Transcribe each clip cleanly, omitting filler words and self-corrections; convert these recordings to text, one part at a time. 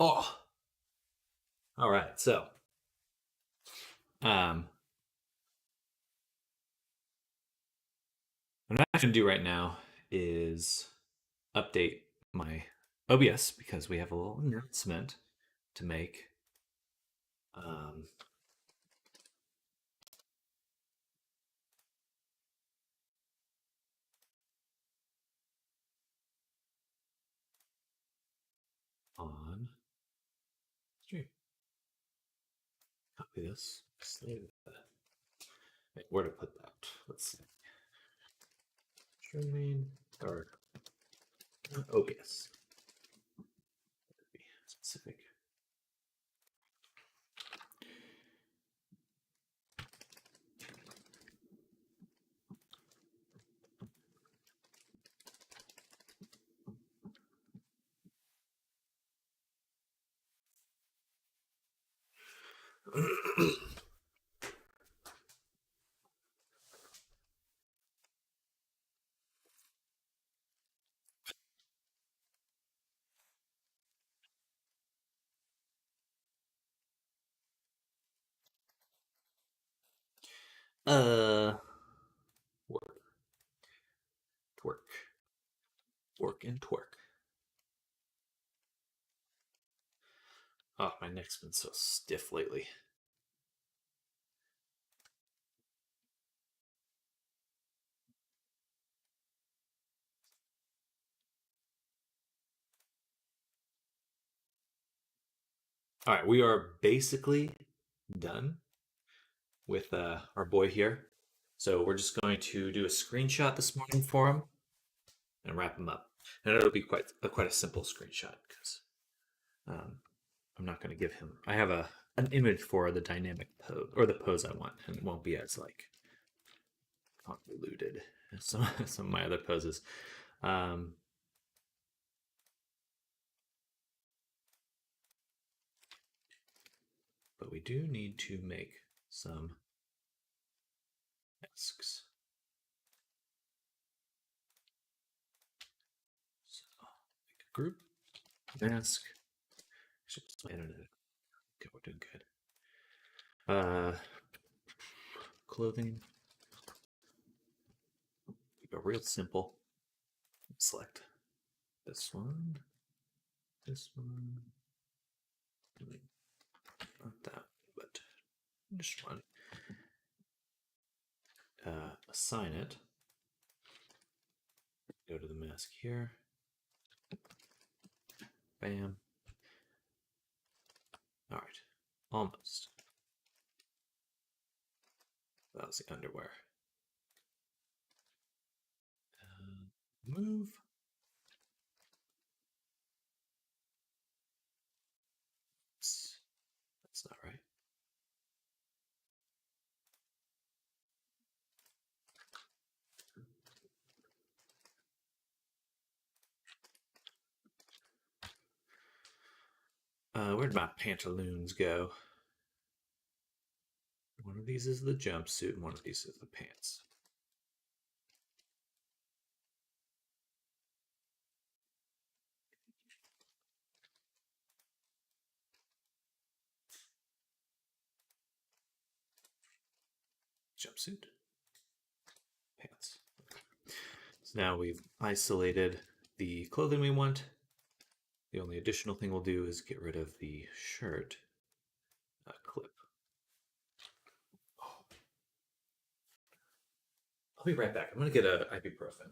Oh, all right. So, um, what I'm actually gonna do right now is update my OBS because we have a little announcement to make. Um, on stream. Copy this. Save that. Wait, where to put that? Let's see. Streaming or OBS. Be specific. uh, work, twerk, work and twerk. Oh, my neck's been so stiff lately. All right, we are basically done with our boy here. So we're just going to do a screenshot this morning for him and wrap him up. And it'll be quite a simple screenshot because um, I'm not going to give him. I have an image for the dynamic pose or the pose I want, and it won't be as like convoluted as some of my other poses. Um, but we do need to make some masks. So make a group mask. Should just my internet. Okay, we're doing good. Clothing. Keep it real simple. Select this one, not that, but just one. Assign it. Go to the mask here. Bam. All right, almost. That was the underwear. Move. That's not right. Where'd my pantaloons go? One of these is the jumpsuit, and one of these is the pants. Jumpsuit, pants. So now we've isolated the clothing we want. The only additional thing we'll do is get rid of the shirt clip. Oh. I'll be right back. I'm going to get a ibuprofen.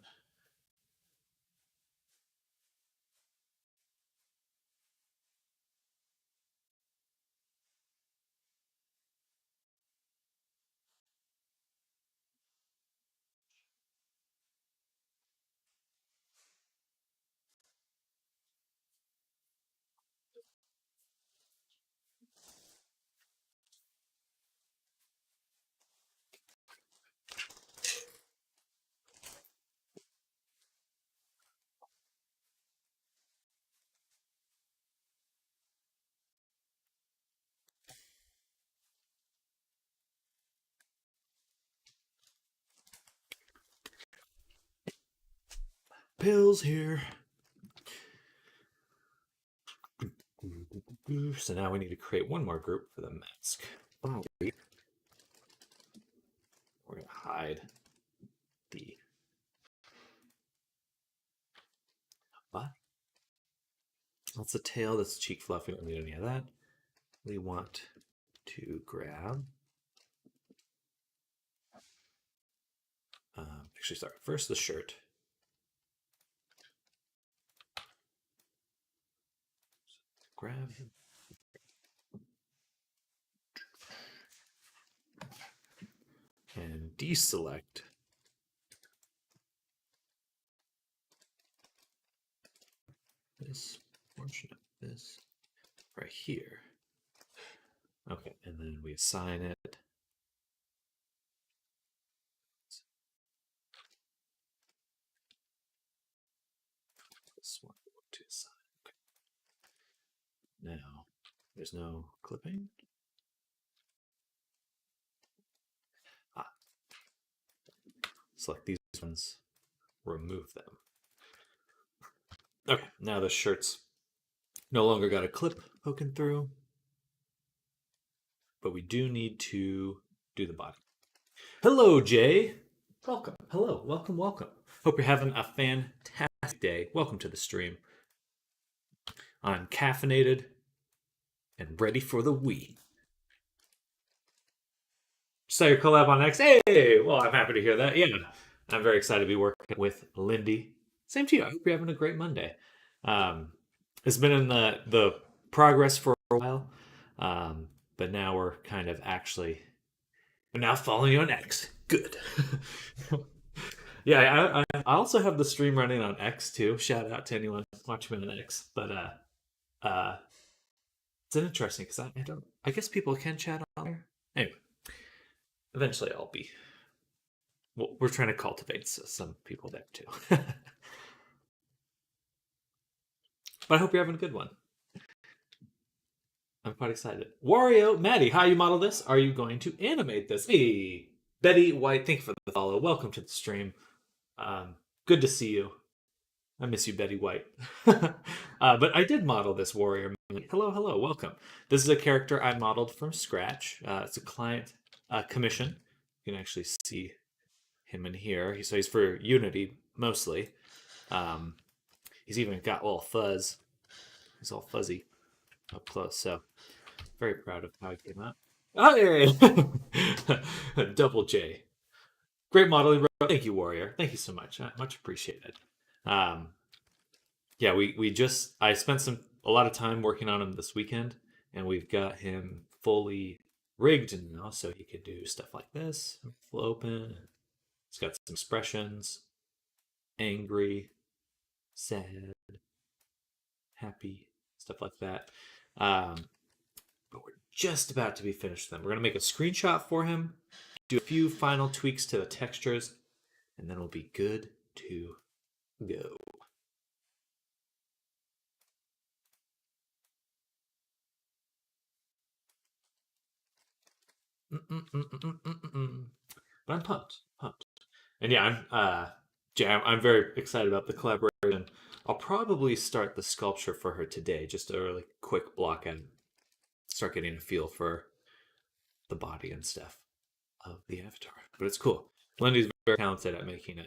Pills here. So now we need to create one more group for the mask. We're going to hide the body. That's the tail, that's the cheek fluff. We don't need any of that. We want to grab. Actually, sorry. First, the shirt. Grab him. And deselect this portion of this right here. Okay, and then we assign it. This one we want to assign. Okay. Now, there's no clipping. Select these ones, remove them. Okay, now the shirt's no longer got a clip poking through, but we do need to do the body. Hello, Jay. Welcome. Hello. Welcome, welcome. Hope you're having a fantastic day. Welcome to the stream. I'm caffeinated and ready for the Wii. Saw your collab on X. Hey, well, I'm happy to hear that. Yeah, I'm very excited to be working with Lindy. Same to you. I hope you're having a great Monday. It's been in the progress for a while, but now we're kind of actually. We're now following you on X. Good. Yeah, I also have the stream running on X too. Shout out to anyone watching me on X. But it's interesting because I don't. I guess people can chat on there. Anyway. Eventually, I'll be. Well, we're trying to cultivate some people there too. But I hope you're having a good one. I'm quite excited. Wario, Maddie, how you model this? Are you going to animate this? Hey, Betty White, thank you for the follow. Welcome to the stream. Good to see you. I miss you, Betty White. But I did model this warrior. Hello, hello, welcome. This is a character I modeled from scratch. It's a client commission. You can actually see him in here. So he's for Unity mostly. He's even got a little fuzz. He's all fuzzy up close. So very proud of how he came out. Hey! Double J. Great modeling, bro. Thank you, Warrior. Thank you so much. Much appreciated. Yeah, I spent a lot of time working on him this weekend, and we've got him fully rigged now, so he can do stuff like this. Full open. It's got some expressions: angry, sad, happy, stuff like that. But we're just about to be finished with them. We're gonna make a screenshot for him, do a few final tweaks to the textures, and then we'll be good to go. But I'm pumped. And yeah, I'm very excited about the collaboration. I'll probably start the sculpture for her today, just a really quick block and start getting a feel for the body and stuff of the avatar. But it's cool. Lindy's very talented at making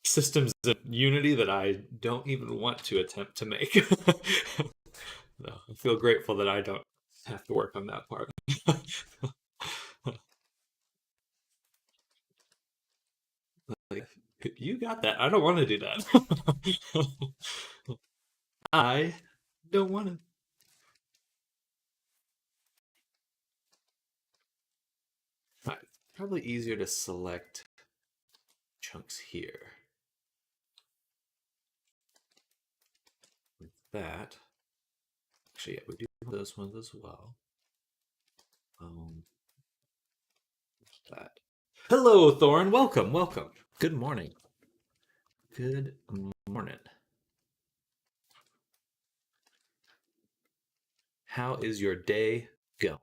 systems in Unity that I don't even want to attempt to make. So I feel grateful that I don't have to work on that part. You got that. I don't want to do that. I don't want to. Right. Probably easier to select chunks here. With that. Actually, yeah, we do those ones as well. That. Hello, Thorn. Welcome. Good morning. Good morning. How is your day going?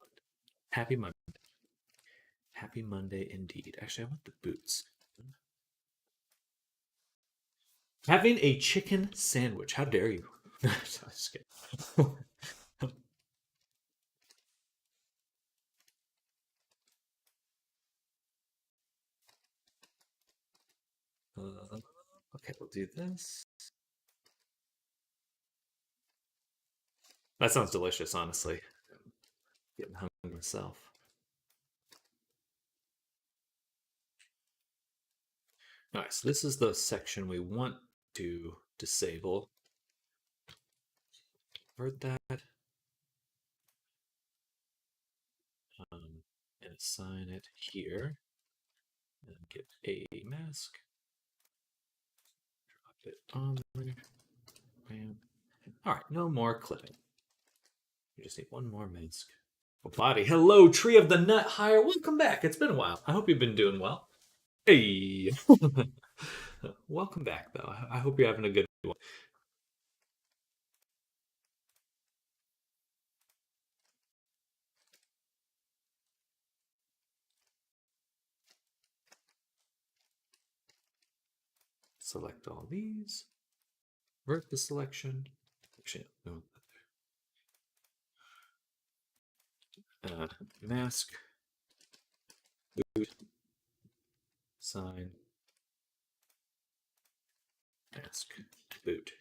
Happy Monday. Happy Monday indeed. Actually, I want the boots. Having a chicken sandwich. How dare you? Just kidding. Okay, we'll do this. That sounds delicious, honestly. Getting hungry myself. All right, so this is the section we want to disable. Convert that. And assign it here. And get a mask. Drop it on there. Bam. All right, no more clipping. We just need one more mask. Oh, body. Hello, Tree of the Nut Hire. Welcome back. It's been a while. I hope you've been doing well. Hey. Welcome back, though. I hope you're having a good one. Select all these. Convert the selection. Actually, no. Mask. Boot. Sign. Mask. Boot.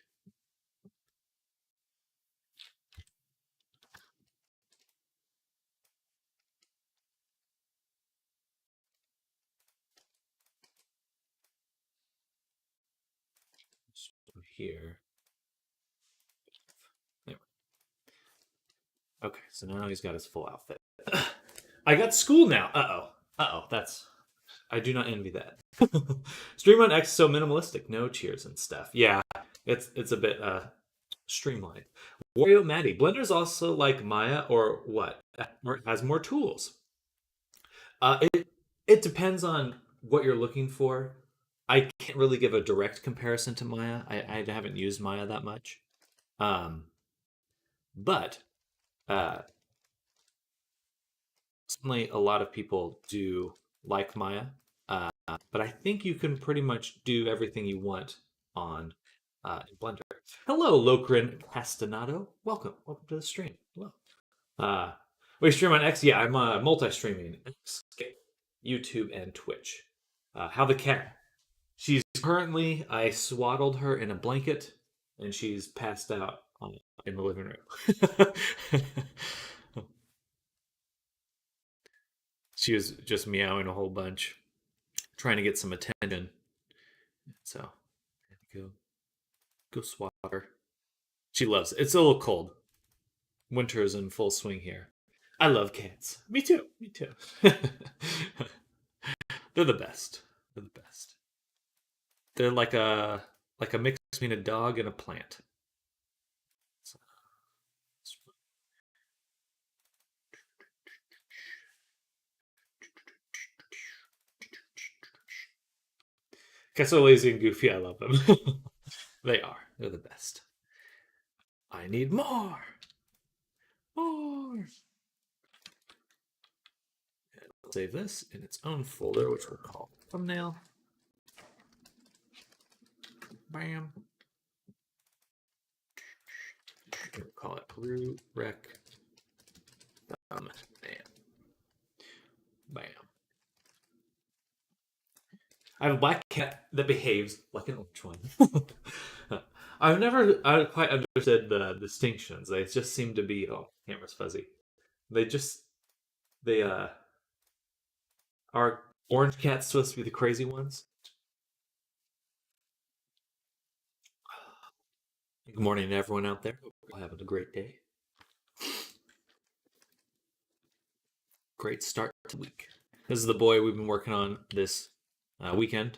So here. There. Okay, so now he's got his full outfit. I got school now. Uh-oh. That's... I do not envy that. Stream on X is so minimalistic. No cheers and stuff. Yeah, it's a bit streamlined. Wario Maddie. Blender's also like Maya or what? Or has more tools. It depends on what you're looking for. I can't really give a direct comparison to Maya. I haven't used Maya that much. Um, but uh, certainly a lot of people do like Maya. But I think you can pretty much do everything you want on Blender. Hello, Locrin Castanado. Welcome to the stream. Hello. We stream on X. Yeah, I'm multi-streaming X, YouTube, and Twitch. How the cat? She's currently. I swaddled her in a blanket, and she's passed out in the living room. She was just meowing a whole bunch, trying to get some attention. So, go swat her. She loves it. It's a little cold. Winter is in full swing here. I love cats. Me too. Me too. They're the best. They're the best. They're like a mix between a dog and a plant. Cats are lazy and goofy. I love them. They are. They're the best. I need more. More. And we'll save this in its own folder, which we'll call thumbnail. Bam. We'll call it Peru Rec thumbnail. Bam. I have a black cat that behaves like an orange one. I've never quite understood the distinctions. They just seem to be... Oh, camera's fuzzy. They are orange cats supposed to be the crazy ones? Good morning to everyone out there. Hope you're having a great day. Great start to the week. This is the boy we've been working on this weekend.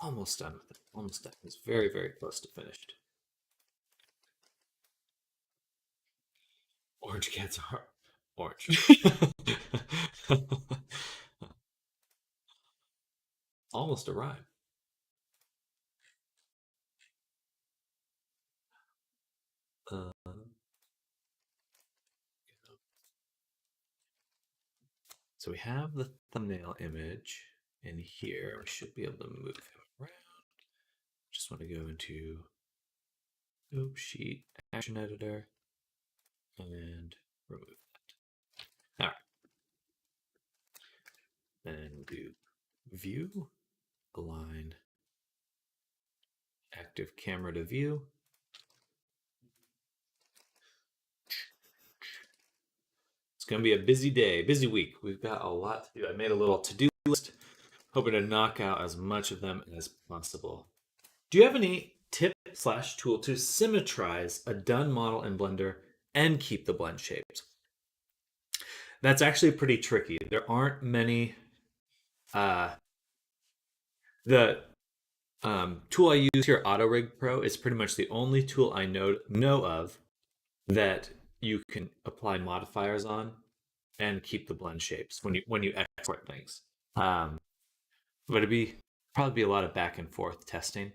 Almost done with it. Almost done. It's very, very close to finished. Orange cats are orange. Almost arrived. So we have the thumbnail image in here. We should be able to move him around. Just want to go into Scope sheet, action editor, and remove that. All right. Then we'll do view, align active camera to view. It's going to be a busy day, busy week. We've got a lot to do. I made a little to-do list, hoping to knock out as much of them as possible. Do you have any tip/tool to symmetrize a done model in Blender and keep the blend shapes? That's actually pretty tricky. There aren't many. The tool I use here, AutoRig Pro, is pretty much the only tool I know of that you can apply modifiers on and keep the blend shapes when you export things. But it'd probably be a lot of back and forth testing.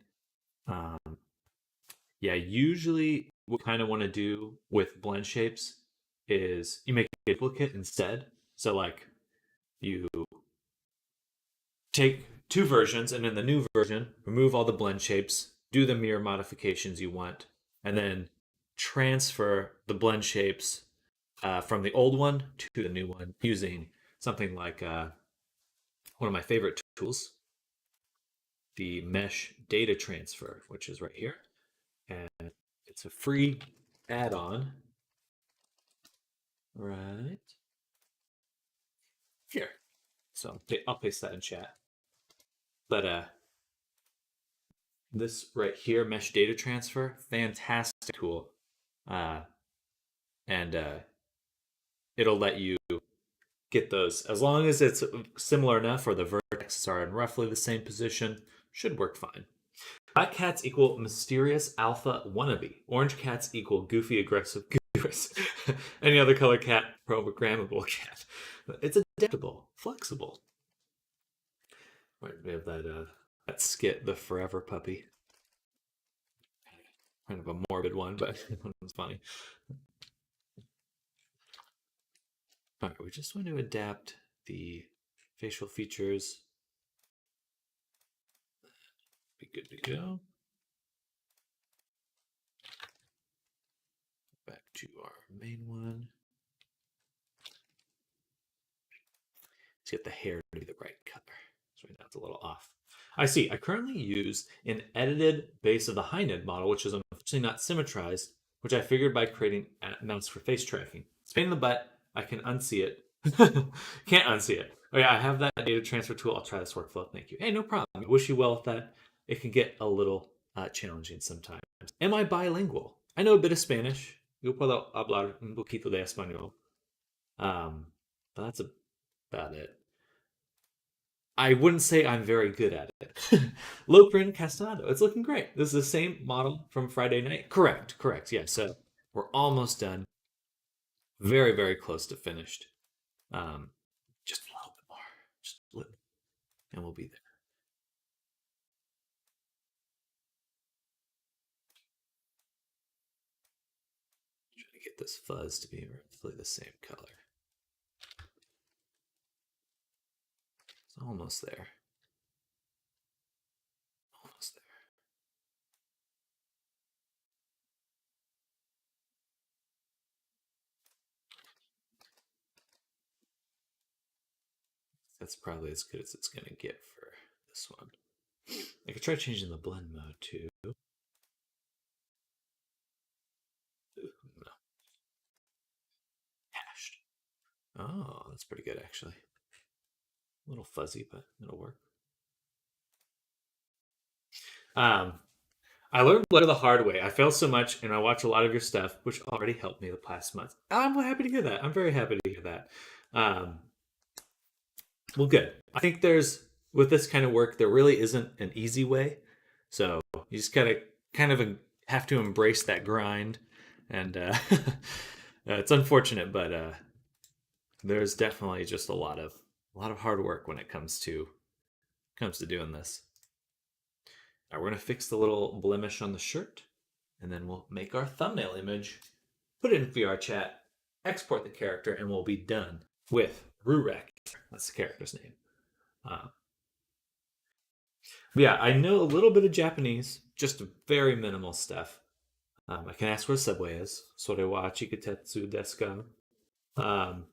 Yeah, usually what kind of want to do with blend shapes is you make a duplicate instead. So like you take two versions, and in the new version, remove all the blend shapes, do the mirror modifications you want, and then transfer the blend shapes from the old one to the new one using something like one of my favorite tools, the Mesh Data Transfer, which is right here. And it's a free add-on right here. So I'll paste that in chat. But this right here, Mesh Data Transfer, fantastic tool. And it'll let you get those, as long as it's similar enough or the vertices are in roughly the same position, should work fine. Black cats equal mysterious alpha wannabe. Orange cats equal goofy aggressive goofers. Any other color cat, programmable cat. It's adaptable, flexible. Right, we have that skit, the forever puppy. Kind of a morbid one, but it was funny. All right, we just want to adapt the facial features. Be good to go. Back to our main one. Let's get the hair to be the right color. So right now it's a little off. I see. I currently use an edited base of the HiNed model, which is unfortunately not symmetrized, which I figured by creating mounts for face tracking. It's a pain in the butt. I can unsee it. Can't unsee it. Oh yeah, I have that data transfer tool. I'll try this workflow. Thank you. Hey, no problem. I wish you well with that. It can get a little challenging sometimes. Am I bilingual? I know a bit of Spanish. Yo puedo hablar un poquito de español. But that's about it. I wouldn't say I'm very good at it. Loprin Castanado. It's looking great. This is the same model from Friday night. Correct. Yeah, so we're almost done. Very, very close to finished. Just a little bit more. Just a little. And we'll be there. Trying to get this fuzz to be roughly the same color. It's almost there. Almost there. That's probably as good as it's going to get for this one. I could try changing the blend mode too. No. Hashed. Oh, that's pretty good actually. A little fuzzy, but it'll work. I learned Blender the hard way. I fail so much, and I watch a lot of your stuff, which already helped me the past month. I'm happy to hear that. I'm very happy to hear that. Well, good. I think with this kind of work, there really isn't an easy way. So you just gotta kind of have to embrace that grind, and it's unfortunate, but there's definitely just a lot of hard work when it comes to doing this. Now we're gonna fix the little blemish on the shirt, and then we'll make our thumbnail image, put it in VR chat, export the character, and we'll be done with Rurek. That's the character's name. Yeah, I know a little bit of Japanese, just very minimal stuff. I can ask where the subway is. Sore wa chikutetsu desu ka? Um,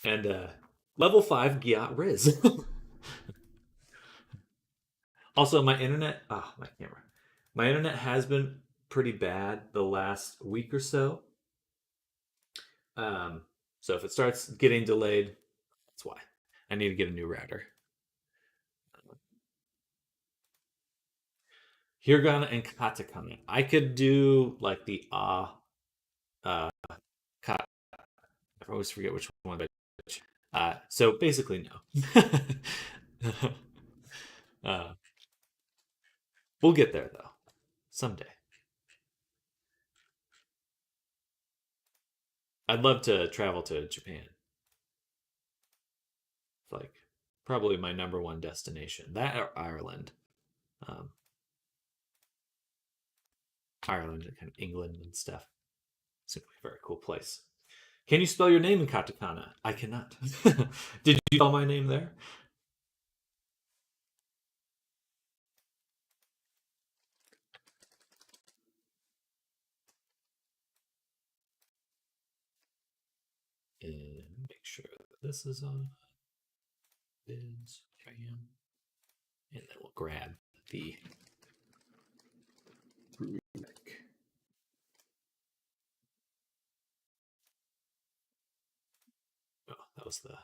and level 5 Gyat Riz. Also, my internet, my camera. My internet has been pretty bad the last week or so. Um, so if it starts getting delayed, that's why. I need to get a new router. Hiragana and katakana. I could do like the uh, ka. I always forget which one, but so basically no. uh, we'll get there though someday. I'd love to travel to Japan. It's like probably my number one destination. That or Ireland. Um, Ireland and kind of England and stuff. Simply a very cool place. Can you spell your name in katakana? I cannot. Did you spell my name there? And make sure that this is on. Bins, bam. And then we'll grab the Rubik. Oh, that was the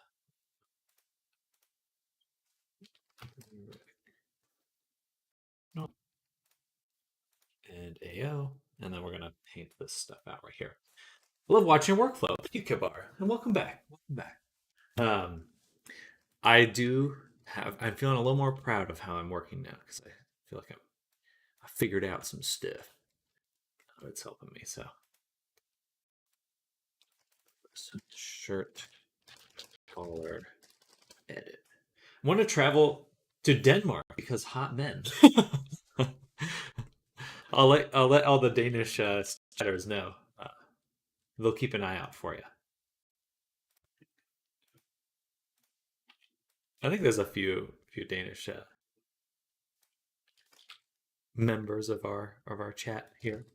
no. And AO. And then we're gonna paint this stuff out right here. I love watching your workflow. Thank you, Kabar. And welcome back. Welcome back. Um, I do I'm feeling a little more proud of how I'm working now because I feel like I figured out some stuff. Oh, it's helping me. So shirt collar edit. I want to travel to Denmark because hot men. I'll let all the Danish chatters know. They'll keep an eye out for you. I think there's a few Danish members of our chat here.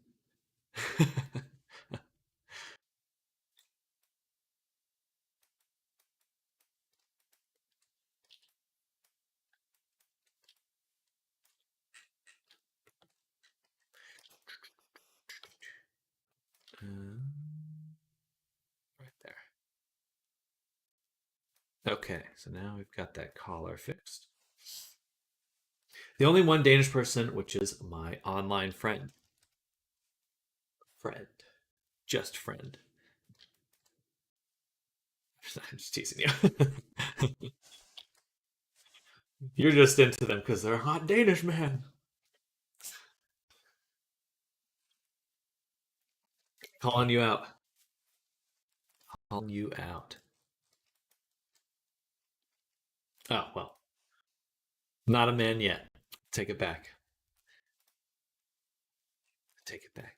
Right there. Okay, so now we've got that collar fixed. The only one Danish person, which is my online friend. Friend. Just friend. I'm just teasing you. You're just into them because they're a hot Danish man. Calling you out. Calling you out. Oh, well. Not a man yet. Take it back. Take it back.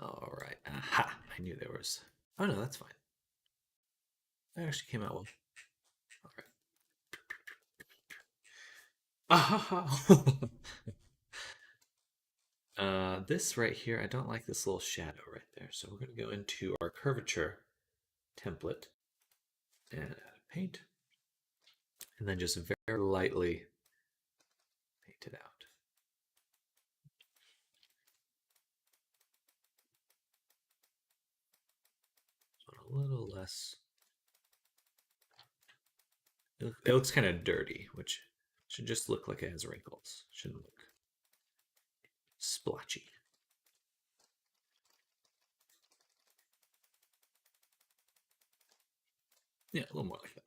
All right. Aha. I knew there was. Oh, no, that's fine. That actually came out well. All right. Aha. This right here, I don't like this little shadow right there. So we're going to go into our curvature template and paint. And then just very lightly paint it out. So a little less. It looks kind of dirty, which should just look like it has wrinkles. Shouldn't look splotchy. Yeah, a little more like that.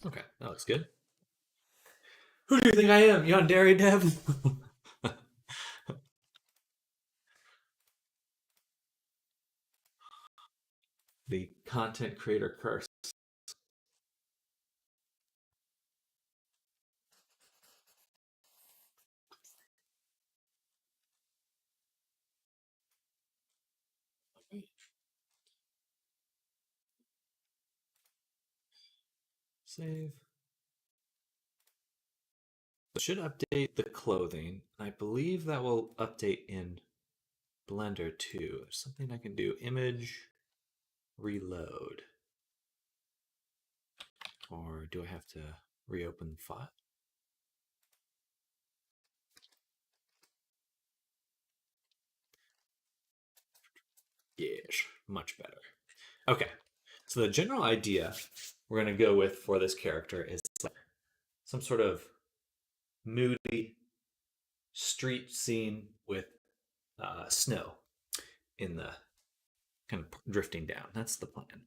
Okay, that looks good. Who do you think I am? Yandere Dev? The content creator curse. Save. It should update the clothing. I believe that will update in Blender too. There's something I can do. Image, reload. Or do I have to reopen the file? Yes, much better. Okay, so the general idea we're going to go with for this character is like some sort of moody street scene with snow in the kind of drifting down. That's the plan.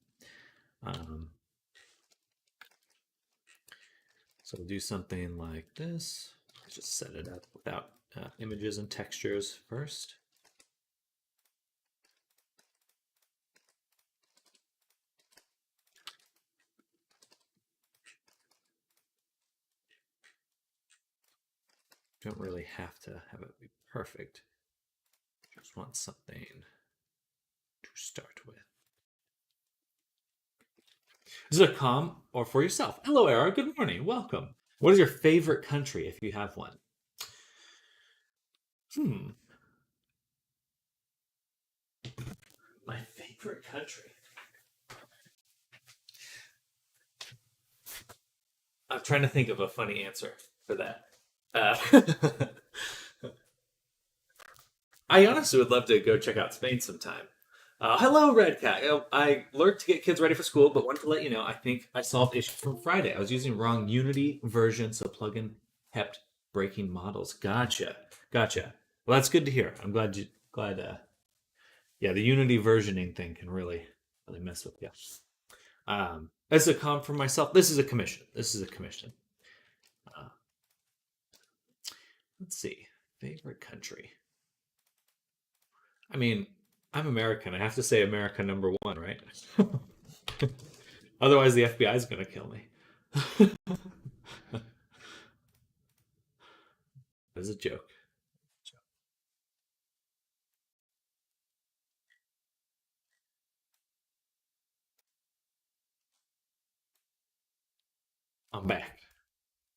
So we'll do something like this. Let's just set it up without images and textures first. Don't really have to have it be perfect. Just want something to start with. Is it a com or for yourself? Hello, Era. Good morning. Welcome. What is your favorite country if you have one? My favorite country. I'm trying to think of a funny answer for that. I honestly would love to go check out Spain sometime. Hello, Red Cat. I lurked to get kids ready for school, but wanted to let you know I think I solved issues from Friday. I was using wrong Unity version, so plugin kept breaking models. Gotcha. Well, that's good to hear. I'm glad. Yeah, the Unity versioning thing can really mess with you. As a comp for myself, this is a commission. Let's see. Favorite country. I mean, I'm American. I have to say America number one, right? Otherwise, the FBI is going to kill me. That's a joke. I'm back.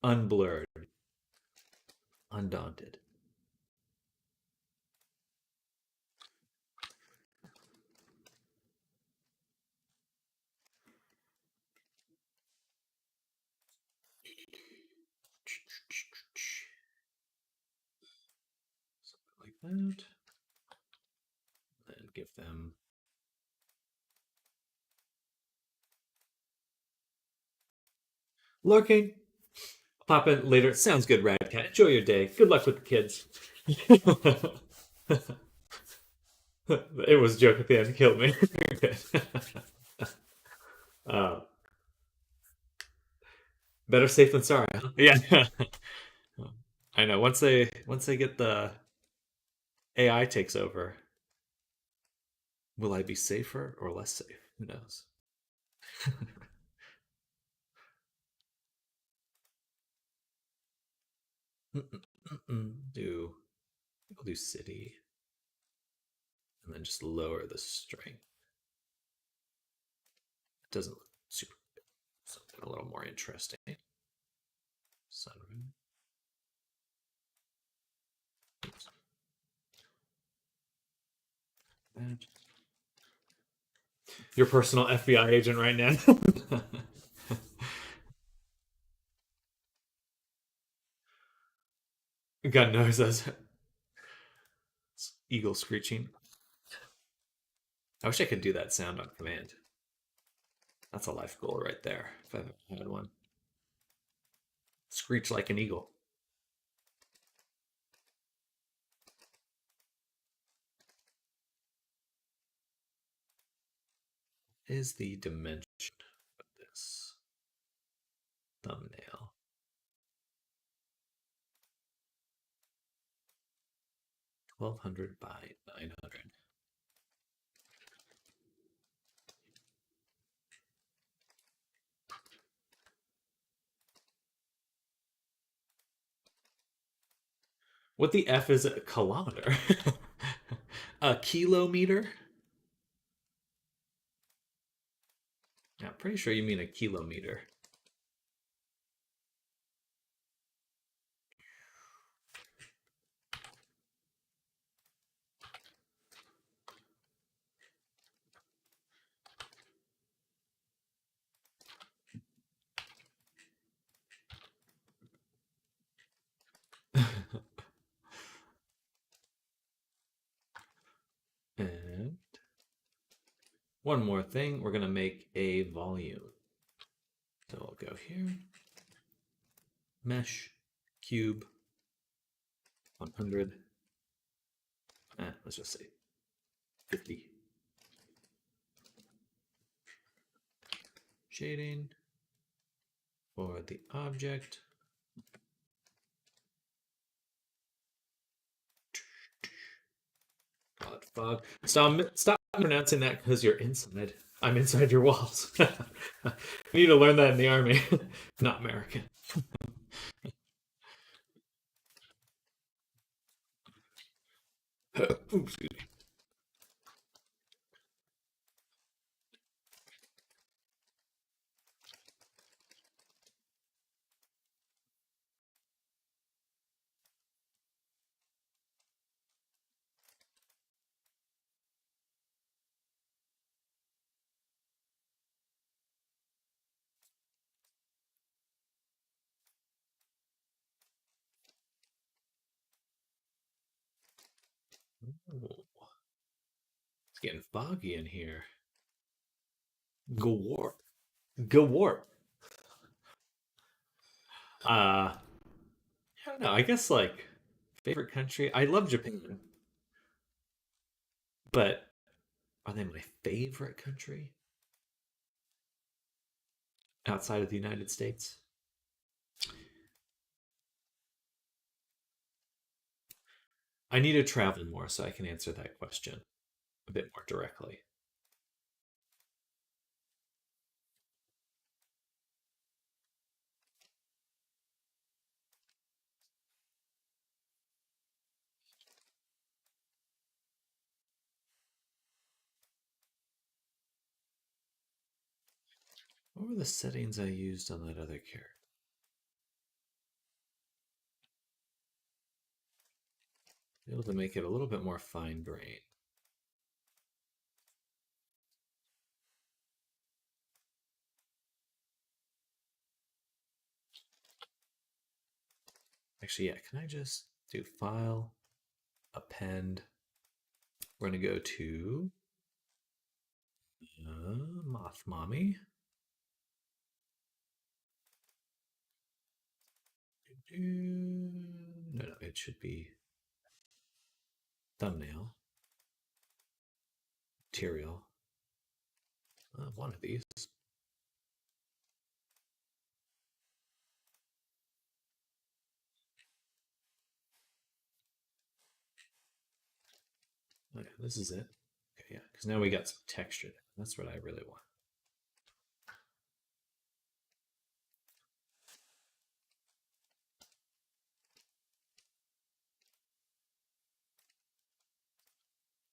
Unblurred. Undaunted. Something like that. And give them lurking. Pop in later. Sounds good, Radcat. Enjoy your day. Good luck with the kids. It was a joke at the end. It killed me. Better safe than sorry. Huh? Yeah. I know. Once they get the AI takes over, will I be safer or less safe? Who knows? We'll do city, and then just lower the strength. It doesn't look super good. Something a little more interesting. Sunroom. Oops. That. Your personal FBI agent right now. God knows that's eagle screeching. I wish I could do that sound on command. That's a life goal right there, if I've ever had one. Screech like an eagle. Is the dimension of this thumbnail? 1200 by 900. What the F is a kilometer? A kilometer? Yeah, I'm pretty sure you mean a kilometer. one more thing. We're going to make a volume. So we'll go here. Mesh, cube, 100. Let's just say 50. Shading for the object. Call it fog. Stop pronouncing that because you're inside. I'm inside your walls. I need to learn that in the army. Not American. Oops, excuse me. Oh, it's getting foggy in here. Go warp. Go warp. I don't know. I guess like favorite country. I love Japan, but are they my favorite country outside of the United States? I need to travel more so I can answer that question a bit more directly. What were the settings I used on that other character? Be able to make it a little bit more fine grained. Actually, yeah, can I just do file, append? We're going to go to Moth Mommy. No, it should be thumbnail, material, one of these. Okay, this is it. Okay, yeah, because now we got some texture. That's what I really want.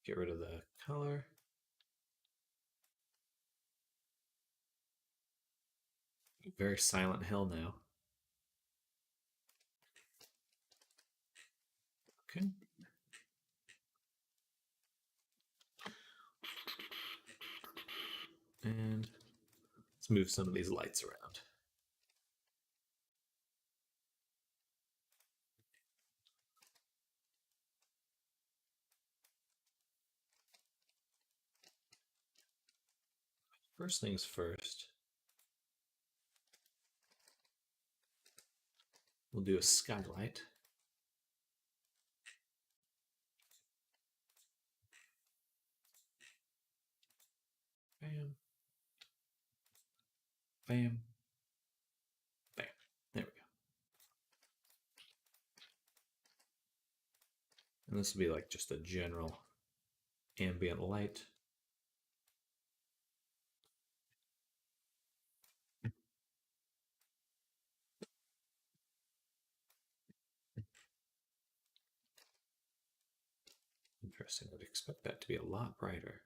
Get rid of the color. Very Silent Hill now. Okay. And let's move some of these lights around. First things first, we'll do a skylight. Bam. Bam. Bam. There we go. And this will be like just a general ambient light. Interesting. I would expect that to be a lot brighter.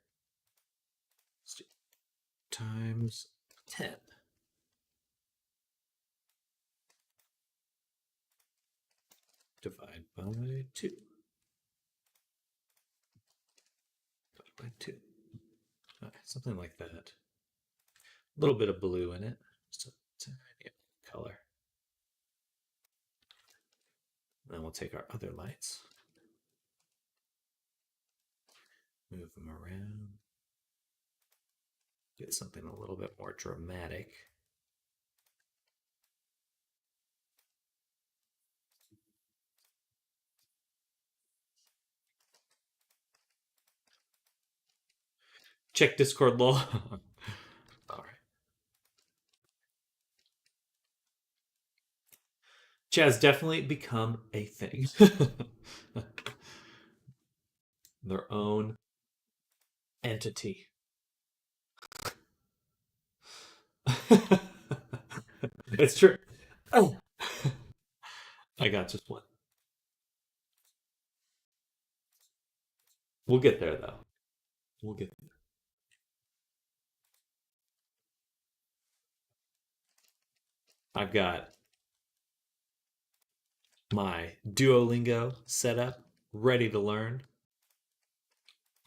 Let's do times 10. Divide by 2. Divide by 2. Something like that. A little bit of blue in it. Just a tiny color. Then we'll take our other lights. Move them around. Get something a little bit more dramatic. Check Discord lol. All right. Chaz definitely become a thing. Their own entity. It's true. Oh. I got just one. We'll get there though. We'll get there. I've got my Duolingo set up, ready to learn.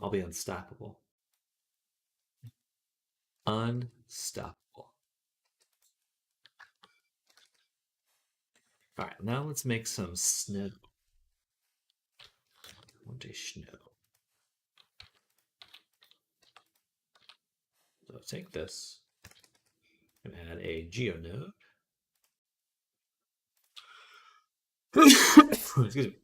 I'll be unstoppable. Unstoppable. All right, now let's make some snow. I want a snow. So take this and add a GeoNode. Excuse me.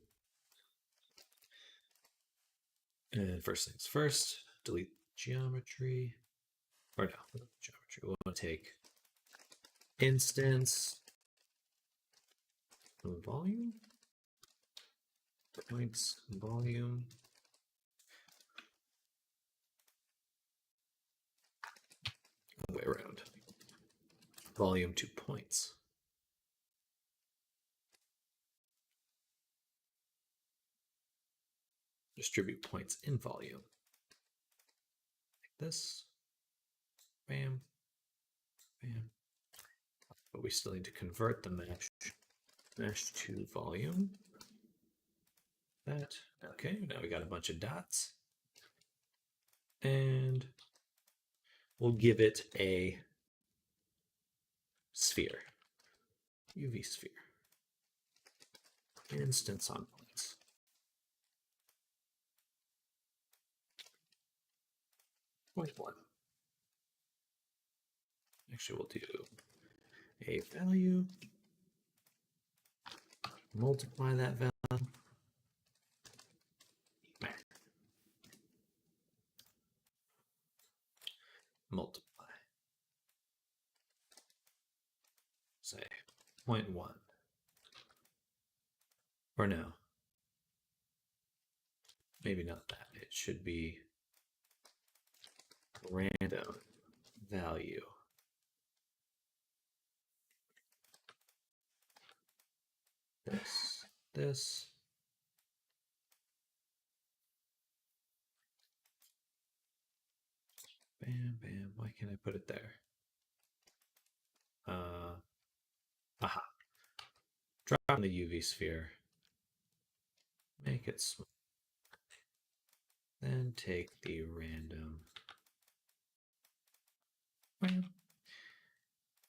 And first things first, delete geometry. Or no, geometry. We want to take instance volume, points volume. Way around. Volume to points. Distribute points in volume. Like this. Bam. Bam. But we still need to convert the mesh to volume. That. Okay, now we got a bunch of dots. And we'll give it a sphere. UV sphere. Instance on points. Point one. Actually, we'll do a value. Multiply that value. Multiply. Say 0.1. Or no. Maybe not that. It should be random value. This. Bam, bam. Why can't I put it there? Aha. Drop in the UV sphere. Make it small. Then take the random. Bam.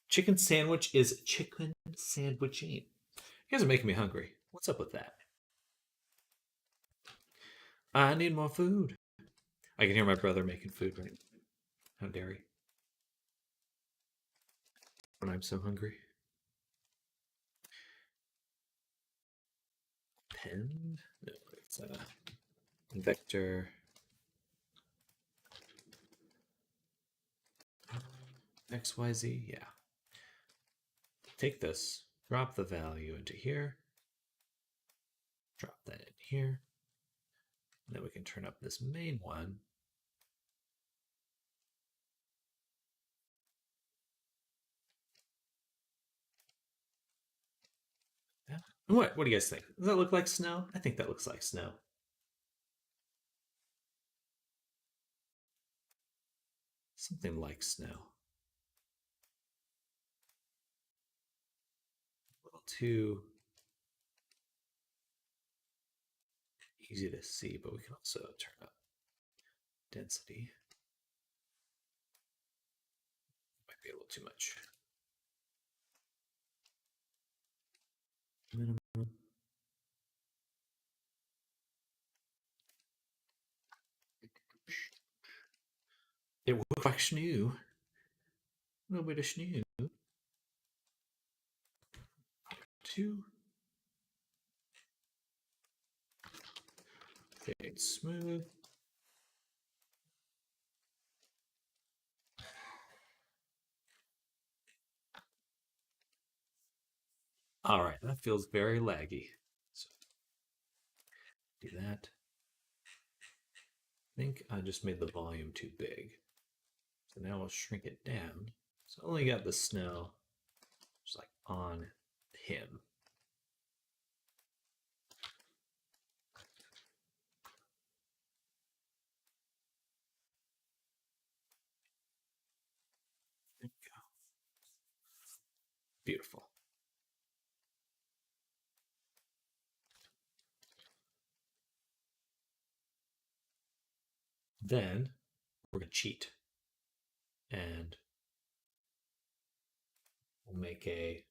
Chicken sandwich is chicken sandwiching. You guys are making me hungry. What's up with that? I need more food. I can hear my brother making food right now. How dare he? When I'm so hungry. Pen? No, it's a vector. XYZ, yeah. Take this, drop the value into here, drop that in here. And then we can turn up this main one. Yeah. What do you guys think? Does that look like snow? I think that looks like snow. Something like snow. A little too easy to see, but we can also turn up density. Might be a little too much. Minimum. It looks like snow. A little bit of snoo. Two. Fade smooth. All right, that feels very laggy. So do that. I think I just made the volume too big. So now I'll shrink it down. So I only got the snow just like on him. There we go. Beautiful. Then we're going to cheat. And we'll make a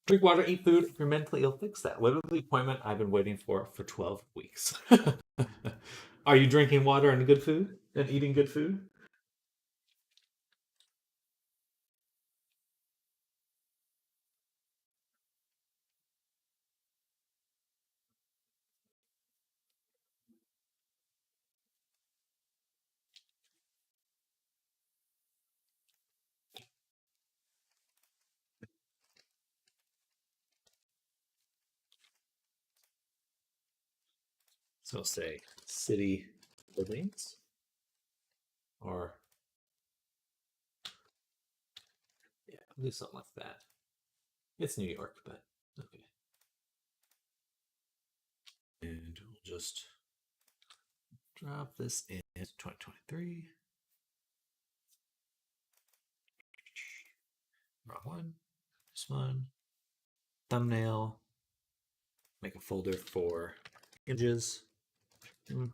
drink water, eat food. If you're mentally ill, fix that. Literally the appointment I've been waiting for 12 weeks. Are you drinking water and good food and eating good food? So say city buildings or yeah, I'll do something like that. It's New York, but okay. And we'll just drop this in 2023. Wrong one. This one. Thumbnail. Make a folder for images.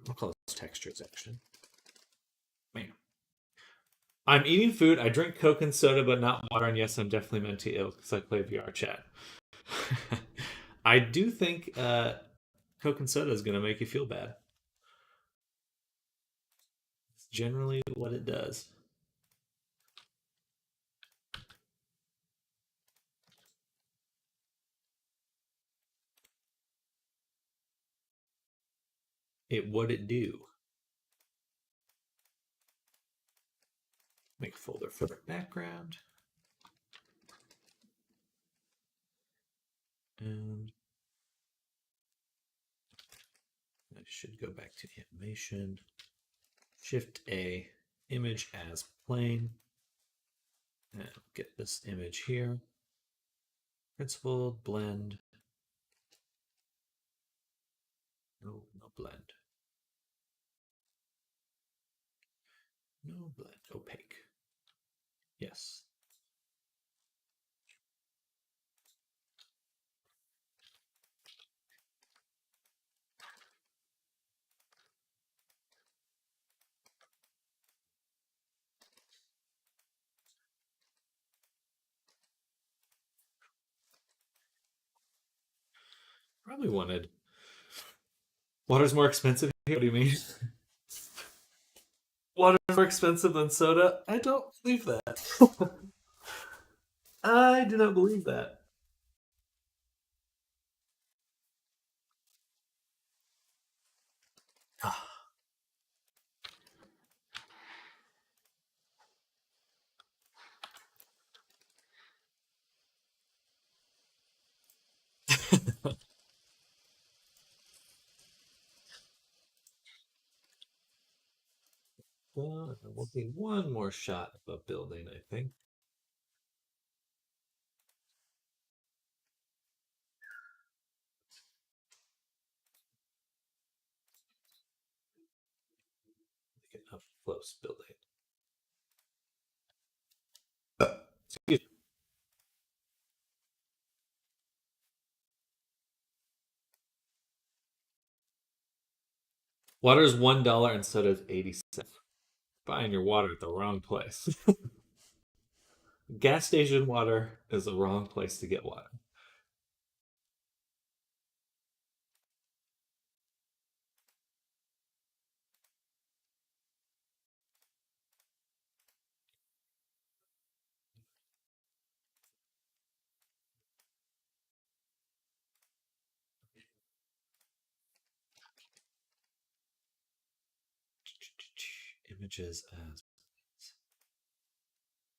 I'll call this textures actually. Man. I'm eating food. I drink Coke and soda, but not water. And yes, I'm definitely mentally ill because I play VR chat. I do think Coke and soda is going to make you feel bad. It's generally what it does. What it do? Make a folder for the background. And I should go back to animation. Shift A, image as plane. And get this image here. Principled, blend. No blend. No blend, opaque. Yes. Probably wanted. Water's more expensive here? What do you mean? Water's more expensive than soda? I don't believe that. I do not believe that. Well, there will be one more shot of a building, I think. Like an up close building. Excuse me. Water is $1 and soda is 80 cents. Buying your water at the wrong place. Gas station water is the wrong place to get water. images as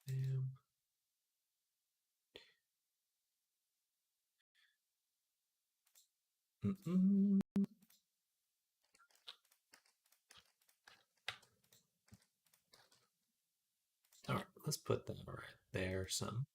bam. All right, let's put that right there some.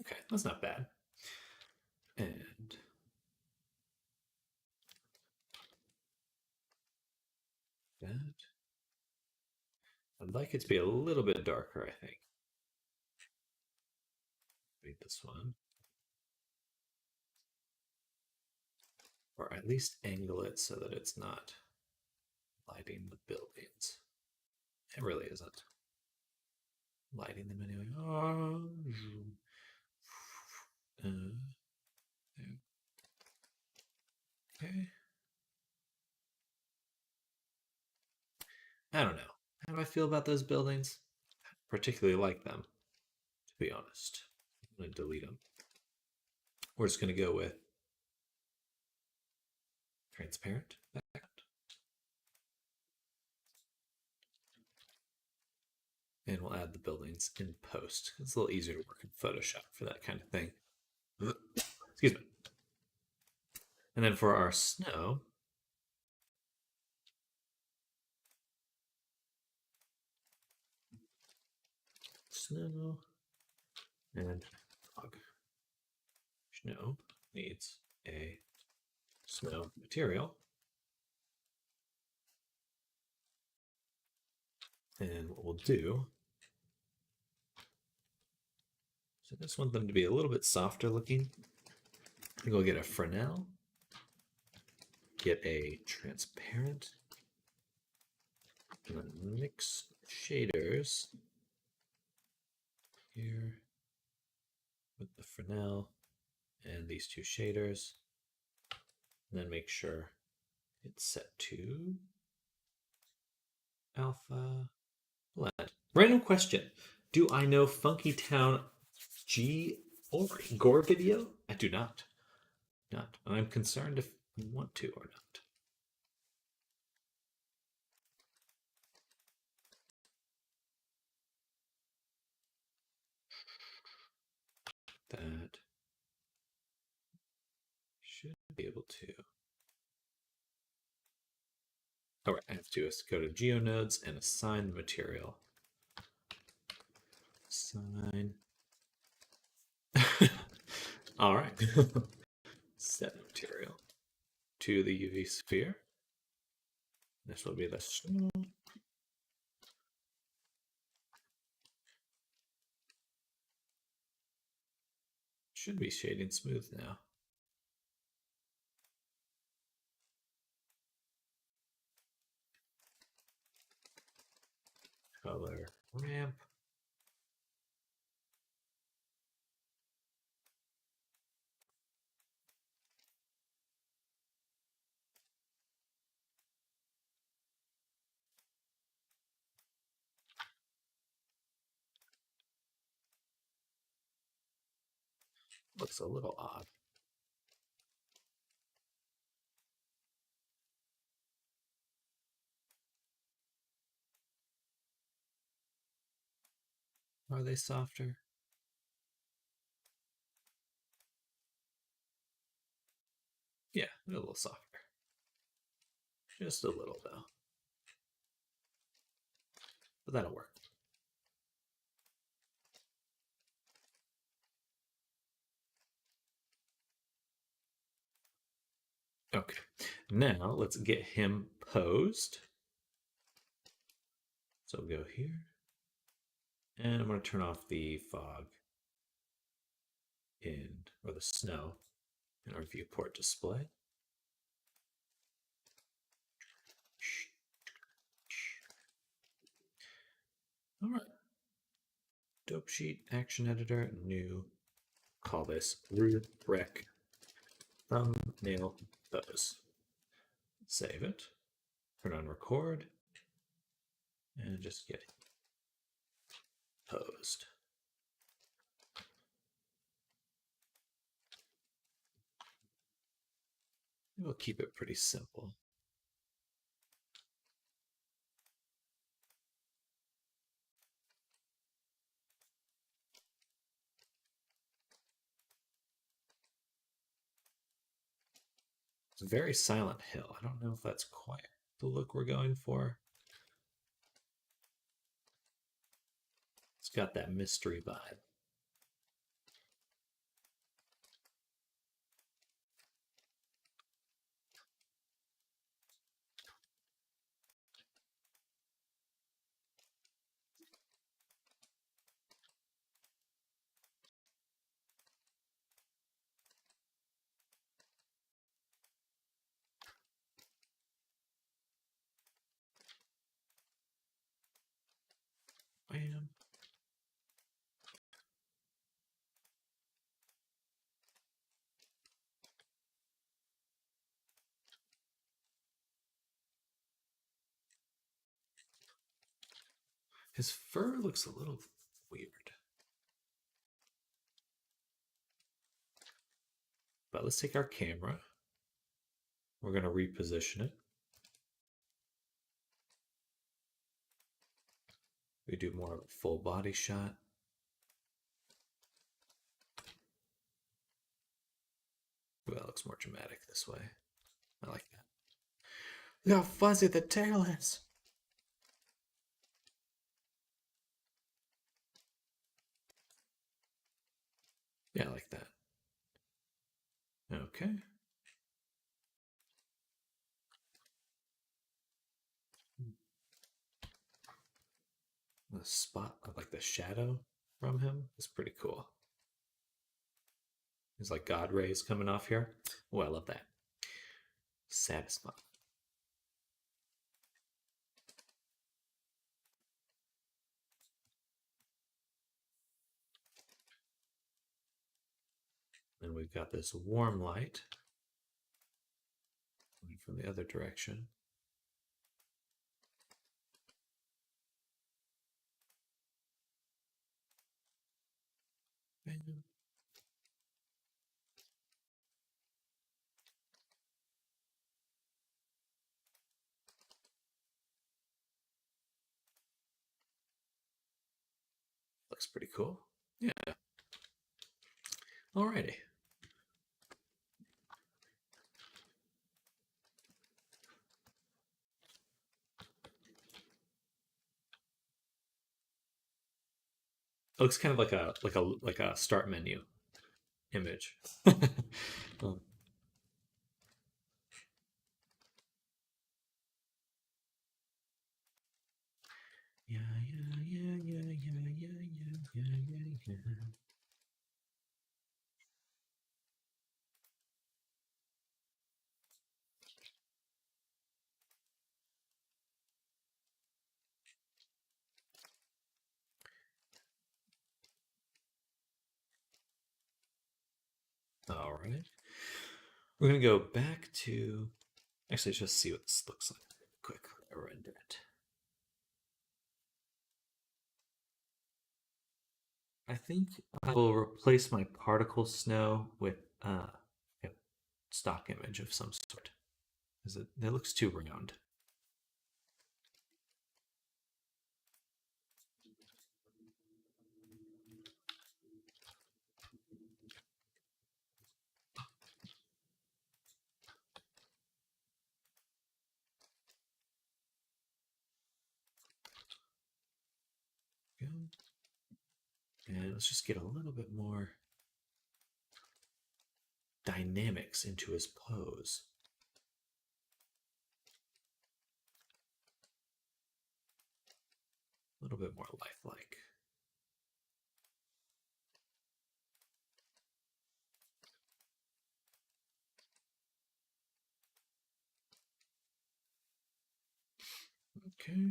Okay, that's not bad. And that. I'd like it to be a little bit darker, I think. Make this one. Or at least angle it so that it's not lighting the buildings. It really isn't lighting them anyway. Okay. I don't know. How do I feel about those buildings? I particularly like them, to be honest. I'm going to delete them. We're just going to go with transparent background. And we'll add the buildings in post. It's a little easier to work in Photoshop for that kind of thing. Excuse me. And then for our snow, and fog. Snow needs a snow material. And what we'll do, so I just want them to be a little bit softer looking. I think we'll get a Fresnel, get a transparent, and then mix shaders here with the Fresnel and these two shaders, and then make sure it's set to alpha blend. Random question. Do I know Funky Town G or Gore video? I do not. Not. I'm concerned if you want to or not. That should be able to. All right, I have to do is go to GeoNodes and assign the material. Assign. All right. Set material to the UV sphere. This will be the snow. Should be shading smooth now. Color ramp. Looks a little odd. Are they softer? Yeah, a little softer. Just a little, though. But that'll work. Okay, now let's get him posed. So we'll go here. And I'm going to turn off the fog or the snow in our viewport display. All right. Scope sheet, action editor, new. Call this rec thumbnail pose. Save it. Turn on record. And just get posed. We'll keep it pretty simple. It's a very Silent Hill. I don't know if that's quite the look we're going for. It's got that mystery vibe. Bam. His fur looks a little weird. But let's take our camera. We're going to reposition it. We do more of a full body shot. Well, that looks more dramatic this way. I like that. Look how fuzzy the tail is. Yeah, I like that. Okay. The spot of like the shadow from him is pretty cool. There's like God rays coming off here. Oh, I love that. Satisfying. And we've got this warm light coming from the other direction. Bam. Looks pretty cool. Yeah. Alrighty. Looks kind of like a start menu image. um, yeah, yeah, yeah, yeah, yeah, yeah, yeah, yeah, yeah. All right. We're going to go back to, actually, just see what this looks like. Quick render it. I think I will replace my particle snow with a stock image of some sort. It looks too round. Go. And let's just get a little bit more dynamics into his pose. A little bit more lifelike. Okay.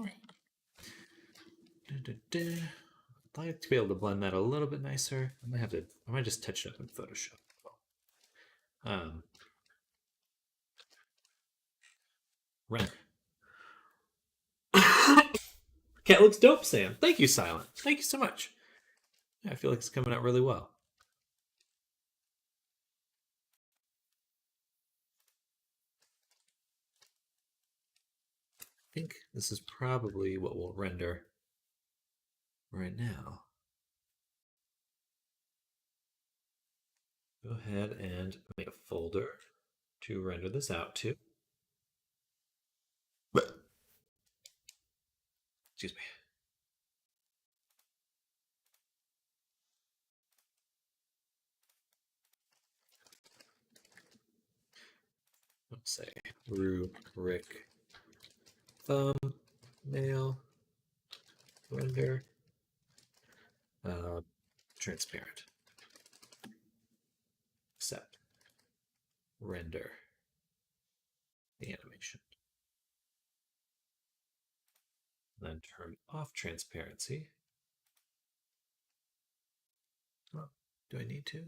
All right. I'd like to be able to blend that a little bit nicer. I might just touch it up in Photoshop. Um, Ren. Cat looks dope, Sam. Thank you, Silent. Thank you so much. Yeah, I feel like it's coming out really well. I think this is probably what we'll render right now. Go ahead and make a folder to render this out to. Excuse me. Let's say rubric thumbnail render transparent. Except render the animation. Then turn off transparency. Oh, do I need to?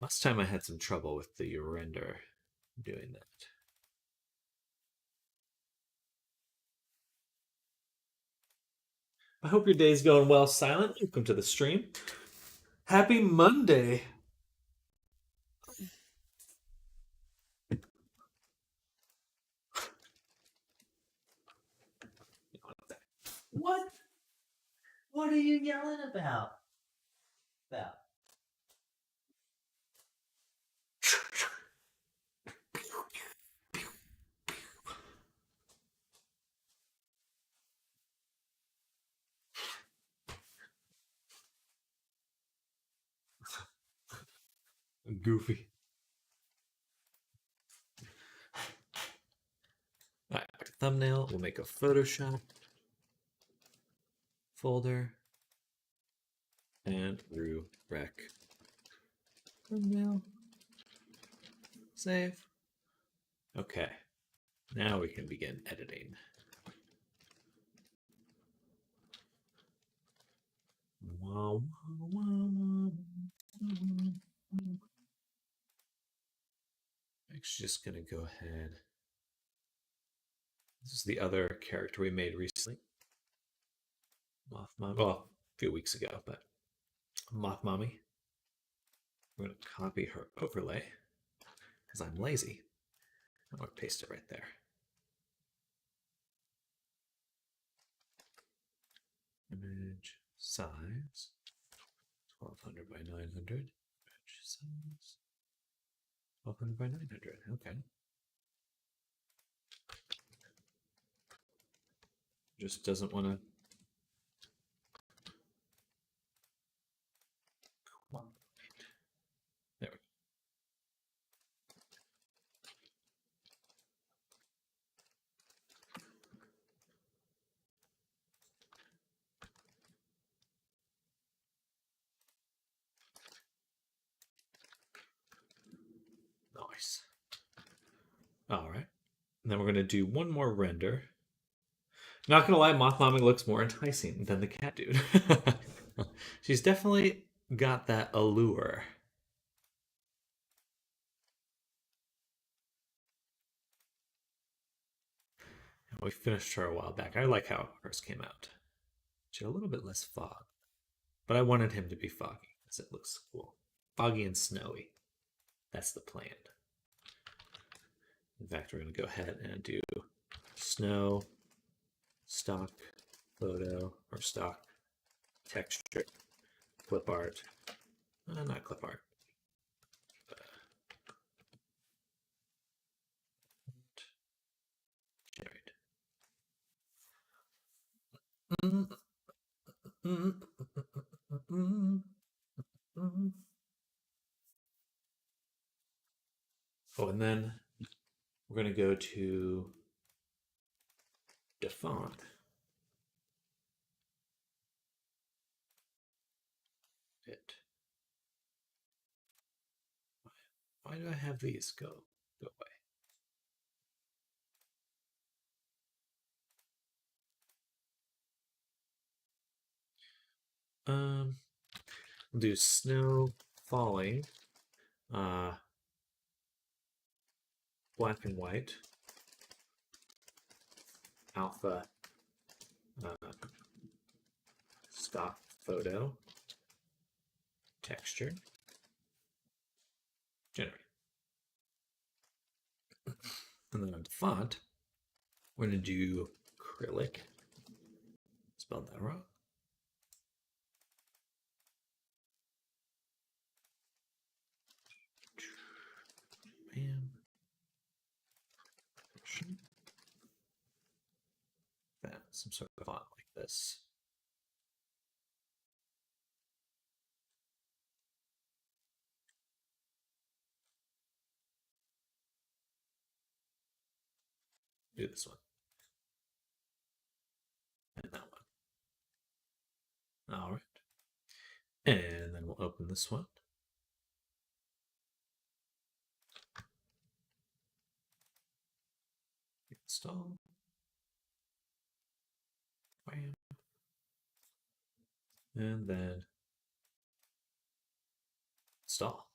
Last time I had some trouble with the render doing that. I hope your day's going well, Silent. Welcome to the stream. Happy Monday. What? What are you yelling about? Goofy. All right, thumbnail. We'll make a Photoshop folder and rec thumbnail. Save. Okay, now we can begin editing. Actually, just gonna go ahead. This is the other character we made recently. Moth Mommy. Well, a few weeks ago, but Moth Mommy. We're gonna copy her overlay because I'm lazy. I'm gonna paste it right there. Image size 1200 by 900. Image size 1200 by 900. Okay. Just doesn't want to. There we go. Nice. All right. And then we're going to do one more render. Not going to lie, Moth Mommy looks more enticing than the cat dude. She's definitely got that allure. We finished her a while back. I like how hers came out. She had a little bit less fog. But I wanted him to be foggy because it looks cool. Foggy and snowy. That's the plan. In fact, we're going to go ahead and do snow, stock photo, or stock texture, clip art. Not clip art. Generate. Oh, and then we're going to go to Defont. It. Why do I have these? Go away. We'll do snow falling, black and white, alpha, stock photo, texture, generate. And then on the font, we're going to do acrylic. Spelled that wrong. Bam. That, some sort of font like this. Do this one. And that one. All right. And then we'll open this one. Install. Bam. And then install.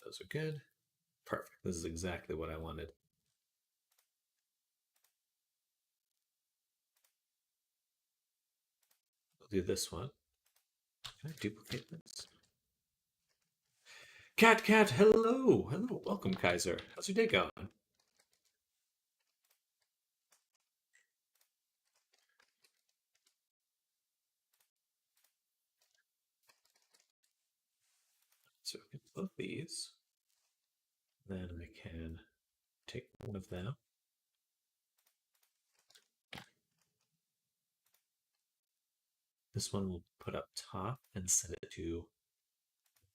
Those are good. Perfect. This is exactly what I wanted. I'll do this one. Can I duplicate this? Cat, hello. Hello. Welcome, Kaiser. How's your day going? So I get both these. Then I can take one of them. This one we'll put up top and set it to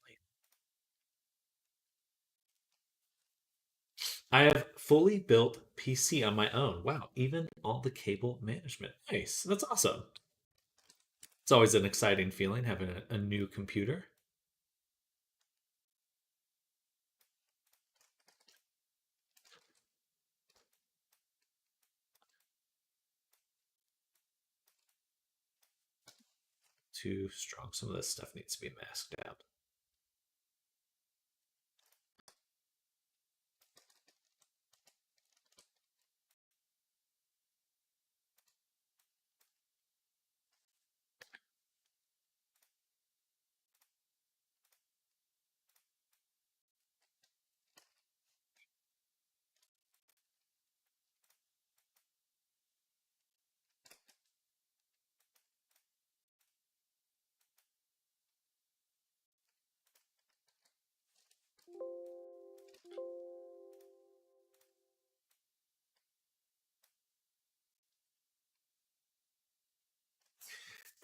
light. I have fully built PC on my own. Wow, even all the cable management. Nice. That's awesome. It's always an exciting feeling having a new computer. Too strong. Some of this stuff needs to be masked out.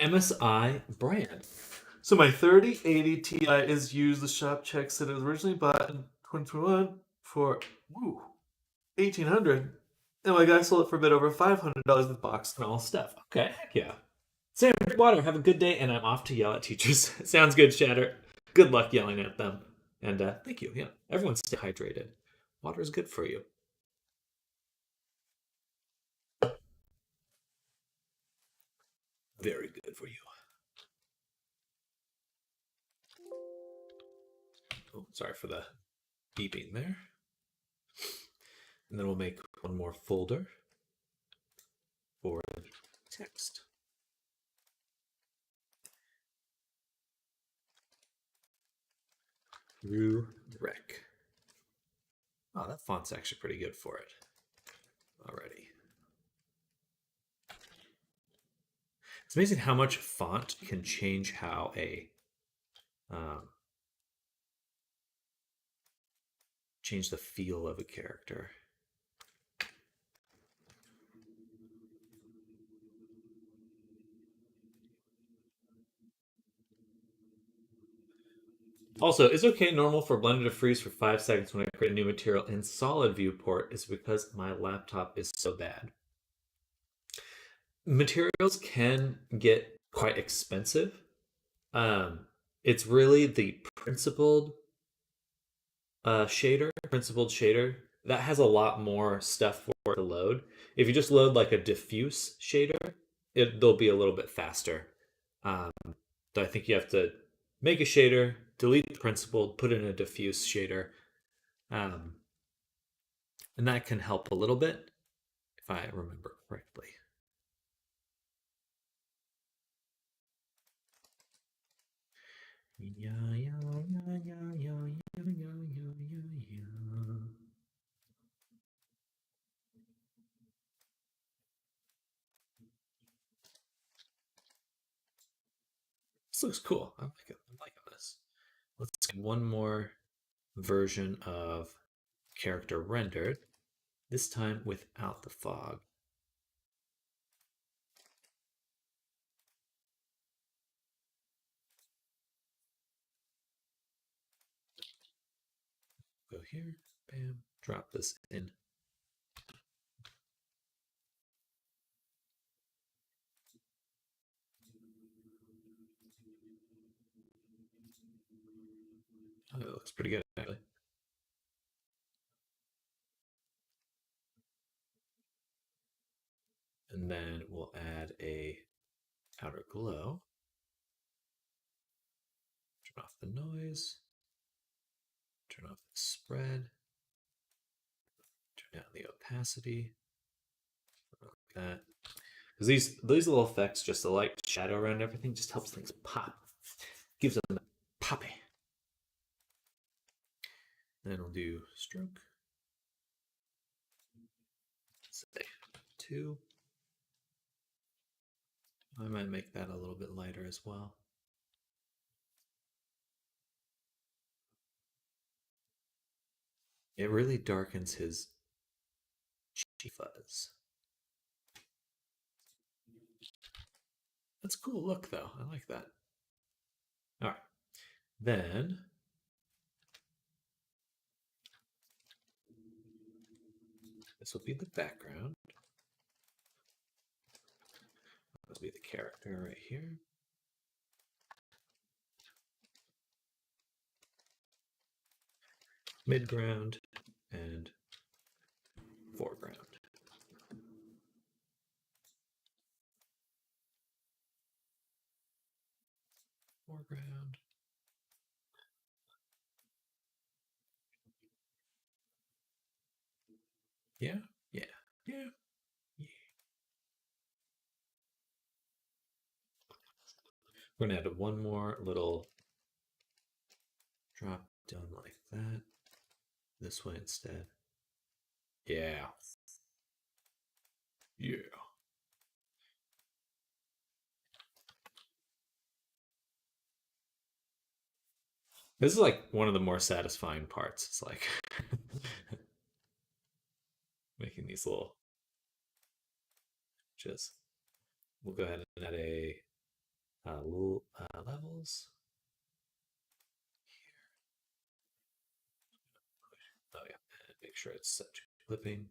MSI brand. So my 3080 Ti is used. The shop checks that it was originally bought in 2021 for $1,800, and my guy sold it for a bit over $500 with box and all stuff. Okay, heck yeah. Sam, drink water. Have a good day, and I'm off to yell at teachers. Sounds good, Shatter. Good luck yelling at them. And thank you. Yeah, everyone stay hydrated. Water is good for you. Very good for you. Oh, sorry for the beeping there. And then we'll make one more folder for text. Rec. Oh, that font's actually pretty good for it already. It's amazing how much font can change how a change the feel of a character. Also, it's okay normal for Blender to freeze for 5 seconds when I create a new material in solid viewport is because my laptop is so bad. Materials can get quite expensive. It's really the principled shader that has a lot more stuff for it to load. If you just load like a diffuse shader, they'll be a little bit faster. Um, so I think you have to make a shader, delete the principled, put in a diffuse shader, um, and that can help a little bit if I remember correctly. Yeah, yeah, yeah, yeah, yeah, yeah, yeah, yeah, yeah. This looks cool. I like it. I'm liking this. Let's get one more version of character rendered, this time without the fog. Go here, bam, drop this in. Oh, it looks pretty good, actually. And then we'll add a outer glow. Turn off the noise. Turn off the spread. Turn down the opacity. Like that. Because these little effects, just the light shadow around everything, just helps things pop. Gives them that poppy. Then we'll do stroke. Say 2. I might make that a little bit lighter as well. It really darkens his cheek fuzz. That's a cool look, though. I like that. All right. Then this will be the background. This will be the character right here. Midground and foreground. Foreground. Yeah, yeah, yeah, yeah. We're gonna add one more little drop down like that. This way instead. Yeah. Yeah. This is like one of the more satisfying parts. It's like making these little just we'll go ahead and add a little levels here. Oh yeah, and make sure it's set to clipping.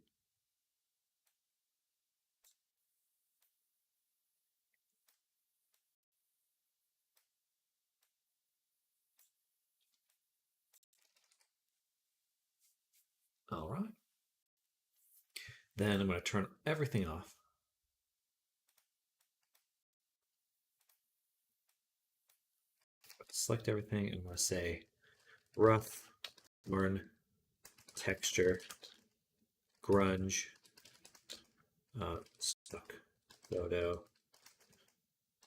All right. Then I'm going to turn everything off. Select everything and I'm going to say rough, learn, texture, grunge, stock, photo,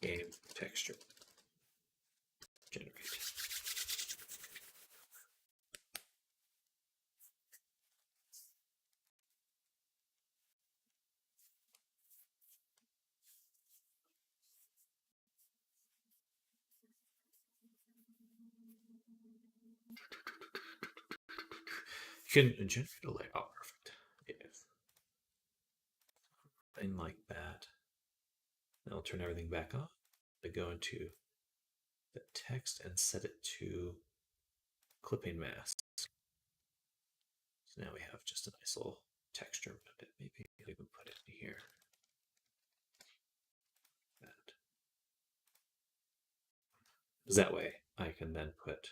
game, texture, generate. You can generate a layout. Oh, perfect. Yes. Thing like that. Then I'll turn everything back on. I go into the text and set it to clipping mask. So now we have just a nice little texture around it. Maybe we can even put it in here. That way I can then put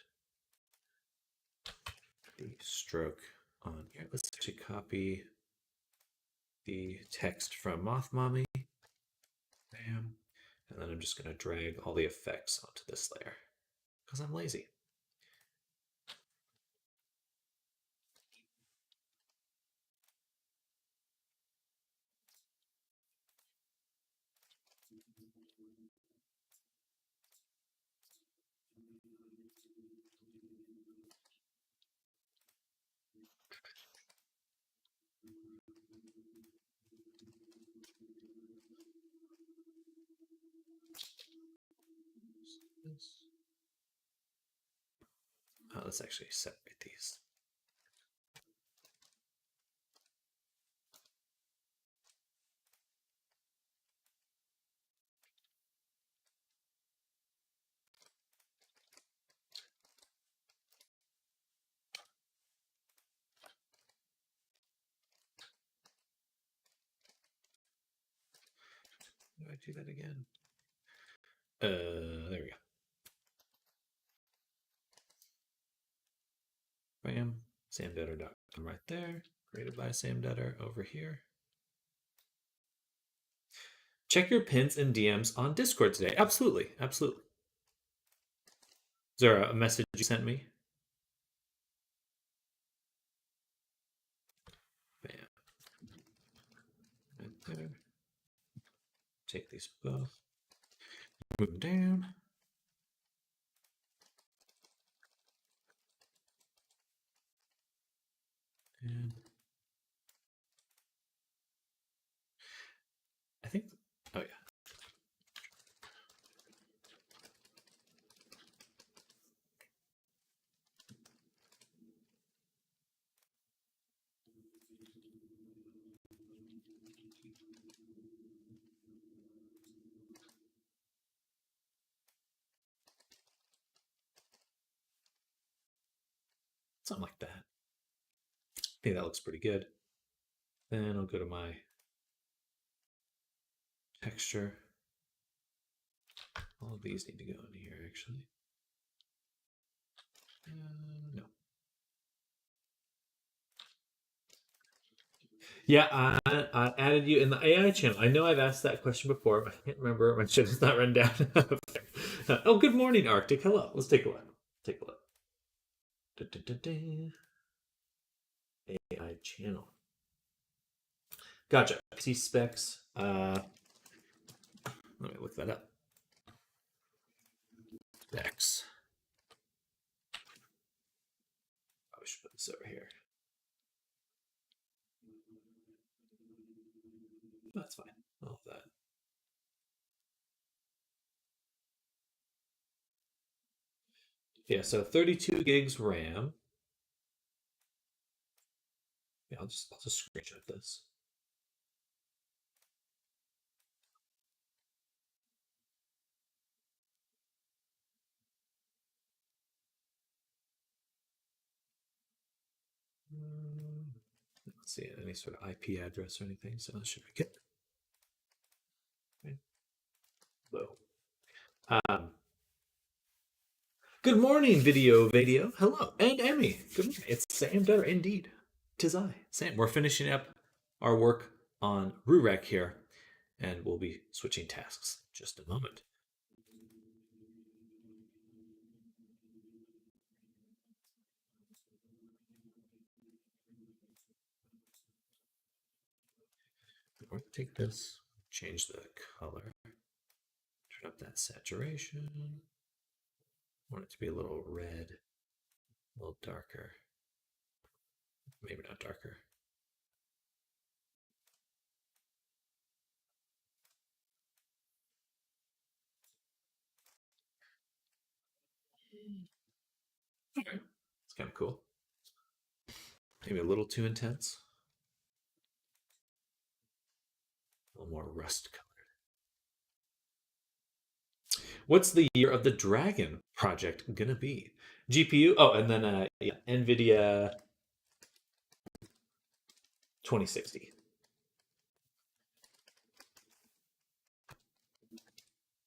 the stroke on here. Let's actually copy the text from Moth Mommy. Bam. And then I'm just going to drag all the effects onto this layer because I'm lazy. Let's actually separate these. Do I do that again? There we go. Bam. SamDutter.com right there. Created by SamDutter over here. Check your pins and DMs on Discord today. Absolutely. Absolutely. Is there a message you sent me? Bam. Right there. Take these both. Move them down. And I think, oh yeah. Something like that. I think that looks pretty good. Then I'll go to my texture. All of these need to go in here, actually. No. Yeah, I added you in the AI channel. I know I've asked that question before, but I can't remember. My shit is not run down. Oh, good morning, Arctic. Hello. Let's take a look. Take a look. AI channel. Gotcha. PC specs. Let me look that up. Specs. I should put this over here. That's fine. All of that. Yeah, so 32 gigs RAM. Yeah, I'll just screenshot this. Let's see any sort of IP address or anything, so that should be good. Okay. Hello. Good morning, video. Hello, and Emmy. Good morning. It's SamDutter indeed. 'Tis I, Sam. We're finishing up our work on Rurek here, and we'll be switching tasks in just a moment. We're going to take this, change the color, turn up that saturation. I want it to be a little red, a little darker. Maybe not darker. Okay. It's kind of cool. Maybe a little too intense. A little more rust colored. What's the year of the dragon project gonna be? GPU. Oh, and then yeah, NVIDIA 2060.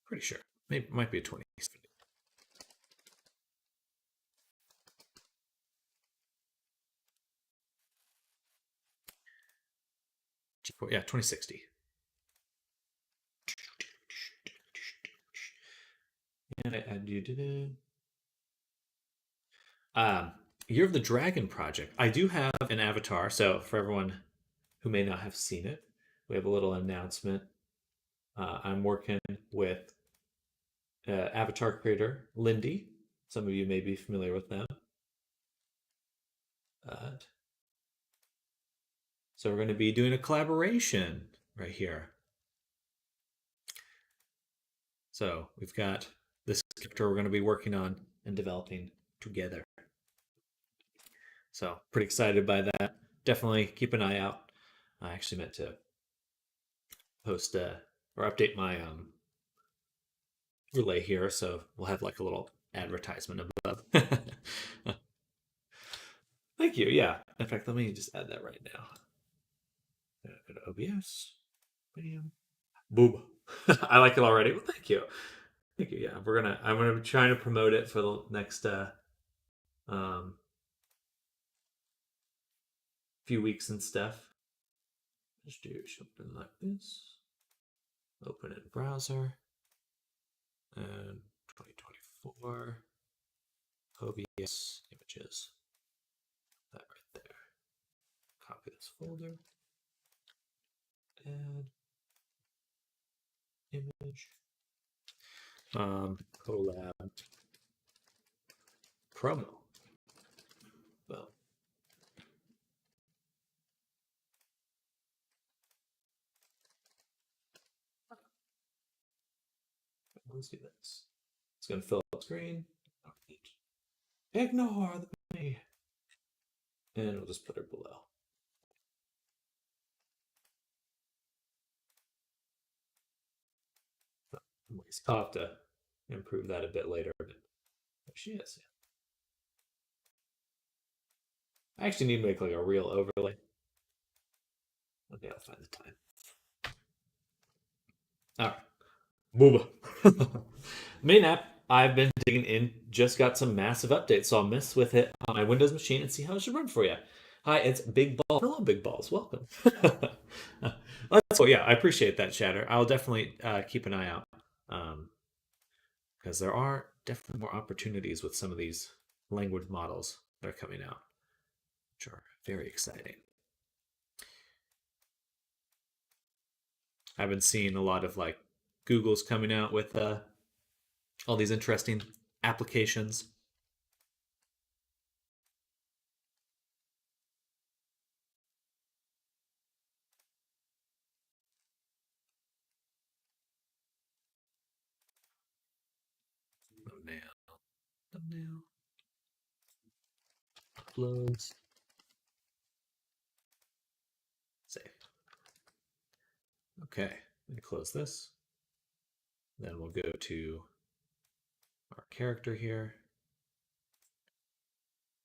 Pretty sure. Maybe might be a 2070. Yeah, 2060. And I add you to Year of the Dragon project. I do have an avatar, so for everyone who may not have seen it, we have a little announcement. I'm working with avatar creator Lindy. Some of you may be familiar with them. So we're going to be doing a collaboration right here. So we've got this character we're going to be working on and developing together. So pretty excited by that. Definitely keep an eye out. I actually meant to post or update my relay here, so we'll have like a little advertisement above. Thank you. Yeah. In fact, let me just add that right now. Go to OBS. Bam. Boom. I like it already. Well, thank you. Thank you. Yeah, I'm gonna be trying to promote it for the next um few weeks and stuff. Just do something like this. Open it in browser. And 2024 OBS images. That right there. Copy this folder. Add image. Collab promo. Well, let's do this. It's going to fill up the screen. Ignore me. And we'll just put it below. I'll have to improve that a bit later. But there she is. I actually need to make like a real overlay. Okay, I'll find the time. All right. Booba. Main app, I've been digging in, just got some massive updates, so I'll mess with it on my Windows machine and see how it should run for you. Hi, it's Big Ball. Hello, Big Balls. Welcome. That's cool. Yeah, I appreciate that, Shatter. I'll definitely keep an eye out because there are definitely more opportunities with some of these language models that are coming out, which are very exciting. I've been seeing a lot of like Google's coming out with all these interesting applications. Thumbnail. Uploads. Save. Okay, let me close this. Then we'll go to our character here.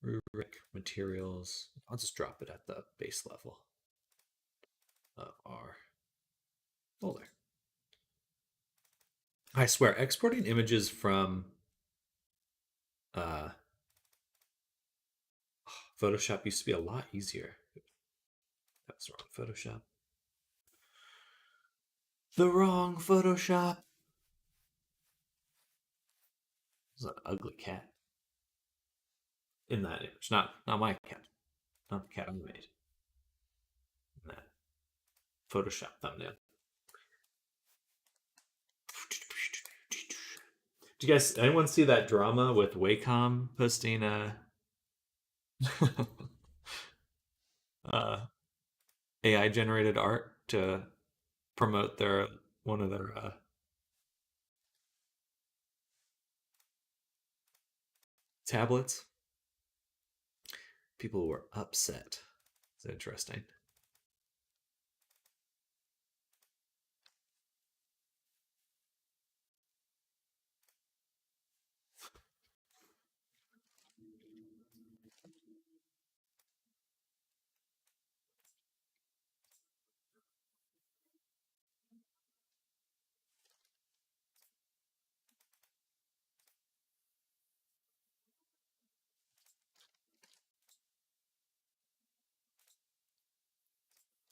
Rubric, materials. I'll just drop it at the base level of our folder. I swear, exporting images from Photoshop used to be a lot easier. That was wrong Photoshop. The wrong Photoshop. It's an ugly cat in that image. Not my cat. Not the cat I made. In that Photoshop thumbnail. Do you guys, anyone see that drama with Wacom posting AI generated art to promote one of their tablets? People were upset. It's interesting.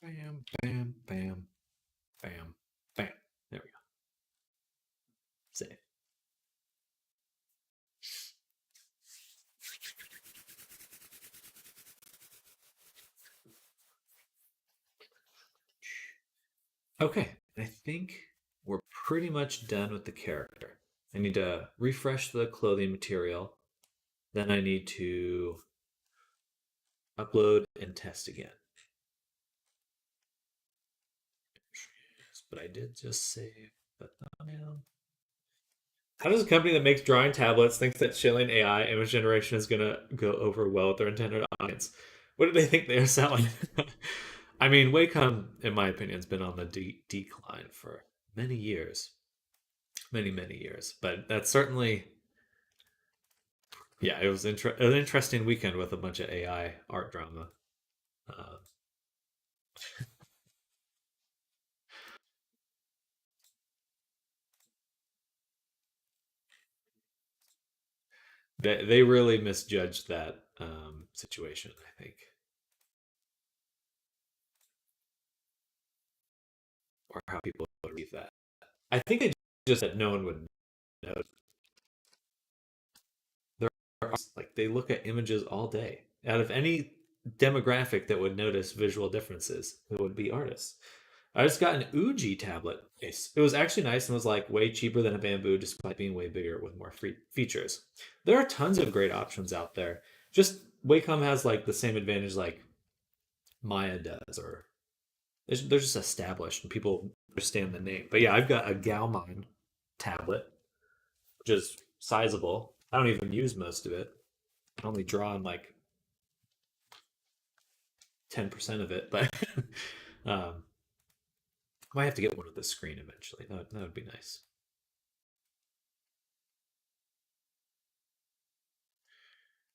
Bam, bam, bam, bam, bam. There we go. Save. Okay, I think we're pretty much done with the character. I need to refresh the clothing material. Then I need to upload and test again. But I did just save the thumbnail. How does a company that makes drawing tablets think that shilling AI image generation is going to go over well with their intended audience? What do they think they're selling? I mean, Wacom, in my opinion, has been on the decline for many years. Many, many years. But that's certainly, yeah, it was an interesting weekend with a bunch of AI art drama. Uh, they really misjudged that situation, I think. Or how people believe that. I think they just said no one would know. There are like they look at images all day. Out of any demographic that would notice visual differences, it would be artists. I just got an Uji tablet case. It was actually nice and was like way cheaper than a Bamboo, despite being way bigger with more free features. There are tons of great options out there. Just Wacom has like the same advantage like Maya does, or they're just established and people understand the name. But yeah, I've got a Gaomon tablet, which is sizable. I don't even use most of it. I only draw on like 10% of it, but um, I might have to get one with the screen eventually. That would be nice.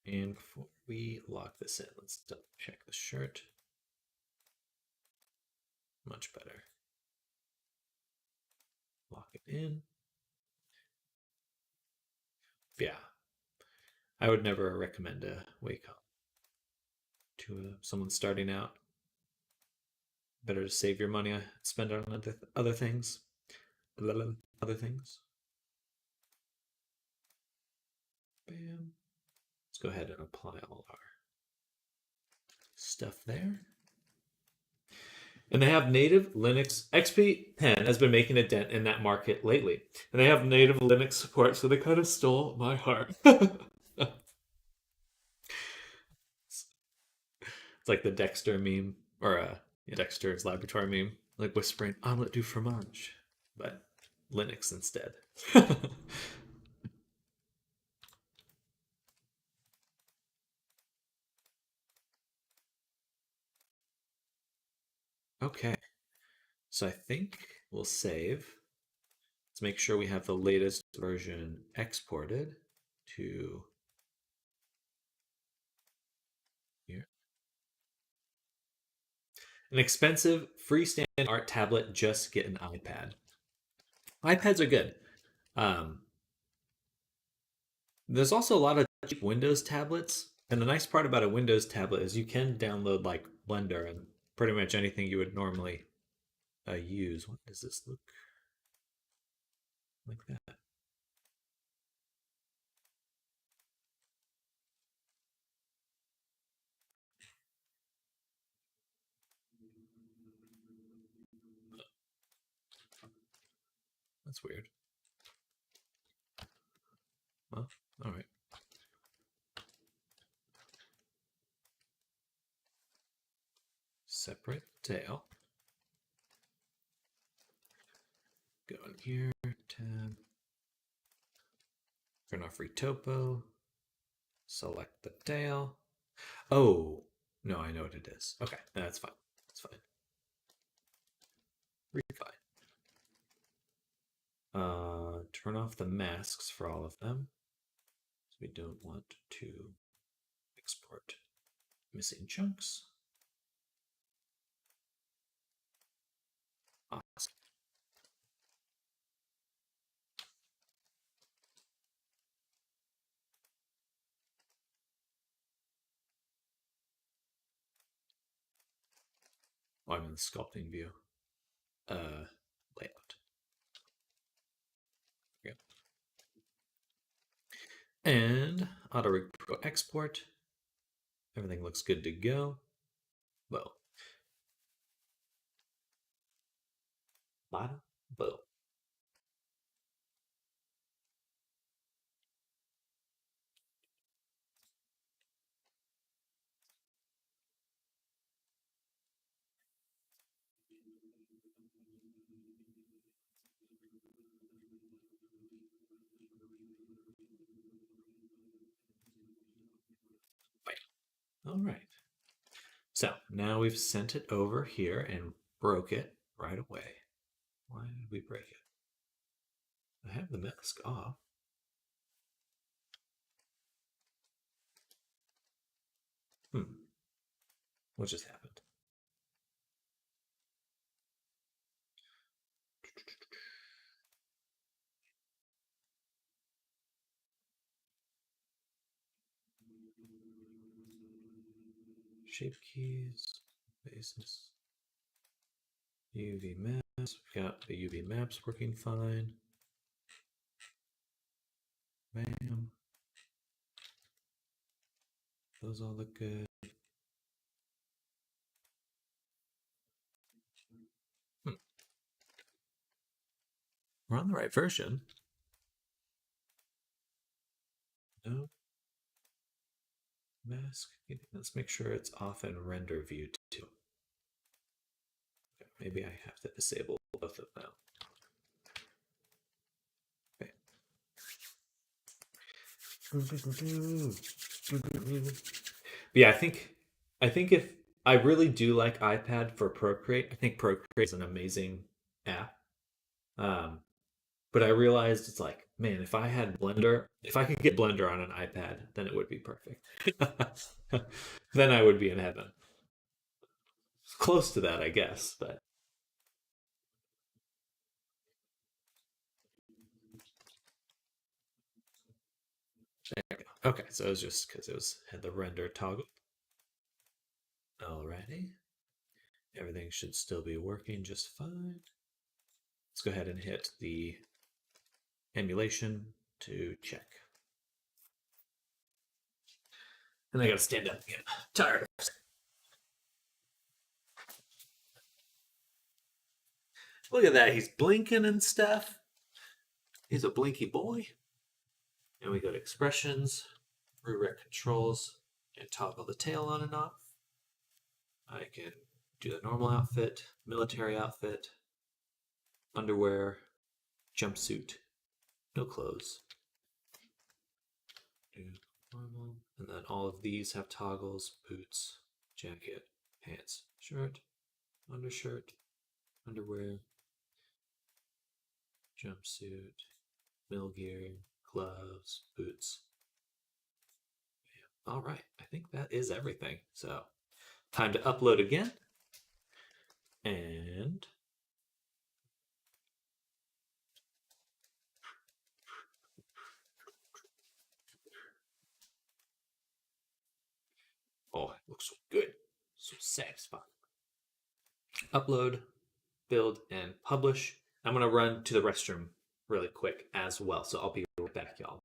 And before we lock this in, let's double check the shirt. Much better. Lock it in. Yeah, I would never recommend a Wacom to someone starting out. Better to save your money, spend it on other things. Other things. Bam. Let's go ahead and apply all our stuff there. And they have native Linux. XP Pen has been making a dent in that market lately. And they have native Linux support, so they kind of stole my heart. It's like the Dexter meme, or Dexter's Laboratory meme, like whispering omelette du fromage, but Linux instead. Okay, so I think we'll save. Let's make sure we have the latest version exported to here. An expensive freestanding art tablet, just get an iPad. iPads are good. Um, there's also a lot of cheap Windows tablets. And the nice part about a Windows tablet is you can download like Blender and pretty much anything you would normally use. What does this look like that? That's weird. Well, all right. Separate tail. Go in here, tab. Turn off free topo. Select the tail. Oh, no, I know what it is. Okay, that's fine. That's fine. Refine. Turn off the masks for all of them. So we don't want to Export missing chunks. Awesome. Oh, I'm in the sculpting view. Layout. Yep. And Autorig Pro export. Everything looks good to go. Well, bada boom. All right. So now we've sent it over here and broke it right away. Why did we break it? I have the mask off. What just happened? Shape keys, basis, UV maps. We've got the UV maps working fine. Bam. Those all look good. We're on the right version. No. Mask. Let's make sure it's off in render view too. Okay, maybe I have to disable both of them. Okay. Yeah, I think if I really do like iPad for Procreate, I think Procreate is an amazing app. But I realized it's like, man, if I had Blender, if I could get Blender on an iPad, then it would be perfect. Then I would be in heaven. Close to that, I guess, but there we go. Okay, so it was just because it was had the render toggle. Alrighty. Everything should still be working just fine. Let's go ahead and hit the emulation to check. And I gotta stand up again. Tired. Look at that. He's blinking and stuff. He's a blinky boy. And we go to expressions, redirect controls, and toggle the tail on and off. I can do the normal outfit, military outfit, underwear, jumpsuit, no clothes. Do normal. And then all of these have toggles, boots, jacket, pants, shirt, undershirt, underwear, jumpsuit, mill gear, gloves, boots. Yeah. All right, I think that is everything. So time to upload again. And oh, it looks so good. So satisfying. Upload, build, and publish. I'm going to run to the restroom really quick as well. So I'll be right back, y'all.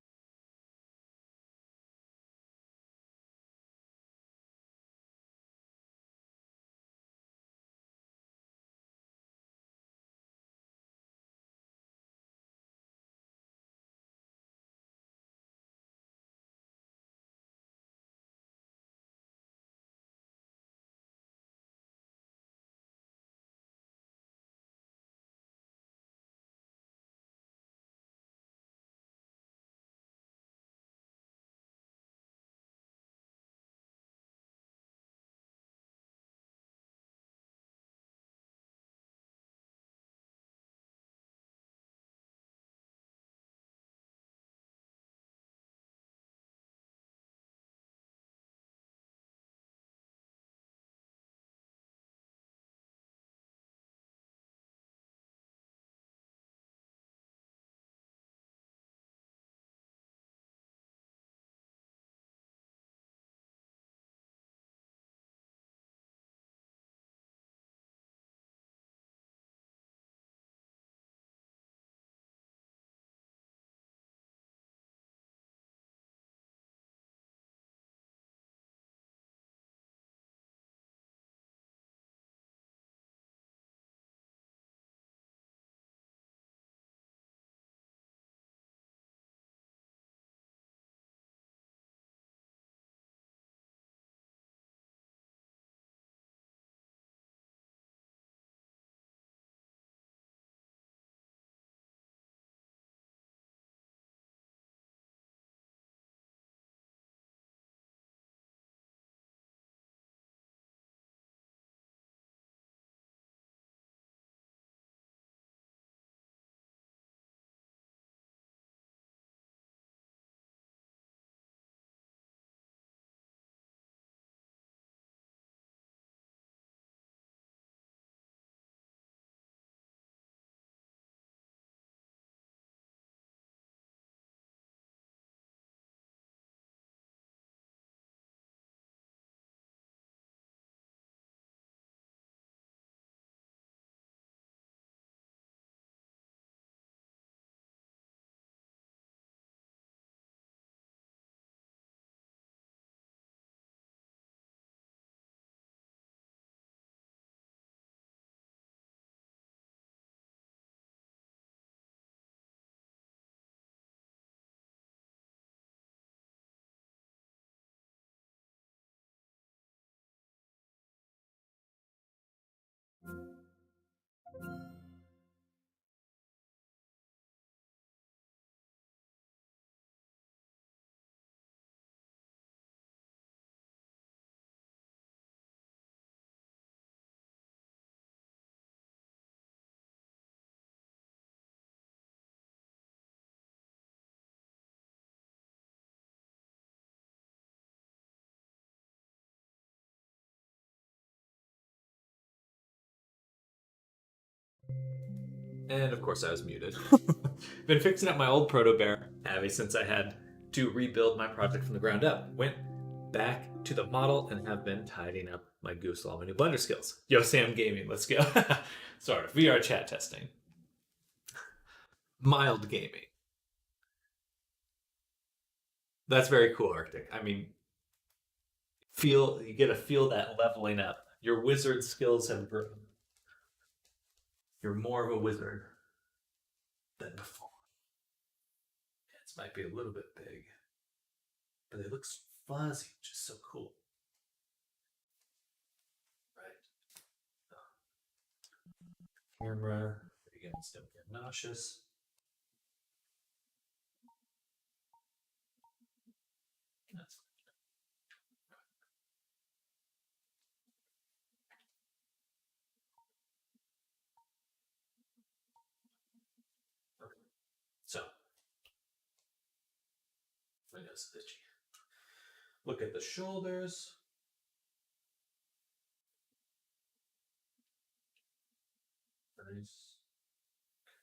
And of course, I was muted. Been fixing up my old Proto Bear Abby since I had to rebuild my project from the ground up. Went back to the model and have been tidying up my Goose all my new Blender skills. Yo, Sam Gaming, let's go. Sorry, VR chat testing. Mild gaming. That's very cool, Arctic. I mean, you get to feel that leveling up. Your wizard skills have grown. You're more of a wizard than before. This might be a little bit big, but it looks fuzzy, which is so cool. Right. Camera. Again, it's don't get nauseous. That's okay. So, my nose is itchy. Look at the shoulders. Nice.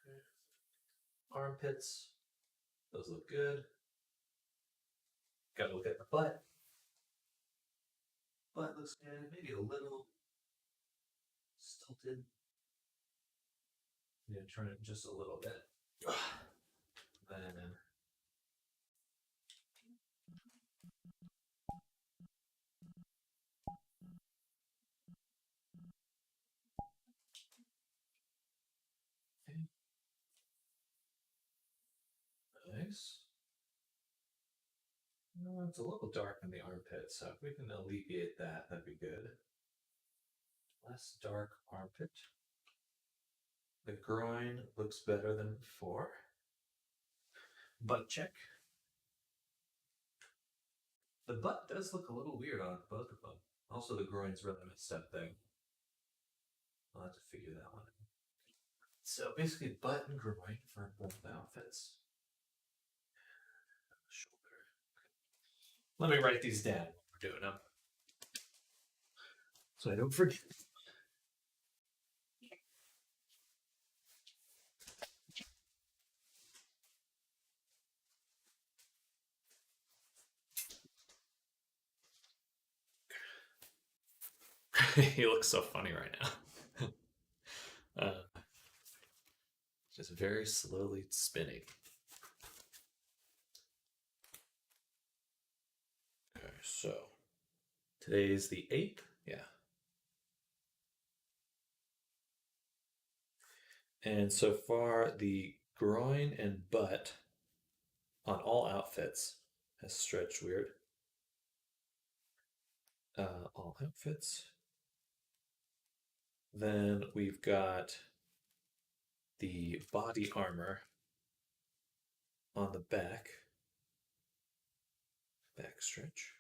Okay. Armpits. Those look good. Gotta look at the butt. Butt looks good. Maybe a little stilted. Yeah, turn it just a little bit. Then nice. It's a little dark in the armpit, so if we can alleviate that, that'd be good. Less dark armpit. The groin looks better than before. Butt check. The butt does look a little weird on both of them. Also, the groin's really messed up there. I'll have to figure that one out. So basically, butt and groin for both outfits. Shoulder. Let me write these down while we're doing them, so I don't forget. He looks so funny right now. Just very slowly spinning. Okay, so today's the 8th. Yeah. And so far, the groin and butt on all outfits has stretched weird. All outfits. Then we've got the body armor on the back. Back stretch.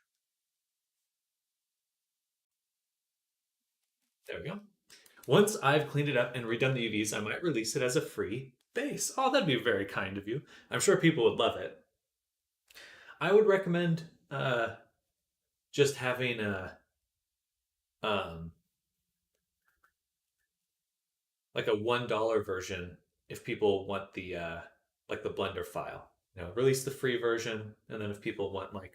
There we go. Once I've cleaned it up and redone the UVs, I might release it as a free base. Oh, that'd be very kind of you. I'm sure people would love it. I would recommend just having like a $1 version if people want the like the Blender file. You know, release the free version, and then if people want like,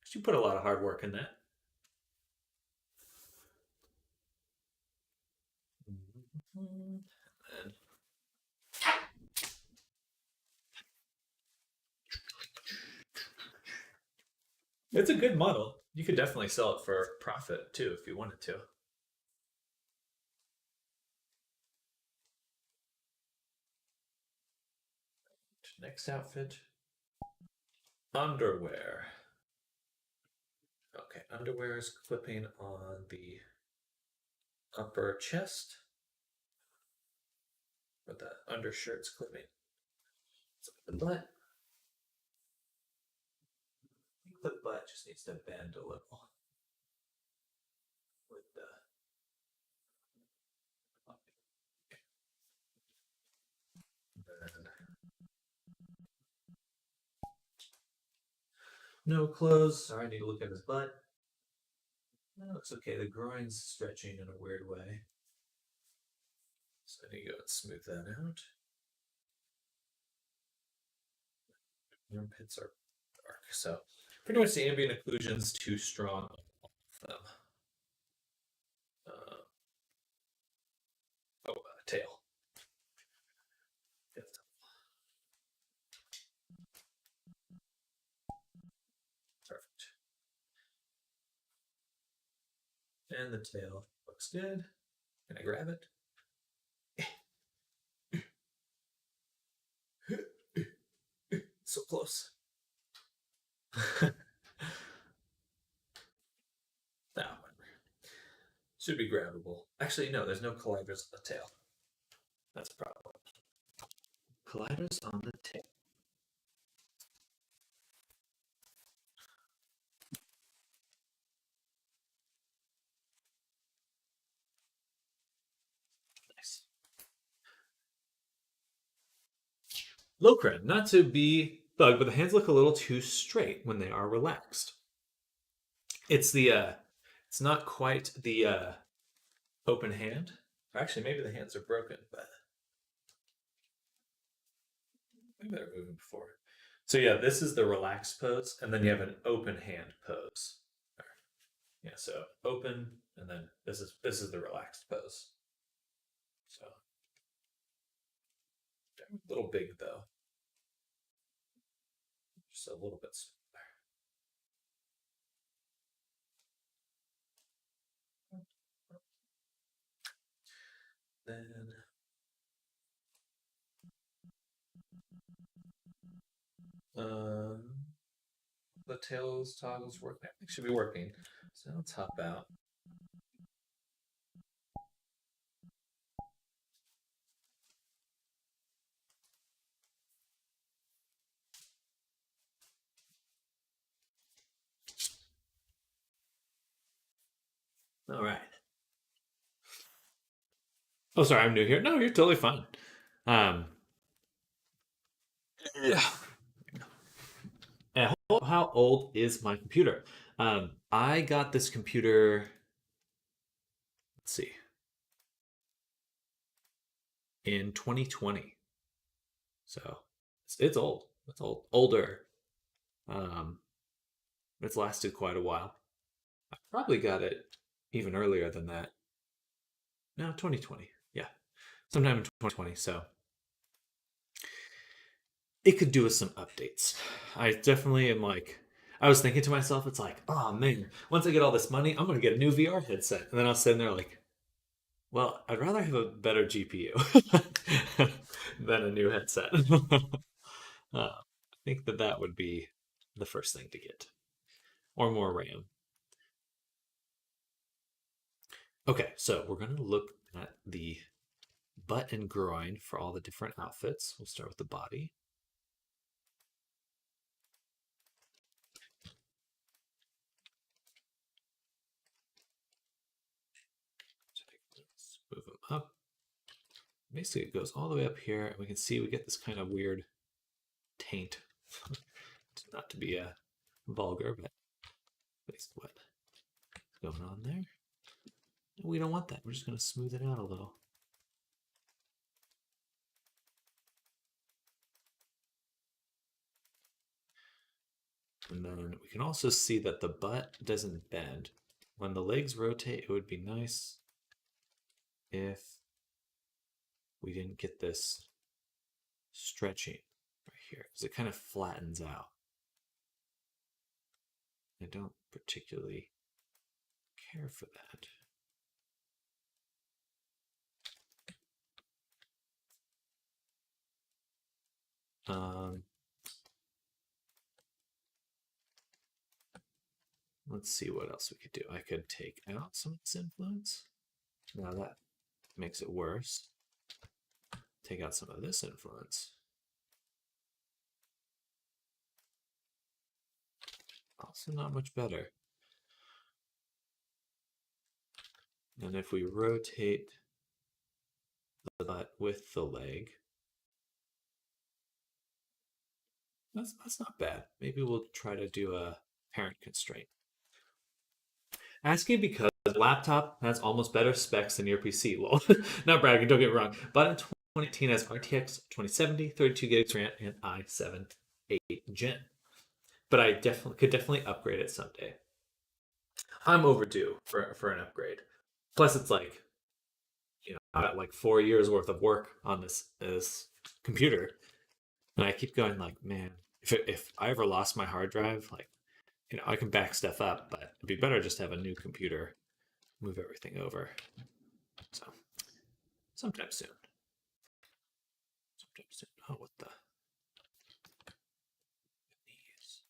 'cause you put a lot of hard work in that. And it's a good model. You could definitely sell it for profit too if you wanted to. Next outfit. Underwear. Okay, underwear is clipping on the upper chest. But the undershirt's clipping. So the butt. The butt just needs to bend a little. With the no clothes. Sorry, I need to look at his butt. No, it's okay. The groin's stretching in a weird way. So I need to go and smooth that out. Armpits are dark, so pretty much the ambient occlusion's too strong on all of them. Tail. Perfect. And the tail looks good. Can I grab it? So close. Now, should be grabbable. Actually, no, there's no colliders on the tail. That's a problem. Colliders on the tail. Nice. Locran, not to be bugged, but the hands look a little too straight when they are relaxed. It's the it's not quite the open hand. Actually, maybe the hands are broken, but maybe they're moving before. So yeah, this is the relaxed pose, and then you have an open hand pose. Yeah, so open, and then this is the relaxed pose. So a little big though, just a little bit smaller. Then the tails toggles working. I think should be working. So let's hop out. All right. Oh, sorry, I'm new here. No, you're totally fine. Yeah. And how old is my computer? I got this computer. Let's see. In 2020. So it's old. It's old. Older. Um, it's lasted quite a while. I probably got it even earlier than that. No, 2020. Yeah. Sometime in 2020. So it could do with some updates. I definitely am like, I was thinking to myself, it's like, oh man, once I get all this money, I'm going to get a new VR headset. And then I was sitting there like, well, I'd rather have a better GPU than a new headset. I think that would be the first thing to get, or more RAM. Okay, so we're going to look at the butt and groin for all the different outfits. We'll start with the body. Let's move them up. Basically, it goes all the way up here, and we can see we get this kind of weird taint. Not to be vulgar, but what's going on there? We don't want that. We're just going to smooth it out a little. And then we can also see that the butt doesn't bend. When the legs rotate, it would be nice if we didn't get this stretching right here, because it kind of flattens out. I don't particularly care for that. Let's see what else we could do. I could take out some of this influence. Now that makes it worse. Take out some of this influence. Also not much better. And if we rotate the butt with the leg, that's not bad. Maybe we'll try to do a parent constraint. Asking because laptop has almost better specs than your PC. Lol. Not bragging, don't get me wrong. But in 2018 has RTX 2070, 32 gigs RAM, and i7 8 Gen. But I could definitely upgrade it someday. I'm overdue for an upgrade. Plus, it's like, I got like 4 years worth of work on this computer, and I keep going like, man, if I ever lost my hard drive, like, I can back stuff up, but it'd be better just to have a new computer, move everything over. So, sometime soon. Sometime soon. Oh, what the? Knees.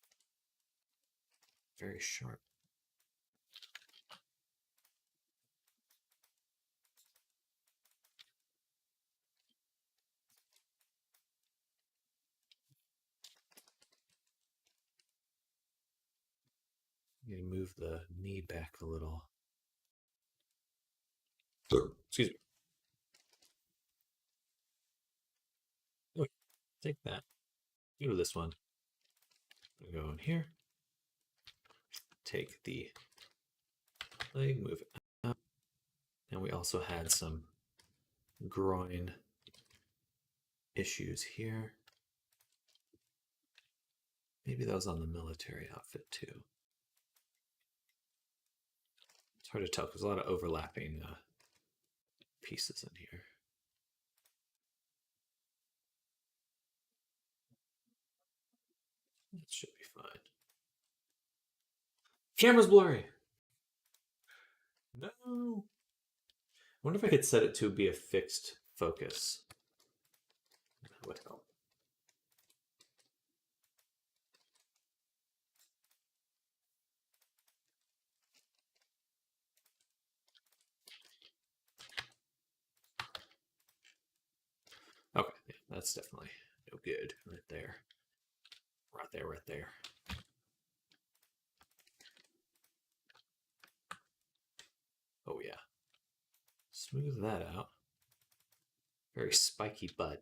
Very sharp. You move the knee back a little. Excuse me. Oh, take that. Go to this one. Go in here. Take the leg, move it up. And we also had some groin issues here. Maybe that was on the military outfit too. It's hard to tell because a lot of overlapping pieces in here. That should be fine. Camera's blurry. No. I wonder if I could set it to be a fixed focus. That would help. Okay, yeah, that's definitely no good right there. Right there, right there. Oh yeah. Smooth that out. Very spiky butt.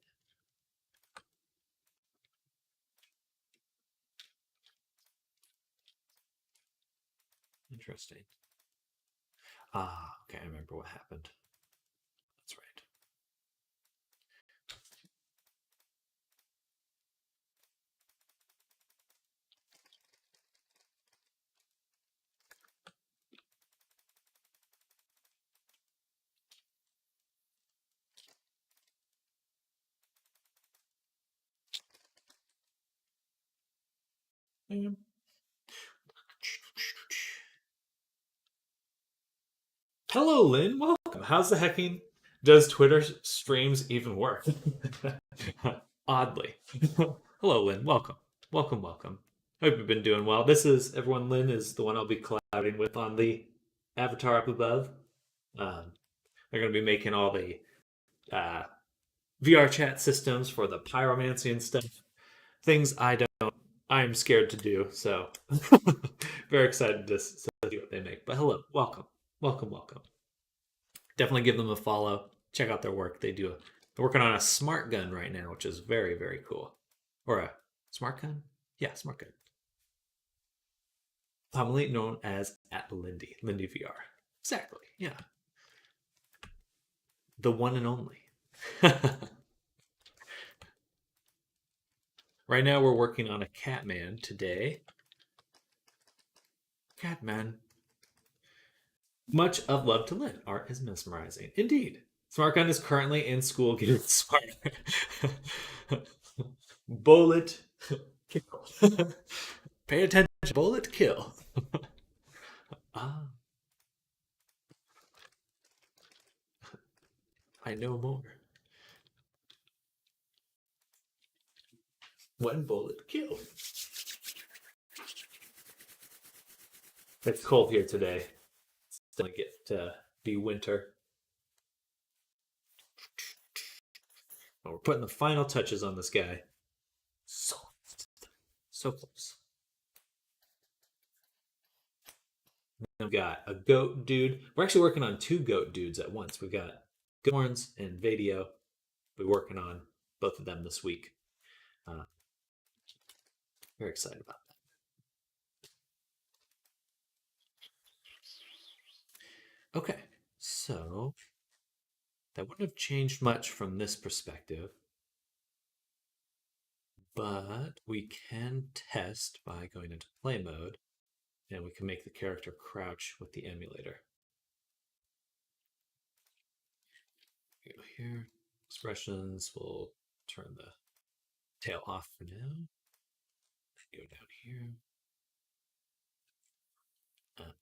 Interesting. Ah, okay, I remember what happened. That's right. Hello, Lynn. Welcome. How's the hecking? Does Twitter streams even work? Oddly. Hello, Lynn. Welcome. Welcome, welcome. Hope you've been doing well. This is everyone. Lynn is the one I'll be collabing with on the avatar up above. They're going to be making all the VR chat systems for the pyromancy and stuff. Things I'm scared to do. So very excited to see what they make. But hello, welcome, welcome, welcome. Definitely give them a follow. Check out their work. They're working on a smart gun right now, which is very, very cool. Or a smart gun? Yeah, smart gun. Commonly known as at Lindy VR. Exactly. Yeah. The one and only. Right now we're working on a Catman today. Catman. Much of love to Lynn. Art is mesmerizing. Indeed. Smart Gun is currently in school getting smart. Bullet kill. Pay attention. Bullet kill. Ah. I know more. One bullet kill. It's cold here today. It's gonna get to be winter. Oh, we're putting the final touches on this guy. So close. We've got a goat dude. We're actually working on two goat dudes at once. We've got Goat Horns and Vadio. We're working on both of them this week. Very excited about that. Okay, so that wouldn't have changed much from this perspective, but we can test by going into play mode, and we can make the character crouch with the emulator. Go here, expressions, we'll turn the tail off for now. Go down here,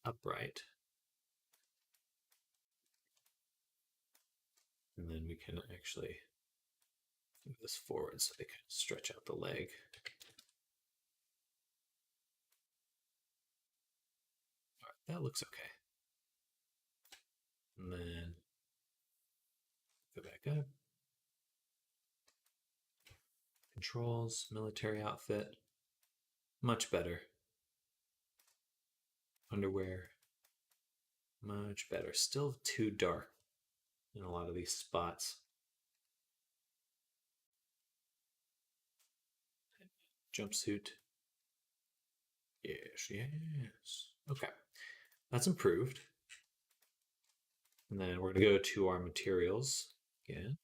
upright. And then we can actually move this forward so they can stretch out the leg. All right, that looks okay. And then go back up. Controls, military outfit. Much better. Underwear. Much better. Still too dark in a lot of these spots. Jumpsuit. Yes, yes. Okay. That's improved. And then we're going to go to our materials again.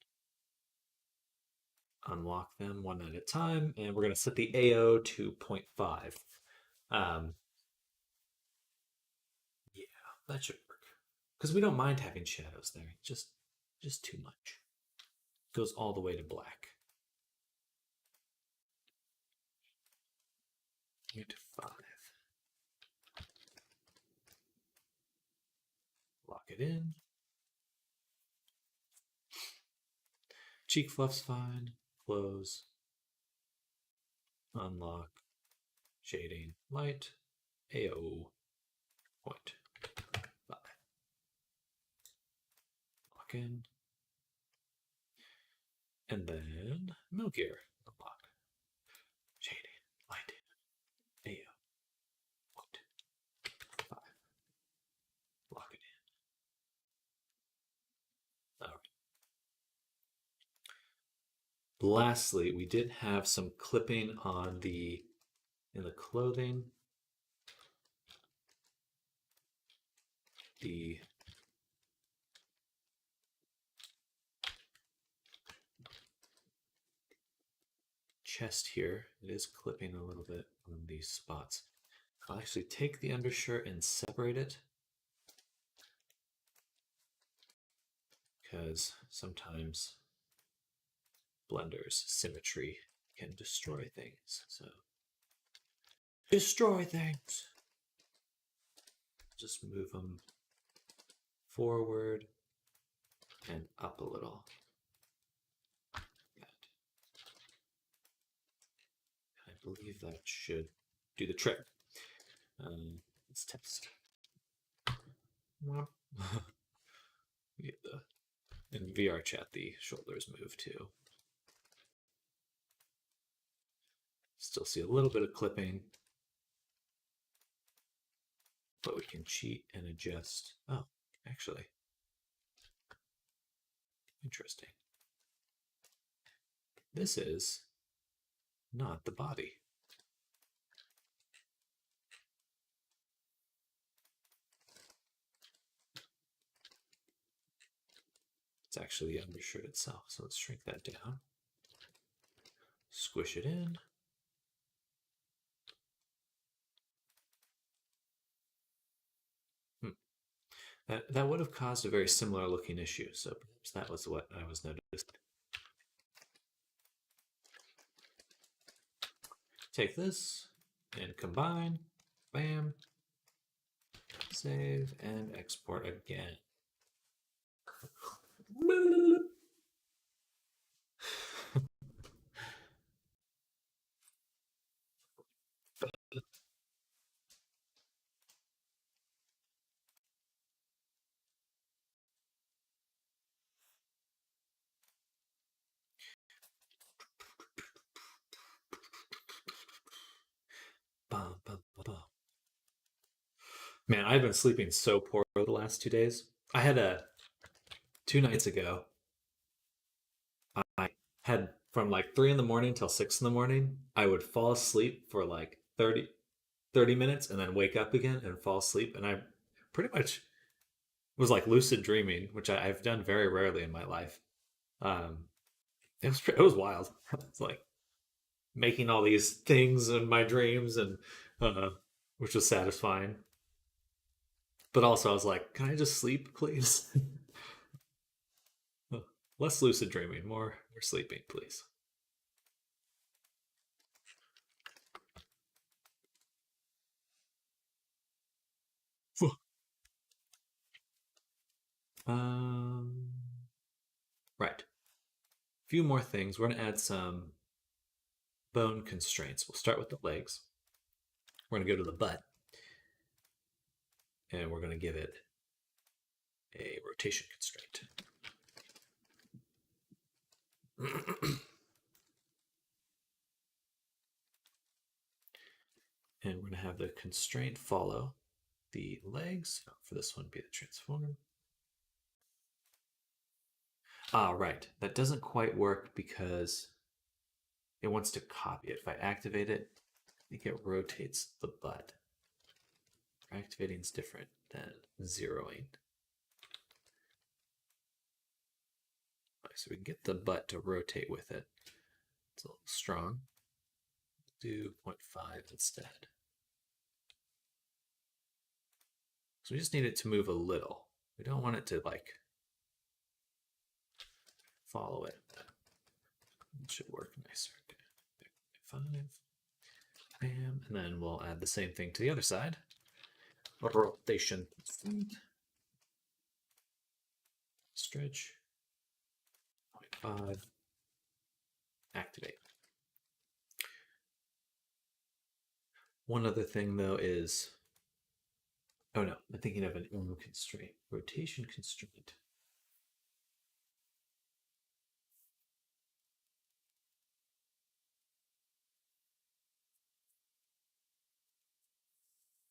Unlock them one at a time. And we're going to set the AO to 0.5. Yeah, that should work. Because we don't mind having shadows there. Just too much. Goes all the way to black. 5. Lock it in. Cheek fluff's fine. Close. Unlock. Shading. Light. AO. 0.5. Lock in. And then Mill Gear. Unlock. Shading. Light. AO. 0.5. Lock it in. All right. Lastly, we did have some clipping on in the clothing. The chest here, it is clipping a little bit on these spots. I'll actually take the undershirt and separate it, because sometimes Blender's symmetry can destroy things. So destroy things. Just move them forward and up a little. I believe that should do the trick. Let's test. In VR chat, the shoulders move too. Still see a little bit of clipping, but we can cheat and adjust. Oh, actually, interesting. This is not the body. It's actually the undershirt itself. So let's shrink that down. Squish it in. That would have caused a very similar looking issue. So perhaps that was what I was noticing. Take this and combine. Bam. Save and export again. Man, I've been sleeping so poor the last 2 days. I had 2 nights ago. I had from like 3 in the morning till 6 in the morning. I would fall asleep for like 30 minutes and then wake up again and fall asleep. And I pretty much was like lucid dreaming, which I've done very rarely in my life. Um, it was wild. It's like making all these things in my dreams, and uh, which was satisfying. But also, I was like, can I just sleep, please? Less lucid dreaming, more sleeping, please. Um, right. A few more things. We're gonna add some bone constraints. We'll start with the legs. We're gonna go to the butt, and we're gonna give it a rotation constraint. And we're going to have the constraint follow the legs. So for this one, be the transform. Ah, right. That doesn't quite work because it wants to copy it. If I activate it, I think it rotates the butt. Activating is different than zeroing. Right, so we can get the butt to rotate with it. It's a little strong. Do 0.5 instead. So we just need it to move a little. We don't want it to like follow it. It should work nicer. Okay. 5. Bam. And then we'll add the same thing to the other side. Rotation. Stretch. 0.5. Activate. One other thing though is, oh no, I'm thinking of an M constraint. Rotation constraint.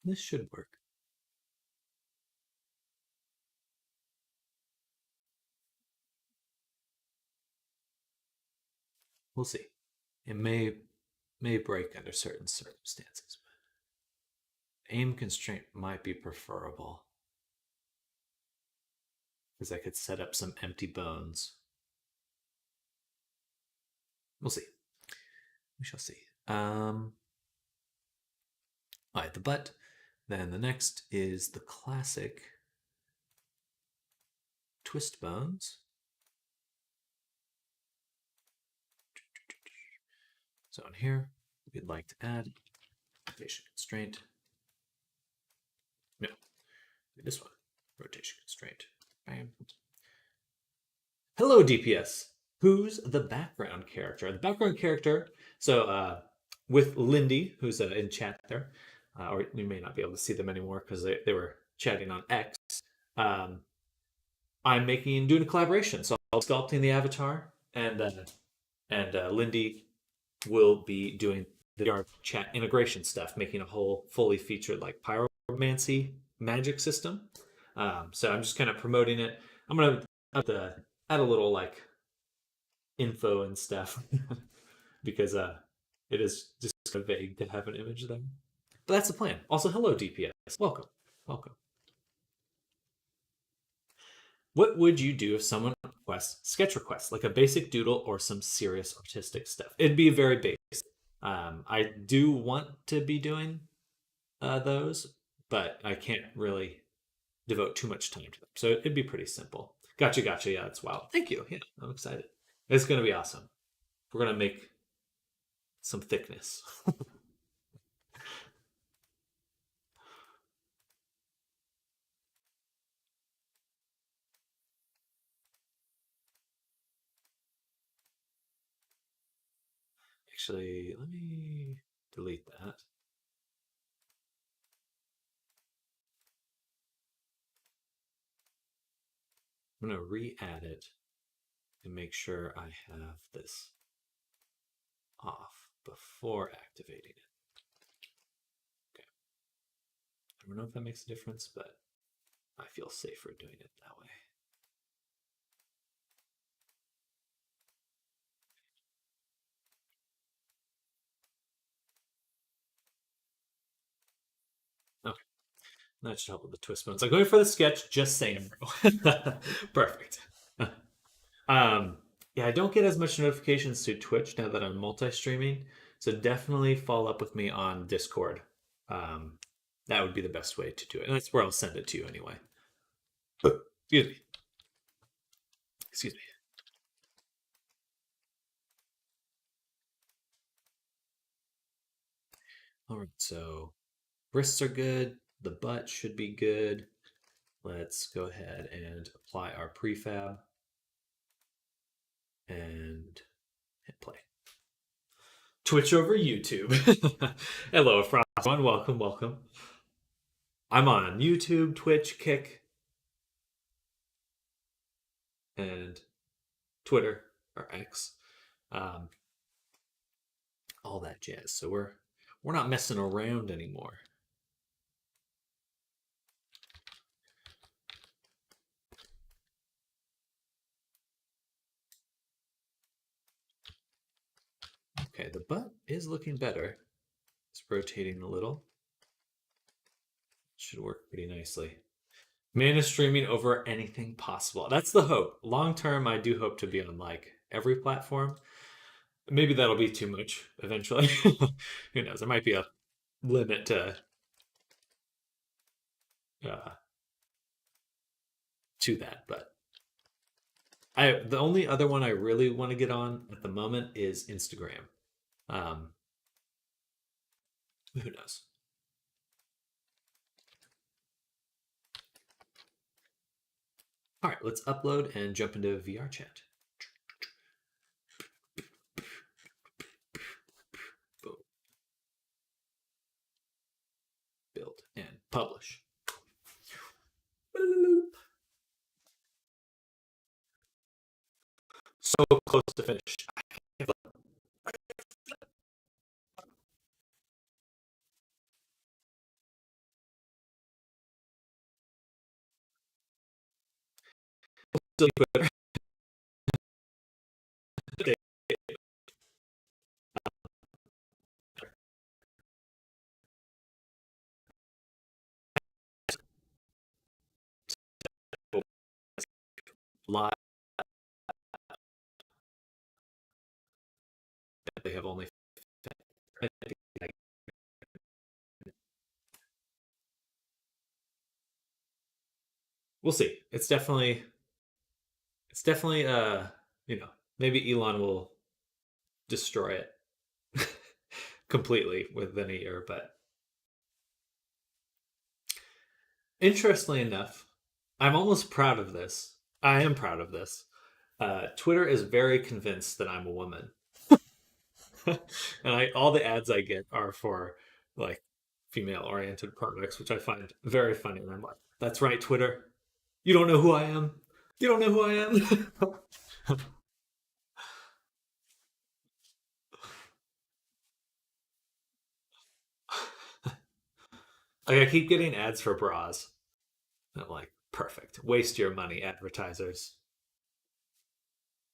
This should work. We'll see. It may break under certain circumstances. Aim constraint might be preferable because I could set up some empty bones. We'll see. We shall see. All right, the butt. Then the next is the classic twist bones. So in here, we'd like to add rotation constraint. No, this one, rotation constraint. Bam. Hello, DPS. Who's the background character? The background character, so with Lindy, who's in chat there, or you may not be able to see them anymore because they were chatting on X. I'm doing a collaboration, so I'm sculpting the avatar, and Lindy will be doing the VR chat integration stuff, making a whole fully featured like pyromancy magic system. So I'm just kind of promoting it. I'm gonna add a little like info and stuff because it is just kind of vague to have an image there. But that's the plan. Also, hello DPS. Welcome. Welcome. What would you do if someone requests sketch requests, like a basic doodle or some serious artistic stuff? It'd be very basic. I do want to be doing those, but I can't really devote too much time to them. So it'd be pretty simple. Gotcha, gotcha. Yeah, that's wild. Thank you. Yeah, I'm excited. It's going to be awesome. We're going to make some thickness. Actually, let me delete that. I'm going to re-add it and make sure I have this off before activating it. Okay. I don't know if that makes a difference, but I feel safer doing it that way. Okay. That should help with the twist bones. I'm going for the sketch, just saying, bro. Perfect. Yeah, I don't get as much notifications to Twitch now that I'm multi-streaming, so definitely follow up with me on Discord. That would be the best way to do it, and that's where I'll send it to you anyway. Excuse me. Excuse me. All right, so wrists are good. The butt should be good. Let's go ahead and apply our prefab and hit play. Twitch over YouTube. Hello, Frostone. Welcome, welcome. I'm on YouTube, Twitch, Kick, and Twitter or X, all that jazz. So we're not messing around anymore. Okay, the butt is looking better. It's rotating a little. Should work pretty nicely. Man is streaming over anything possible. That's the hope. Long term, I do hope to be on like every platform. Maybe that'll be too much eventually. Who knows? There might be a limit uh, to that, but the only other one I really want to get on at the moment is Instagram. Who knows? All right, let's upload and jump into VR chat. Boom. Build and publish. So close to finish. Live. They have only. We'll see. It's definitely maybe Elon will destroy it completely within a year, but interestingly enough, I'm almost proud of this. I am proud of this. Twitter is very convinced that I'm a woman. And all the ads I get are for like female oriented products, which I find very funny. And I'm like, that's right, Twitter. You don't know who I am. You don't know who I am. Like I keep getting ads for bras. And I'm like, perfect. Waste your money, advertisers.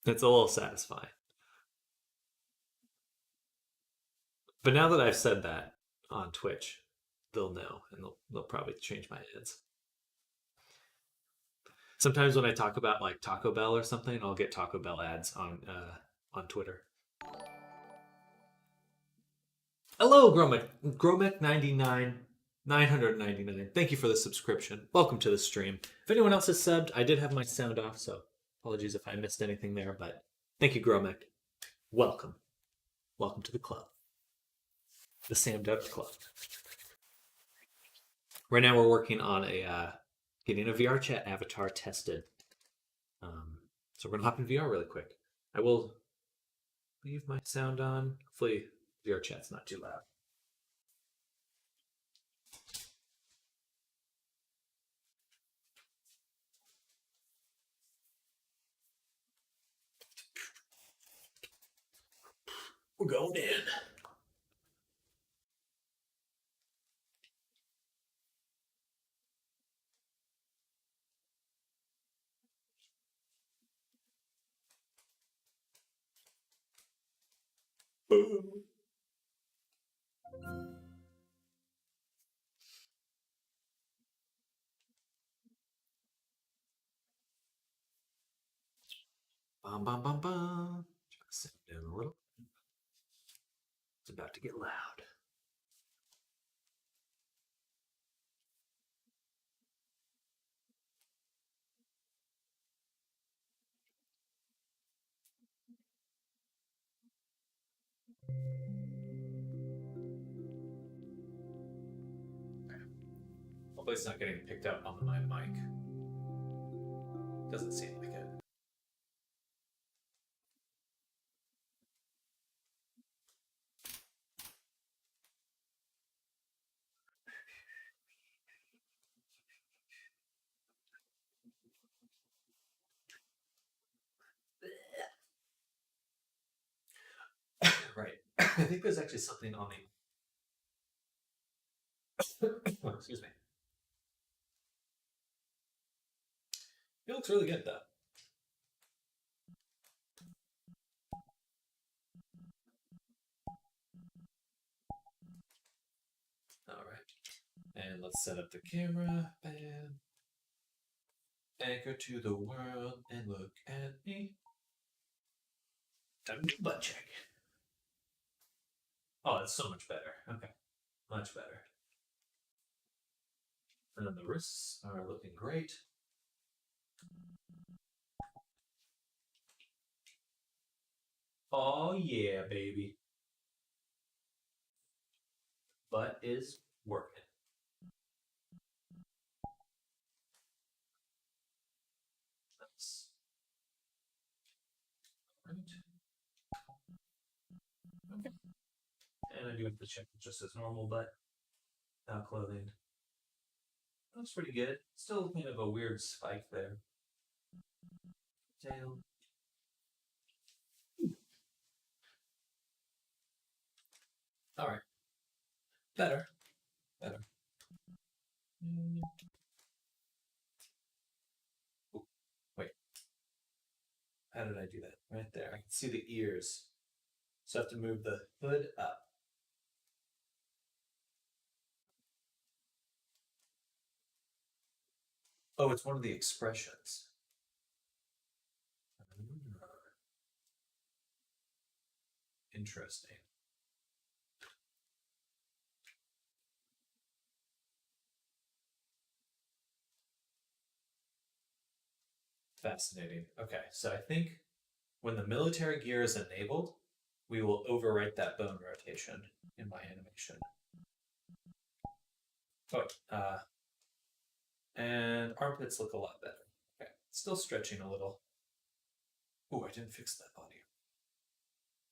It's a little satisfying. But now that I've said that on Twitch, they'll know and they'll probably change my ads. Sometimes when I talk about like Taco Bell or something, I'll get Taco Bell ads on Twitter. Hello, Gromek 99 999. Thank you for the subscription. Welcome to the stream. If anyone else has subbed, I did have my sound off, so apologies if I missed anything there, but thank you, Gromek. Welcome. Welcome to the club. The Sam Dubs Club. Right now we're working on getting a VR chat avatar tested. So we're gonna hop in VR really quick. I will leave my sound on. Hopefully VR chat's not too loud. We're going in. Boom. Bum, bum, bum, bum. Try to sit down a little. It's about to get loud. Hopefully it's not getting picked up on my mic. Doesn't seem like it. Right. I think there's actually something on the. Oh, excuse me. It looks really good though. All right. And let's set up the camera. Bam. Anchor to the world and look at me. Time to do butt check. Oh, it's so much better. Okay. Much better. And then the wrists are looking great. Oh yeah, baby. Butt is working. That's right. Okay. And I do have to check just as normal butt, without clothing. Looks pretty good. Still kind of a weird spike there. Tail. All right. Better. Better. Ooh, wait. How did I do that? Right there. I can see the ears. So I have to move the hood up. Oh, it's one of the expressions. Interesting. Fascinating. Okay, so I think when the military gear is enabled, we will overwrite that bone rotation in my animation. Oh, and armpits look a lot better. Okay, still stretching a little. Oh, I didn't fix that body.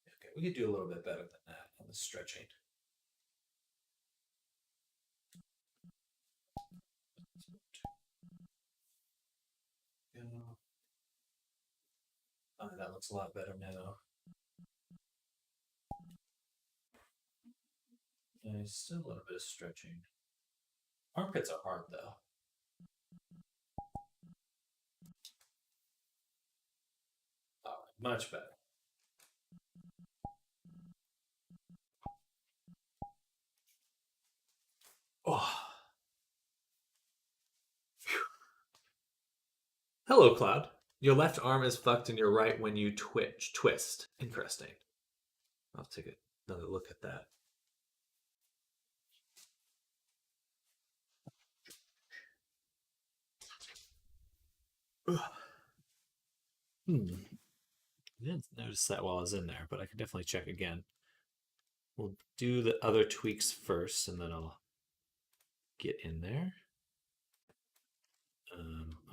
Okay, we could do a little bit better than that on the stretching. Oh, that looks a lot better now. And still a little bit of stretching. Armpits are hard though. All right, much better. Oh. Hello, Cloud. Your left arm is fucked in your right when you twist. Interesting. I'll take another look at that. I didn't notice that while I was in there, but I can definitely check again. We'll do the other tweaks first, and then I'll get in there.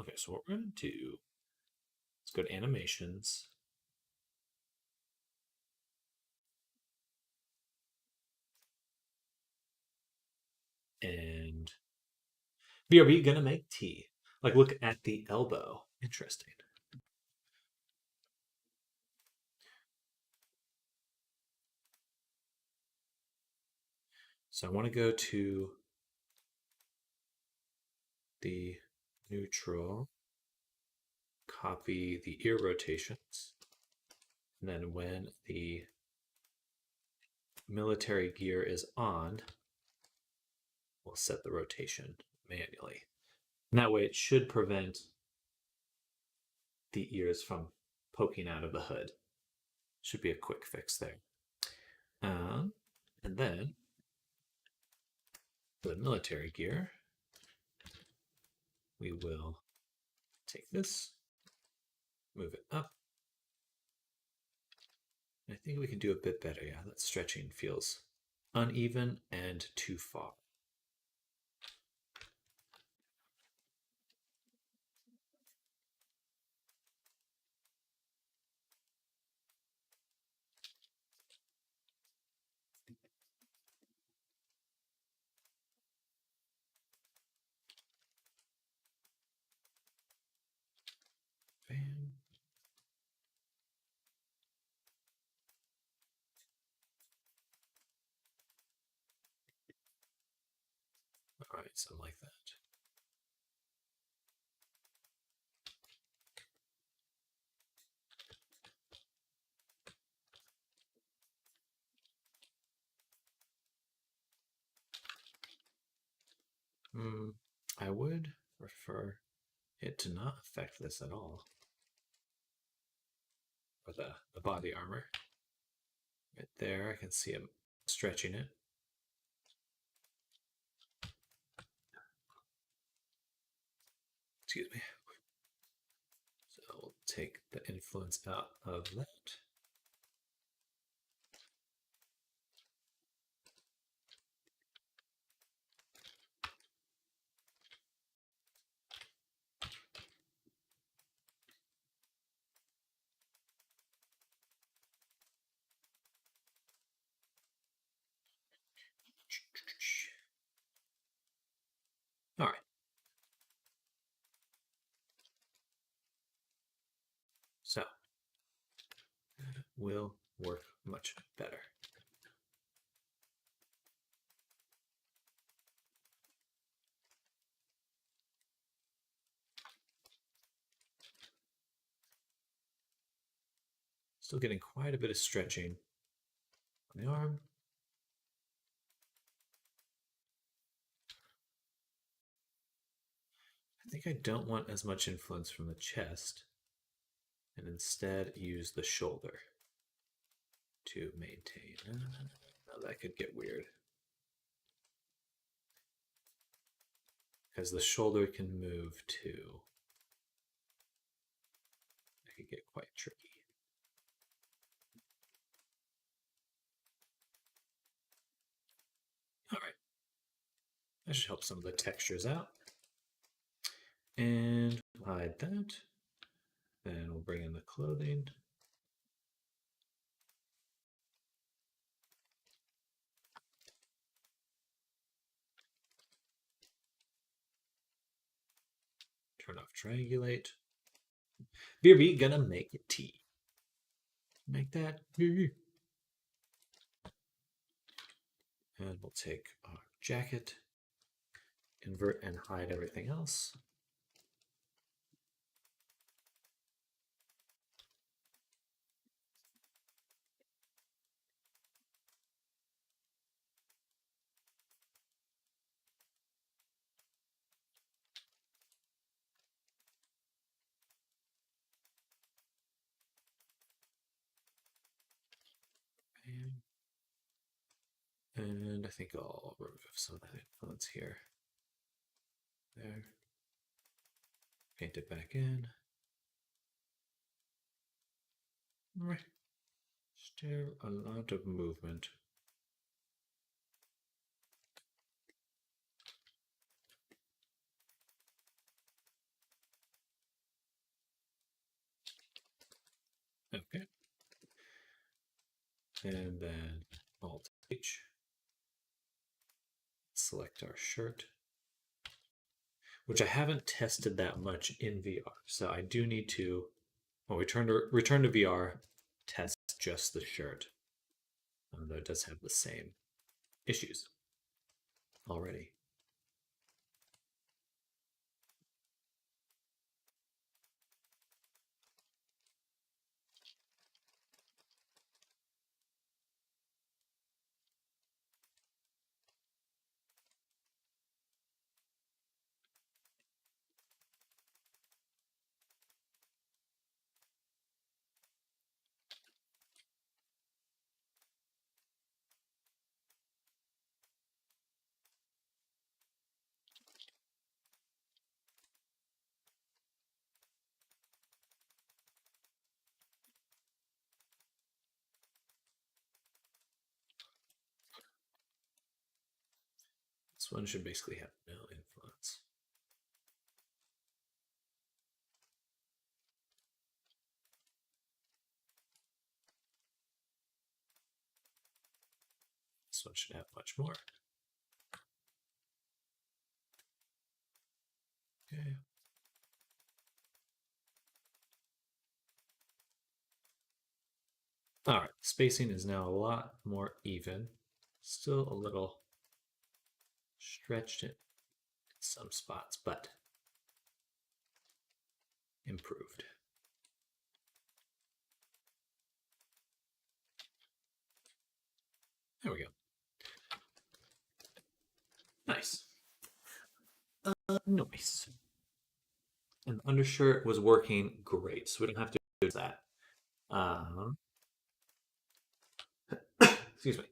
Okay, so what we're going to do, let's go to animations. And BRB gonna make tea. Like, look at the elbow. Interesting. So I want to go to the neutral, copy the ear rotations, and then when the military gear is on, we'll set the rotation manually. And that way it should prevent the ears from poking out of the hood. Should be a quick fix there. And then for the military gear, we will take this, move it up. I think we can do a bit better. Yeah, that stretching feels uneven and too far. Bam. All right, something like that. I would prefer it to not affect this at all. Or the body armor. Right there, I can see him stretching it. Excuse me. So we'll take the influence out of that. All right. So that will work much better. Still getting quite a bit of stretching on the arm. I think I don't want as much influence from the chest and instead use the shoulder to maintain. Now that could get weird. Because the shoulder can move too. That could get quite tricky. All right. That should help some of the textures out. And hide that. Then we'll bring in the clothing. Turn off triangulate. BRB gonna make it T. Make that T. And we'll take our jacket, invert and hide everything else. And I think I'll remove some of that influence here. There. Paint it back in. Right. Still a lot of movement. Okay. And then Alt H. Select our shirt, which I haven't tested that much in VR. So I do need to, when we return to VR, test just the shirt. Though it does have the same issues already. This one should basically have no influence. This one should have much more. Okay. All right, spacing is now a lot more even. Still a little stretched in some spots, but improved. There we go. Nice. Nice. And the undershirt was working great, so we don't have to do that. Excuse me.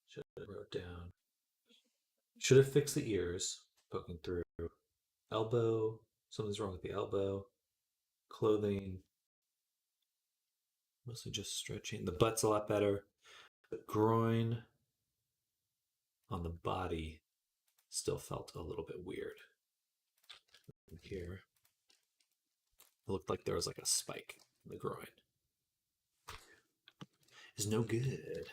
Should have wrote down. Should have fixed the ears, poking through. Elbow, something's wrong with the elbow. Clothing, mostly just stretching. The butt's a lot better. The groin on the body still felt a little bit weird. Here, it looked like there was like a spike in the groin. It's no good.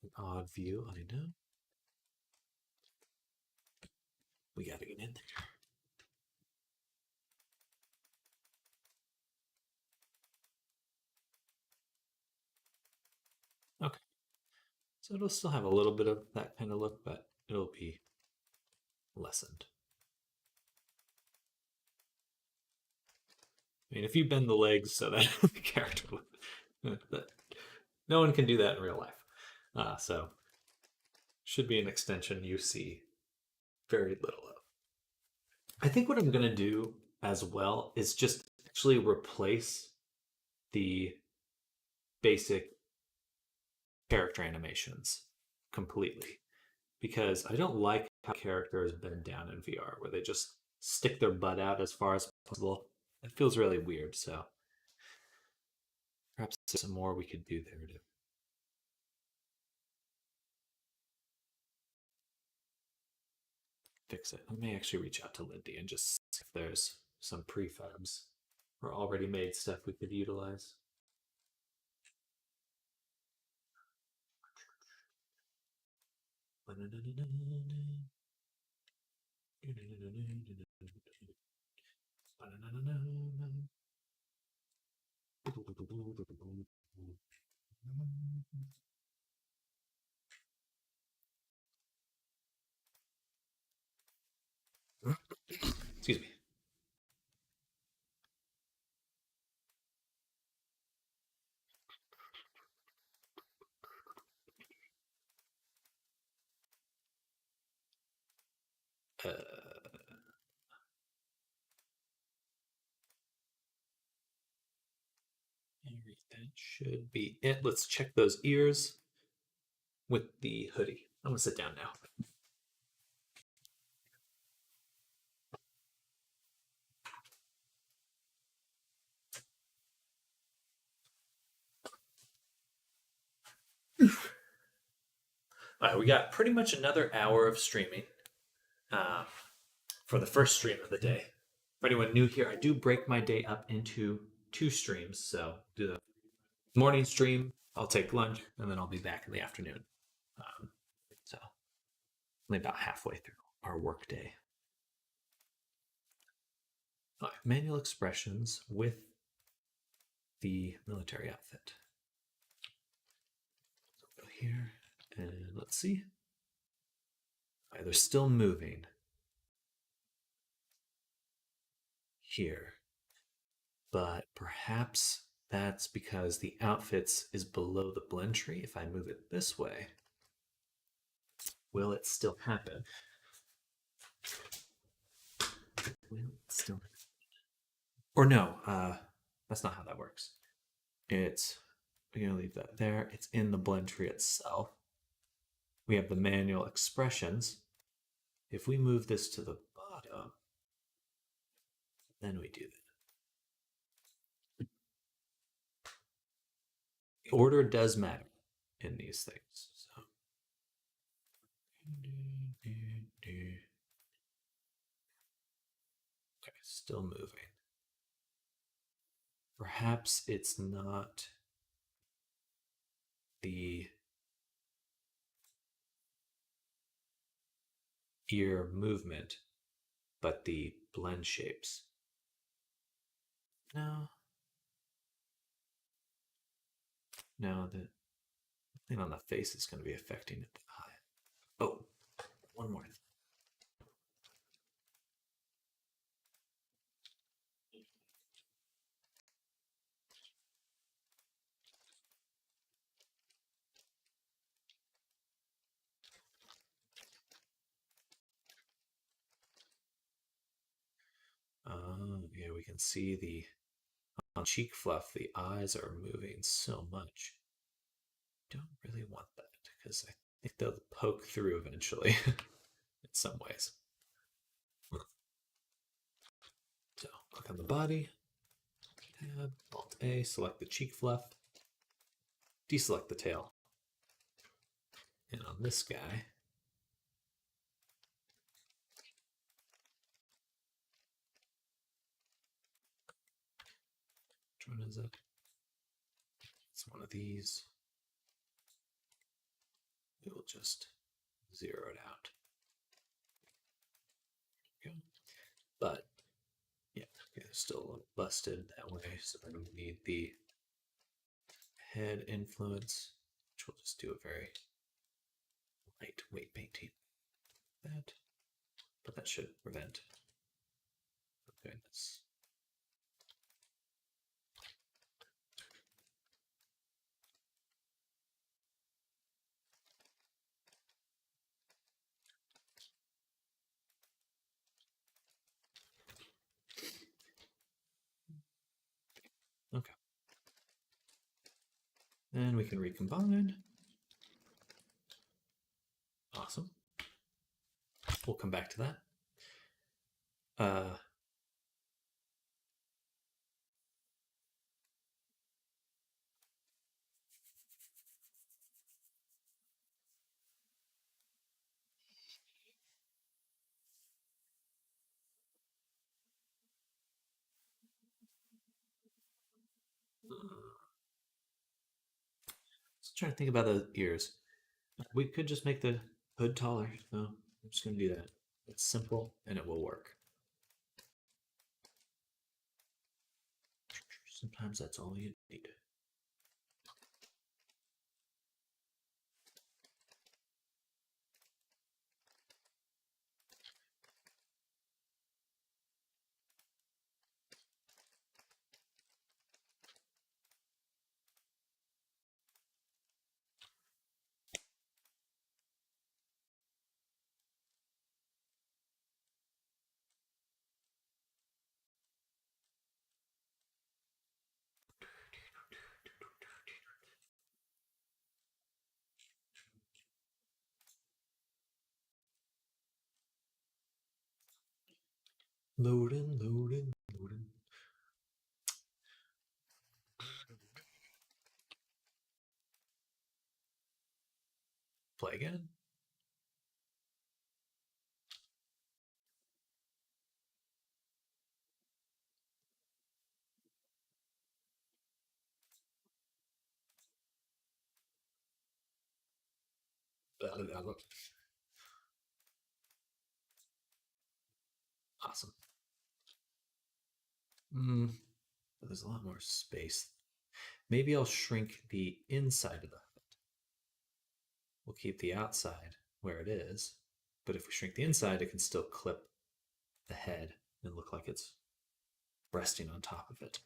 An odd view, I know. We gotta get in there. Okay. So it'll still have a little bit of that kind of look, but it'll be lessened. I mean, if you bend the legs so that the character would, no one can do that in real life. So should be an extension you see very little of. I think what I'm going to do as well is just actually replace the basic character animations completely, because I don't like how characters bend down in VR where they just stick their butt out as far as possible. It feels really weird, so perhaps there's some more we could do there to fix it. I may actually reach out to Lindy and just see if there's some prefabs or already made stuff we could utilize. Excuse me. That should be it. Let's check those ears with the hoodie. I'm gonna sit down now. All right, we got pretty much another hour of streaming for the first stream of the day. For anyone new here, I do break my day up into 2 streams. So do the morning stream, I'll take lunch, and then I'll be back in the afternoon. So only about halfway through our work day. All right, manual expressions with the military outfit. So go here and let's see. All right, they're still moving here, but perhaps that's because the outfits is below the blend tree. If I move it this way, will it still happen? Will it still happen? Or no, that's not how that works. It's, we're gonna leave that there. It's in the blend tree itself. we have the manual expressions. If we move this to the bottom, then we do that. The order does matter in these things. So. Okay, still moving. Perhaps it's not the ear movement, but the blend shapes. No. No, the thing on the face is going to be affecting the eye. Oh, one more. Yeah, we can see the on cheek fluff, the eyes are moving so much. Don't really want that because I think they'll poke through eventually in some ways. So click on the body, tab, Alt A, select the cheek fluff, deselect the tail. And on this guy, which one is it? It's one of these. We will just zero it out. Okay. But yeah, okay, still a little busted that way, so then we need the head influence, which we'll just do a very lightweight painting. That, but that should prevent doing this. Okay. And we can recombine. Awesome. We'll come back to that. Let's try to think about the ears. We could just make the hood taller. No, I'm just going to do that. It's simple and it will work. Sometimes that's all you need. Loading, loading, loading. Play again. Awesome. But there's a lot more space. Maybe I'll shrink the inside of the hood. We'll keep the outside where it is, but if we shrink the inside, it can still clip the head and look like it's resting on top of it.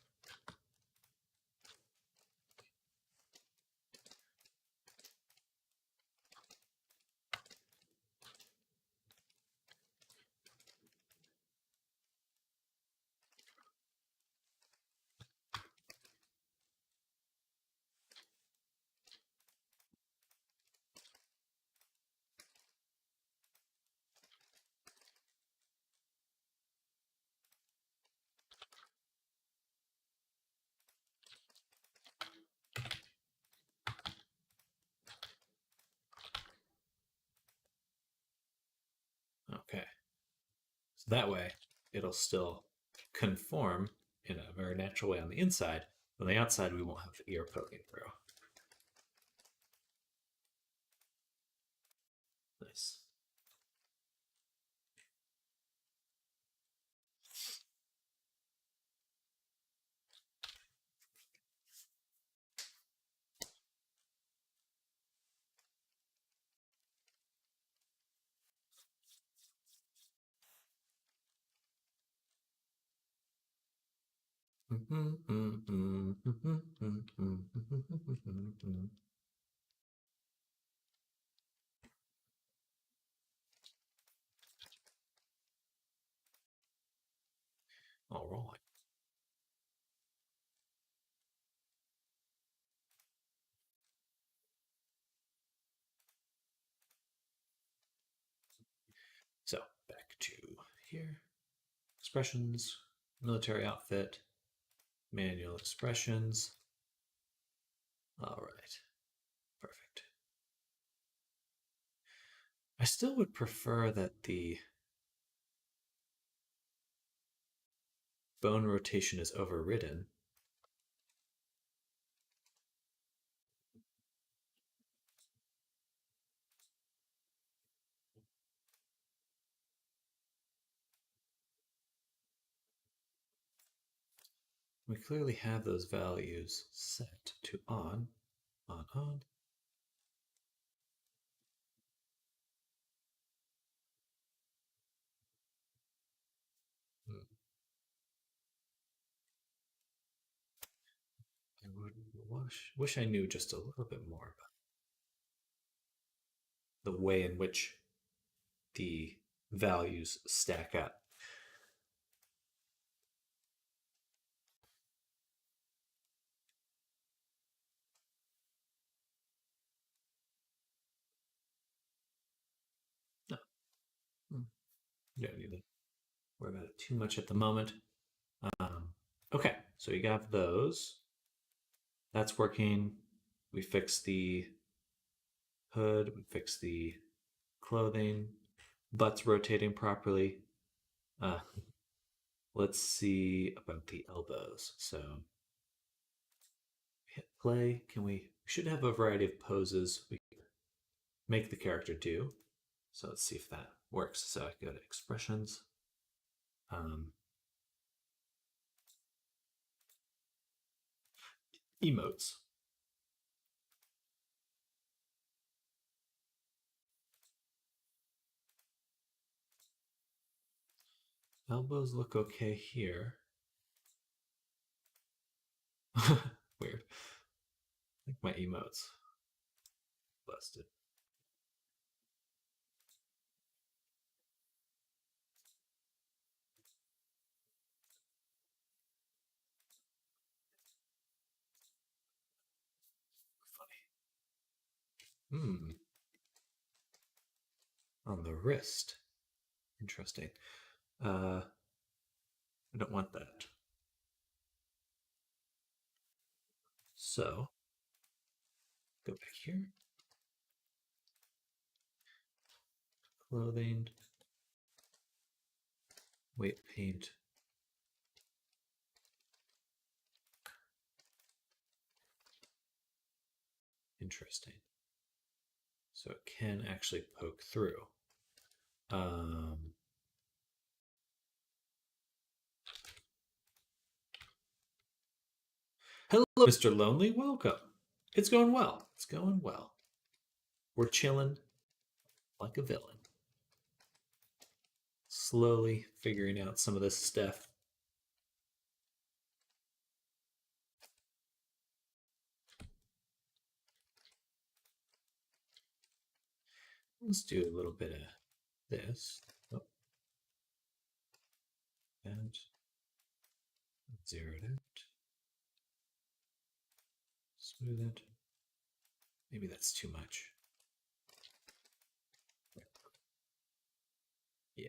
So that way, it'll still conform in a very natural way on the inside. On the outside, we won't have the ear poking through. Nice. All right. So back to here. Expressions, military outfit, manual expressions. All right. Perfect. I still would prefer that the bone rotation is overridden. We clearly have those values set to on, on. I would wish I knew just a little bit more about the way in which the values stack up. No, you don't need to worry about it too much at the moment. Okay, so you got those. That's working. We fixed the hood, we fixed the clothing, butt's rotating properly. Let's see about the elbows. So hit play. We should have a variety of poses we can make the character do. So let's see if that works. So I go to expressions. Emotes. Elbows look okay here. Weird. I think my emotes busted. Funny. On the wrist. Interesting. I don't want that. So, go back here. Clothing. Weight paint. Interesting. So it can actually poke through. Hello, Mr. Lonely. Welcome. It's going well. It's going well. We're chilling like a villain. Slowly figuring out some of this stuff. Let's do a little bit of this. Oh. And zero it out. Smooth it. Maybe that's too much. Yeah.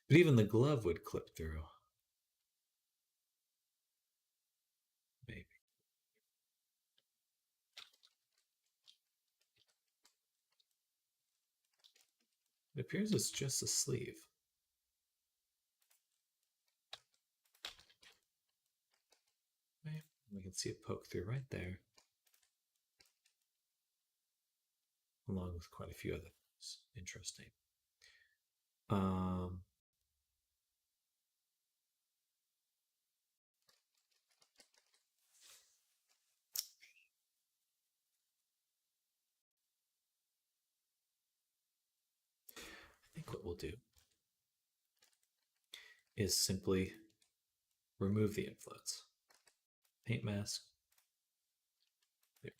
But even the glove would clip through. Maybe. It appears it's just a sleeve. We can see it poke through right there, along with quite a few other things. Interesting. Um, I think what we'll do is simply remove the influence. Paint mask. There.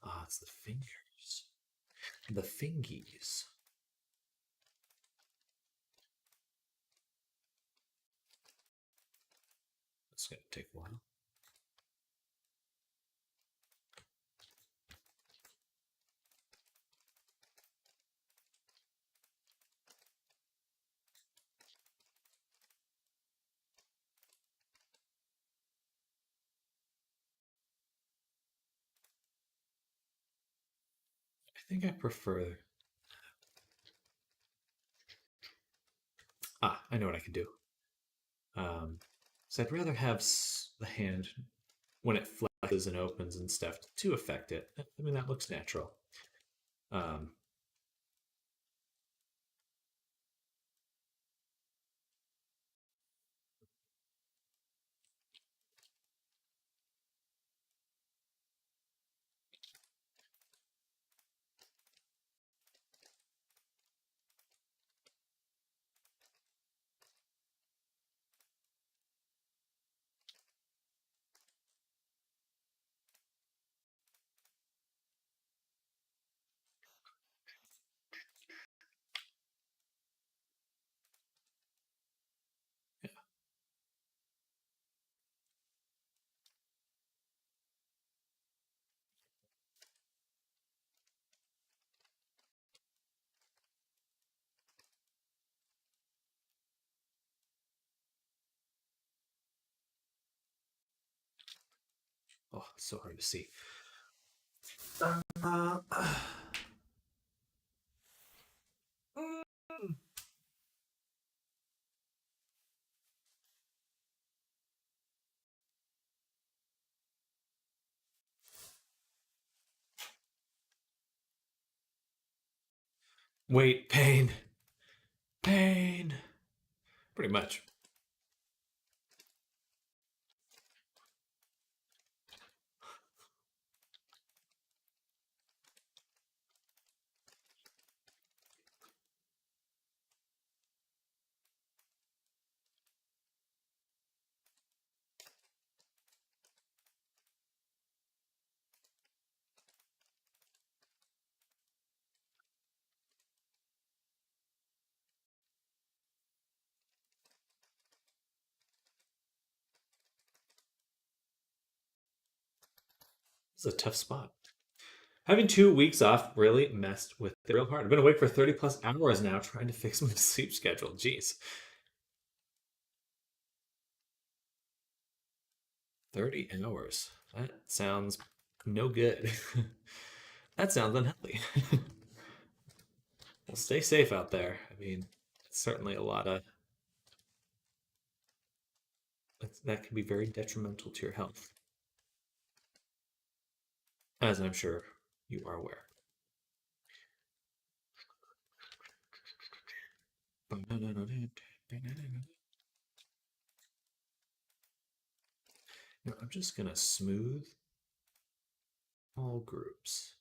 Ah, it's the fingers. The fingies. It's going to take a while. I think I prefer. I know what I can do. So I'd rather have the hand when it flexes and opens and stuff to affect it. I mean, that looks natural. Um, yeah. Oh, it's so hard to see. Uh, Wait, pain. Pain. Pretty much. This is a tough spot. Having 2 weeks off really messed with it real hard. I've been awake for 30 plus hours now trying to fix my sleep schedule. Jeez. 30 hours. That sounds no good. That sounds unhealthy. Well, stay safe out there. I mean, it's certainly a lot of that can be very detrimental to your health, as I'm sure you are aware. Now I'm just gonna smooth all groups.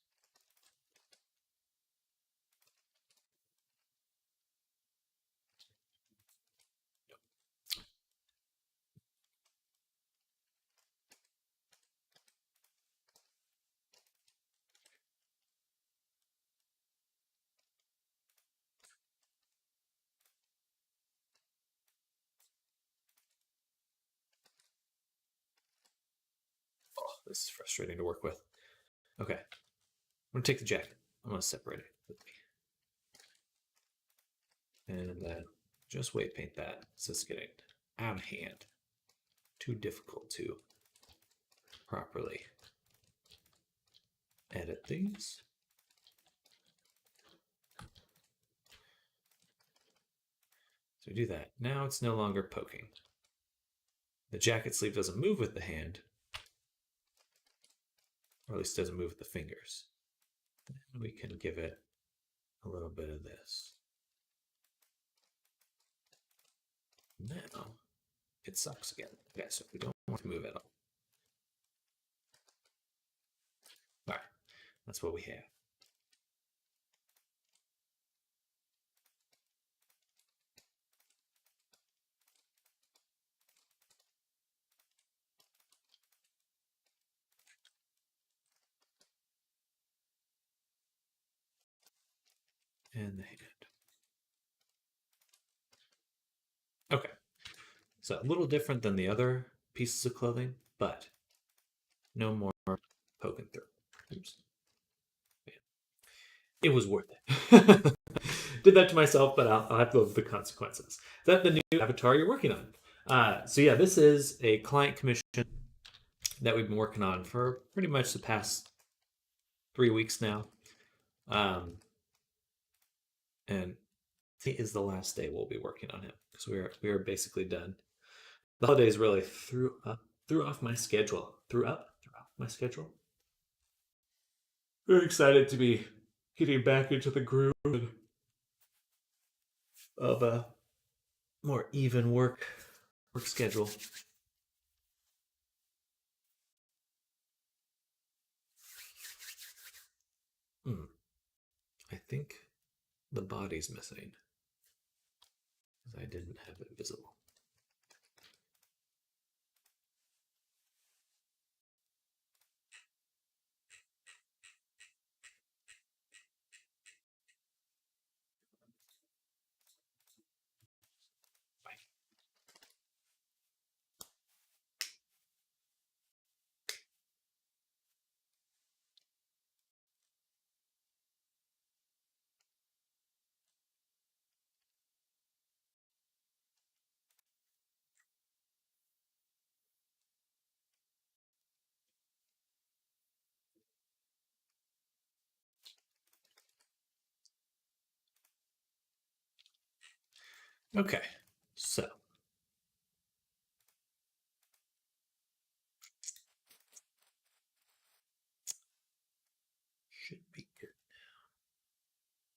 Oh, this is frustrating to work with. Okay. going to take the jacket. I'm going to separate it with me. And then just weight paint that. So it's getting out of hand. Too difficult to properly edit these. So we do that. Now it's no longer poking. The jacket sleeve doesn't move with the hand, or at least doesn't move with the fingers. And we can give it a little bit of this. Now it sucks again. Okay, so we don't want to move at all. All right, that's what we have. And the hand. Okay, so a little different than the other pieces of clothing, but no more poking through. Oops. Yeah. It was worth it. Did that to myself, but I'll have to live with the consequences. Is that the new avatar you're working on? So yeah, this is a client commission that we've been working on for pretty much the past 3 weeks now. And it is the last day we'll be working on him because we are basically done. The holidays really threw off my schedule. Threw off my schedule. Very excited to be getting back into the groove of a more even work schedule. I think the body's missing because I didn't have it visible. Okay, so should be good now.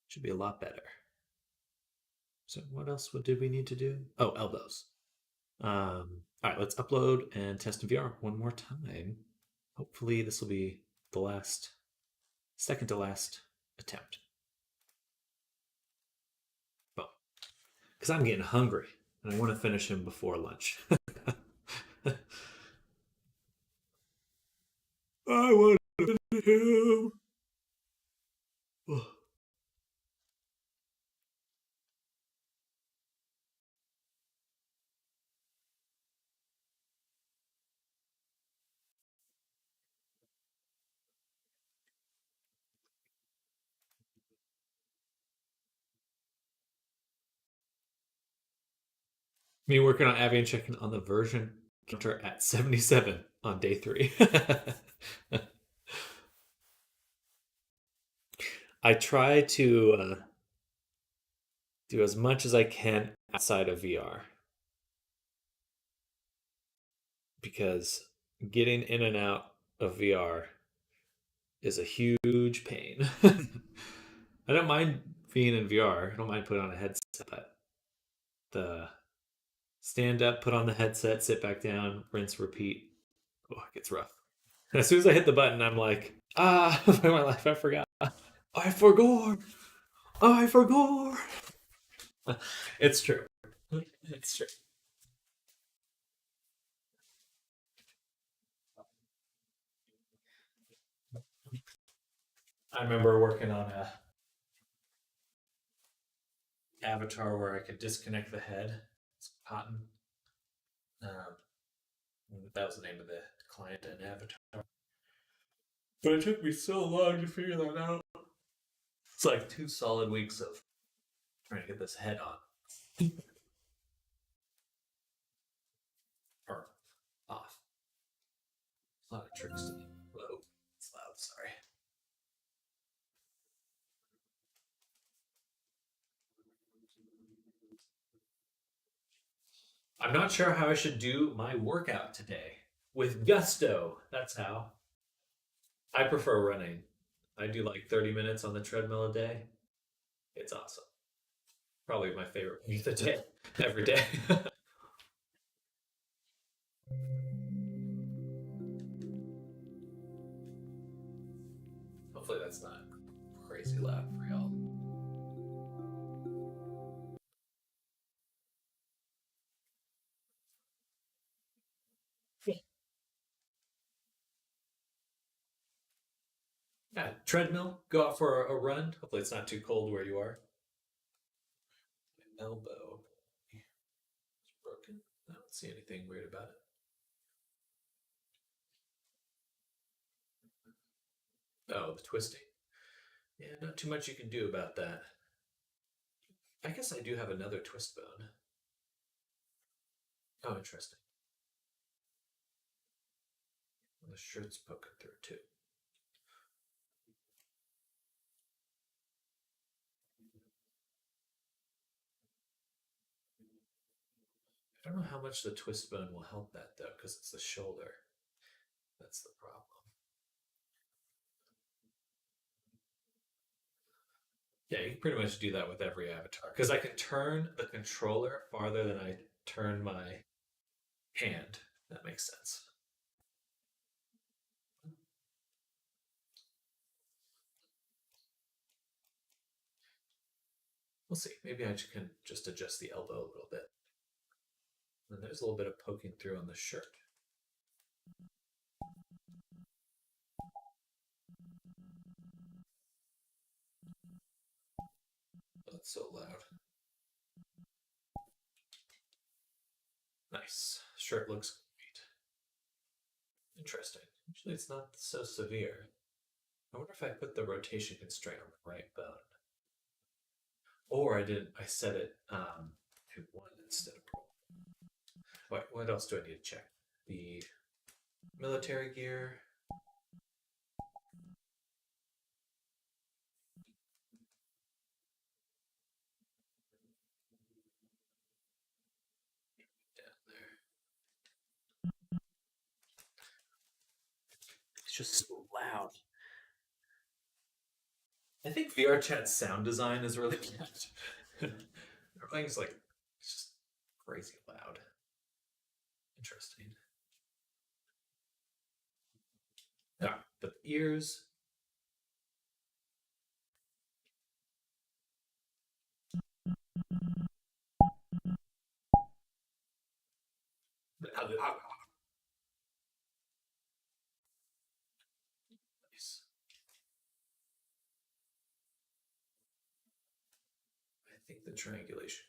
Should be a lot better. So what else did we need to do? Oh, elbows. All right, let's upload and test in VR one more time. Hopefully this will be the second to last attempt. Boom. Because I'm getting hungry and I want to finish him before lunch. I want to finish him. Me working on Abby and checking on the version counter at 77 on day 3. I try to do as much as I can outside of VR because getting in and out of VR is a huge pain. I don't mind being in VR. I don't mind putting on a headset, but the stand up, put on the headset, sit back down, rinse, repeat. Oh, it gets rough. And as soon as I hit the button, I'm like, my life, I forgot. I forgot. I forgot. It's true. It's true. I remember working on a avatar where I could disconnect the head. It's cotton. That was the name of the client and avatar. But it took me so long to figure that out. It's like 2 solid weeks of trying to get this head on. Or off. A lot of tricks to me. Whoa, it's loud, sorry. I'm not sure how I should do my workout today. With gusto, that's how. I prefer running. I do like 30 minutes on the treadmill a day. It's awesome. Probably my favorite thing of the day. Every day. Hopefully that's not crazy loud for y'all. Yeah, treadmill. Go out for a run. Hopefully it's not too cold where you are. My elbow is broken. I don't see anything weird about it. Oh, the twisting. Yeah, not too much you can do about that. I guess I do have another twist bone. Oh, interesting. The shirt's poking through too. I don't know how much the twist bone will help that though, because it's the shoulder. That's the problem. Yeah, you can pretty much do that with every avatar. Because I can turn the controller farther than I turn my hand. That makes sense. We'll see. Maybe I can just adjust the elbow a little bit. And there's a little bit of poking through on the shirt. Oh, that's so loud. Nice. Shirt looks great. Interesting. Usually it's not so severe. I wonder if I put the rotation constraint on the right bone. Or I set it to 1 instead of 0. What else do I need to check? The military gear. Down there. It's just so loud. I think VR chat's sound design is really good. Everything's like just crazy loud. Interesting. Yeah, but ears. Nice. I think the triangulation.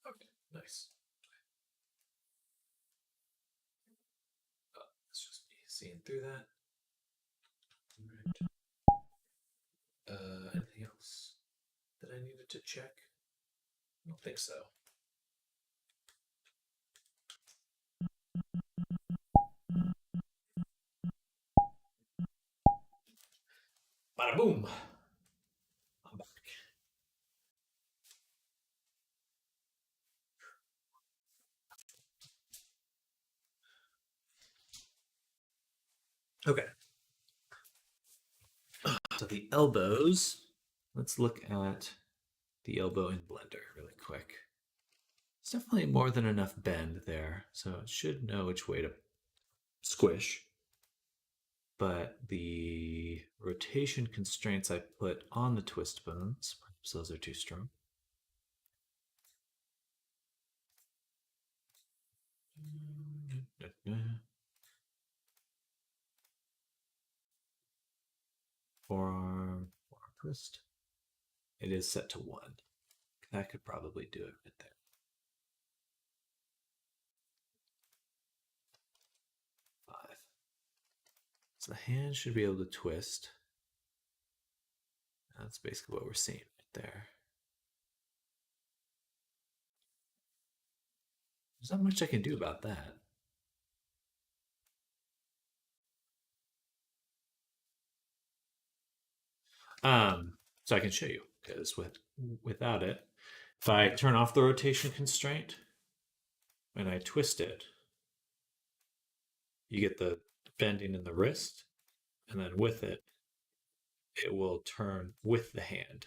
Okay, nice. Oh, it's just me seeing through that. Right. Anything else that I needed to check? I don't think so. Bada boom! I'm back. Okay. So the elbows. Let's look at the elbow in Blender really quick. It's definitely more than enough bend there, so it should know which way to squish. But the rotation constraints I put on the twist bones, perhaps those are too strong. Forearm twist. It is set to 1. That could probably do it right there. So the hand should be able to twist. That's basically what we're seeing right there. There's not much I can do about that. So I can show you, because without it, if I turn off the rotation constraint and I twist it, you get the bending in the wrist, and then with it, it will turn with the hand.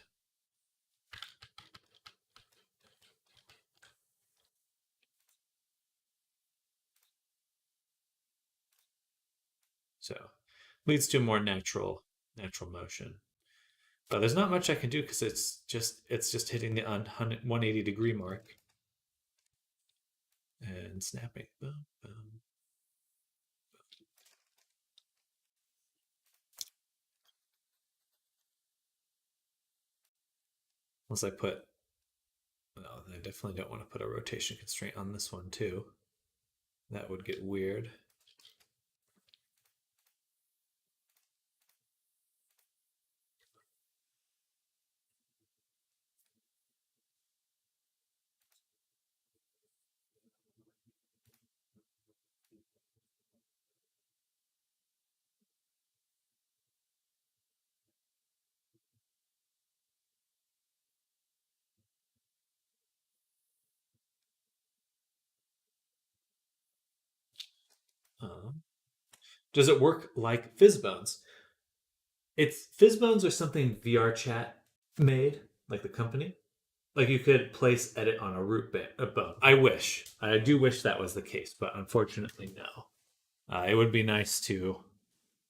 So leads to a more natural motion. But there's not much I can do because it's just hitting the 180-degree mark and snapping. Boom, boom. Unless I put, well, I definitely don't want to put a rotation constraint on this one too. That would get weird. Does it work like Fizzbones? It's Fizzbones or something VR chat made, like the company. Like you could place edit on a root bone. I do wish that was the case, but unfortunately, no. It would be nice to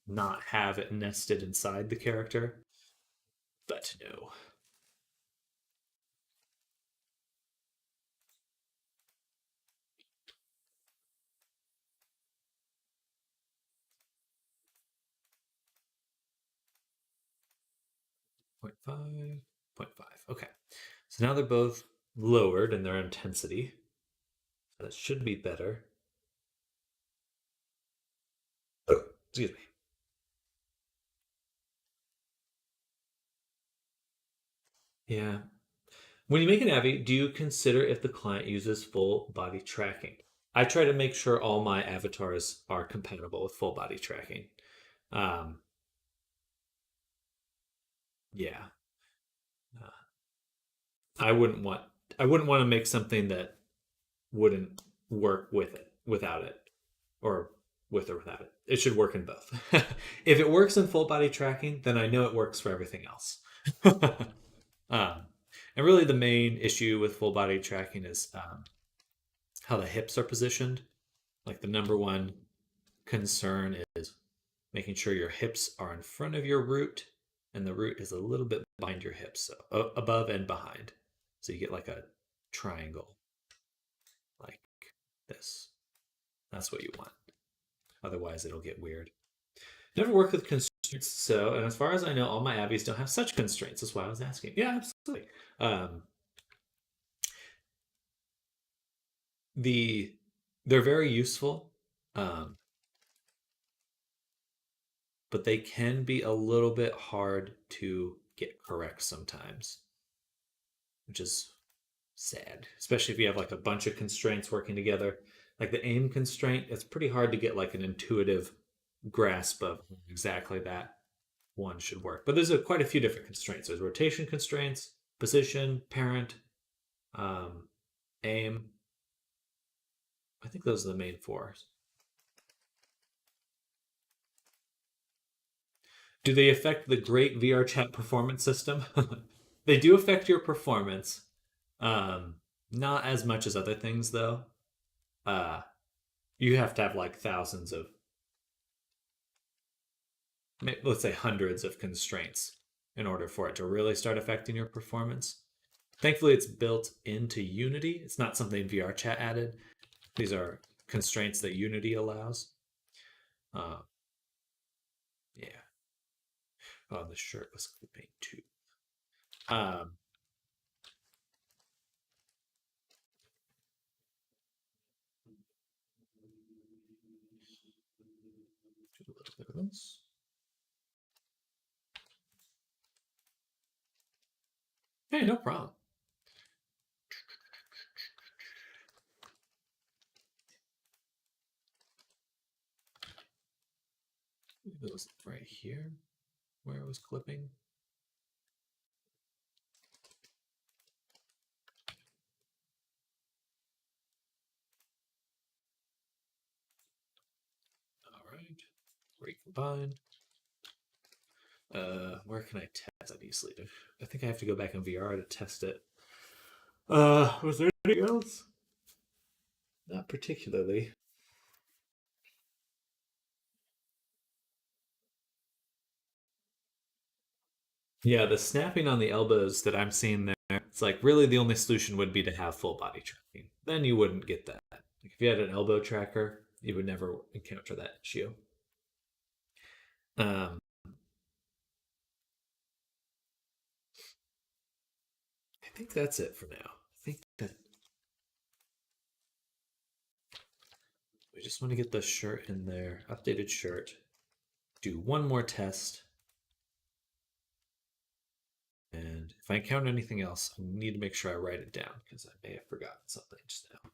not have it nested inside the character, but no. Point 0.5, 0.5. Okay. So now they're both lowered in their intensity. So that should be better. Excuse me. Yeah. When you make an Avi, do you consider if the client uses full body tracking? I try to make sure all my avatars are compatible with full body tracking. Um, yeah. Uh, I wouldn't want I wouldn't want to make something that wouldn't work without it, or with or without it. It should work in both. If it works in full body tracking, then I know it works for everything else. um, and really, the main issue with full body tracking is how the hips are positioned. Like the number one concern is making sure your hips are in front of your root and the root is a little bit behind your hips, so above and behind. So you get like a triangle like this. That's what you want. Otherwise, it'll get weird. Never worked with constraints, so, and as far as I know, all my Abbeys don't have such constraints. That's why I was asking. Yeah, absolutely. They're very useful, but they can be a little bit hard to get correct sometimes, which is sad, especially if you have like a bunch of constraints working together. Like the aim constraint, it's pretty hard to get like an intuitive grasp of exactly that one should work. But there's quite a few different constraints. There's rotation constraints, position, parent, aim. I think those are the main four. Do they affect the great VR chat performance system? They do affect your performance. Not as much as other things though. Uh, you have to have like thousands of, let's say hundreds of constraints in order for it to really start affecting your performance. Thankfully, it's built into Unity. It's not something VR chat added. These are constraints that Unity allows. Yeah. Oh, the shirt was clipping too. Um, do a little There it is. Hey, no problem. It was right here where it was clipping. All right, recombine. Where can I test that easily? I think I have to go back in VR to test it. Was there anything else? Not particularly. Yeah, the snapping on the elbows that I'm seeing there, it's like really the only solution would be to have full body tracking. Then you wouldn't get that. Like if you had an elbow tracker, you would never encounter that issue. Um, I think that's it for now. I think that we just want to get the shirt in there, updated shirt. Do one more test. And if I encounter anything else, I need to make sure I write it down because I may have forgotten something just now.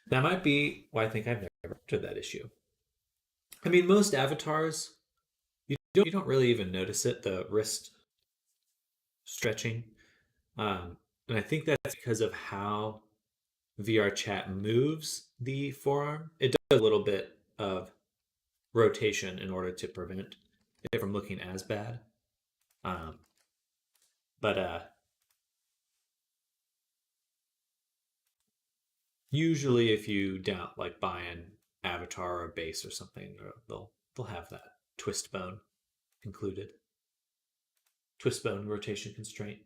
That might be why I think I've never encountered that issue. I mean, most avatars, you don't really even notice it, the wrist stretching. And I think that's because of how VR chat moves the forearm. It does a little bit of rotation in order to prevent it from looking as bad. Um, but usually, if you down like buy an avatar or a base or something, they'll have that twist bone included. Twist bone rotation constraint.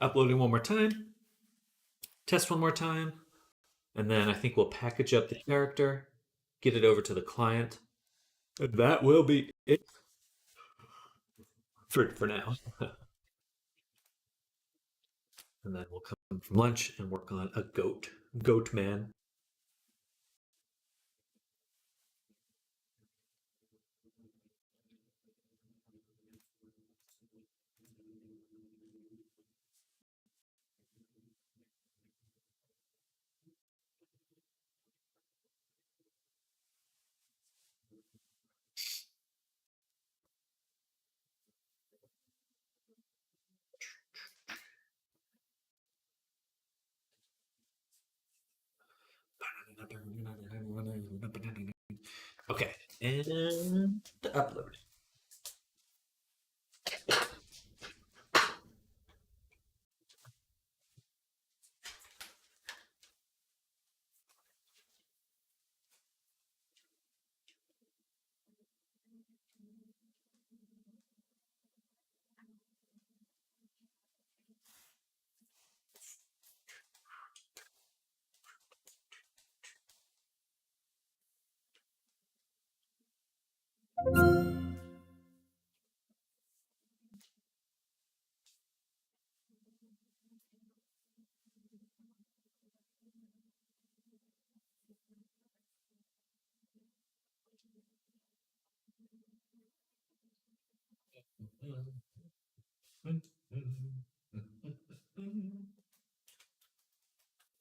Uploading one more time. Test one more time. And then I think we'll package up the character, get it over to the client. And that will be it for now. And then we'll come from lunch and work on a goat man. Okay, and upload.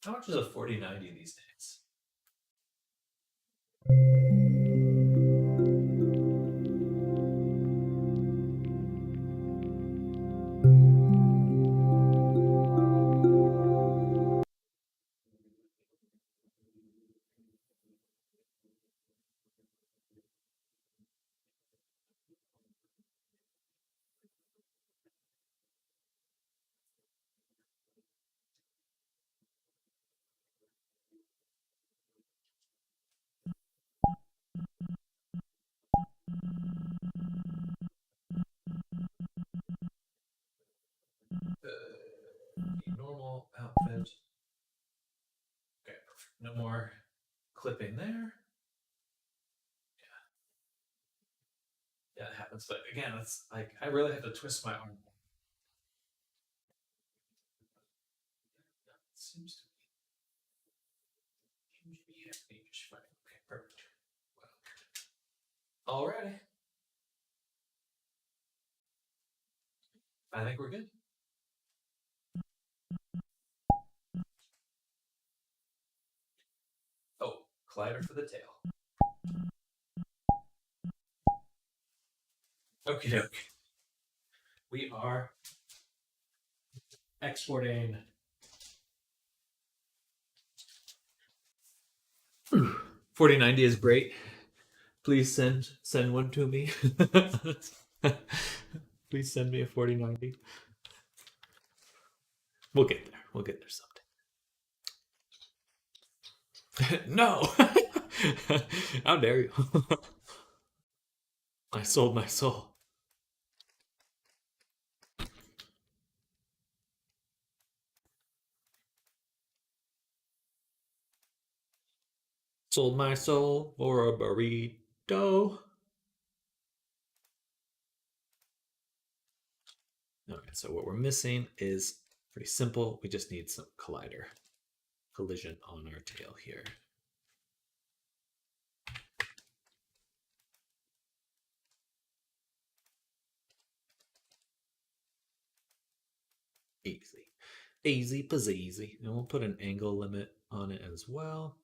How much is a 4090 these days? clipping there. Yeah, it happens. But again, it's like I really have to twist my arm. Seems to be just fine. Okay, perfect. Well, alrighty. I think we're good. Oh, collider for the tail. Okay, okay. We are exporting 4090 is great. Please send one to me. Please send me a 4090. We'll get there. We'll get there someday. No. How dare you? I sold my soul. Sold my soul for a burrito. Okay, so what we're missing is pretty simple. We just need some collision on our tail here. Easy. Easy peasy. And we'll put an angle limit on it as well.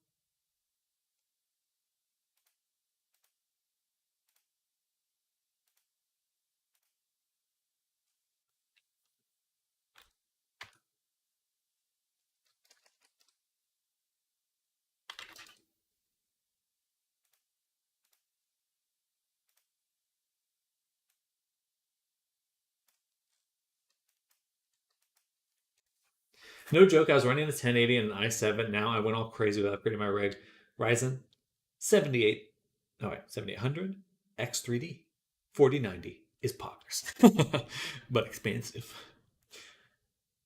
No joke, I was running a 1080 and an i7. Now I went all crazy with upgrading my rig. Ryzen 7800 X3D 4090 is poggers, but expansive.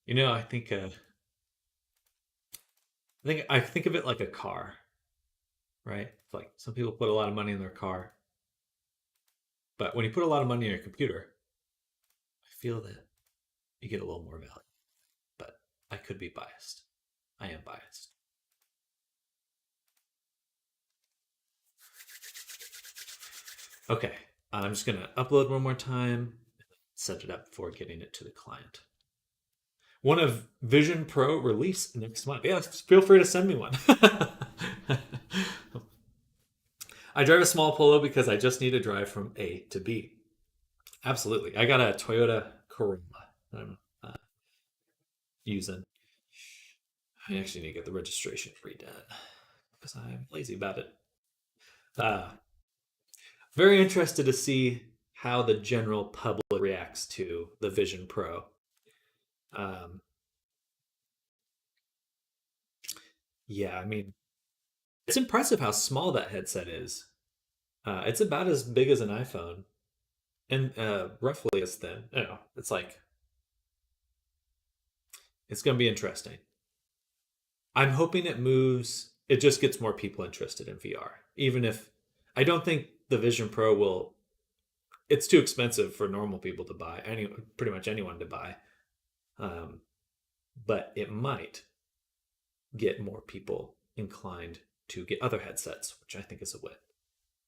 You know, I think of it like a car, right? It's like some people put a lot of money in their car, but when you put a lot of money in your computer, I feel that you get a little more value. But I could be biased. I am biased. Okay, I'm just gonna upload one more time, set it up before getting it to the client. One of Vision Pro release next month. Yeah, feel free to send me one. I drive a small Polo because I just need to drive from A to B. Absolutely. I got a Toyota Corolla that I'm using. I actually need to get the registration redone because I'm lazy about it. Very interested to see how the general public reacts to the Vision Pro. Yeah, I mean, it's impressive how small that headset is. It's about as big as an iPhone, and roughly as thin. I don't know. It's like it's gonna be interesting. I'm hoping it moves. It just gets more people interested in VR. Even if I don't think the Vision Pro will. It's too expensive for normal people to buy. Pretty much anyone to buy. But it might get more people inclined to get other headsets, which I think is a win.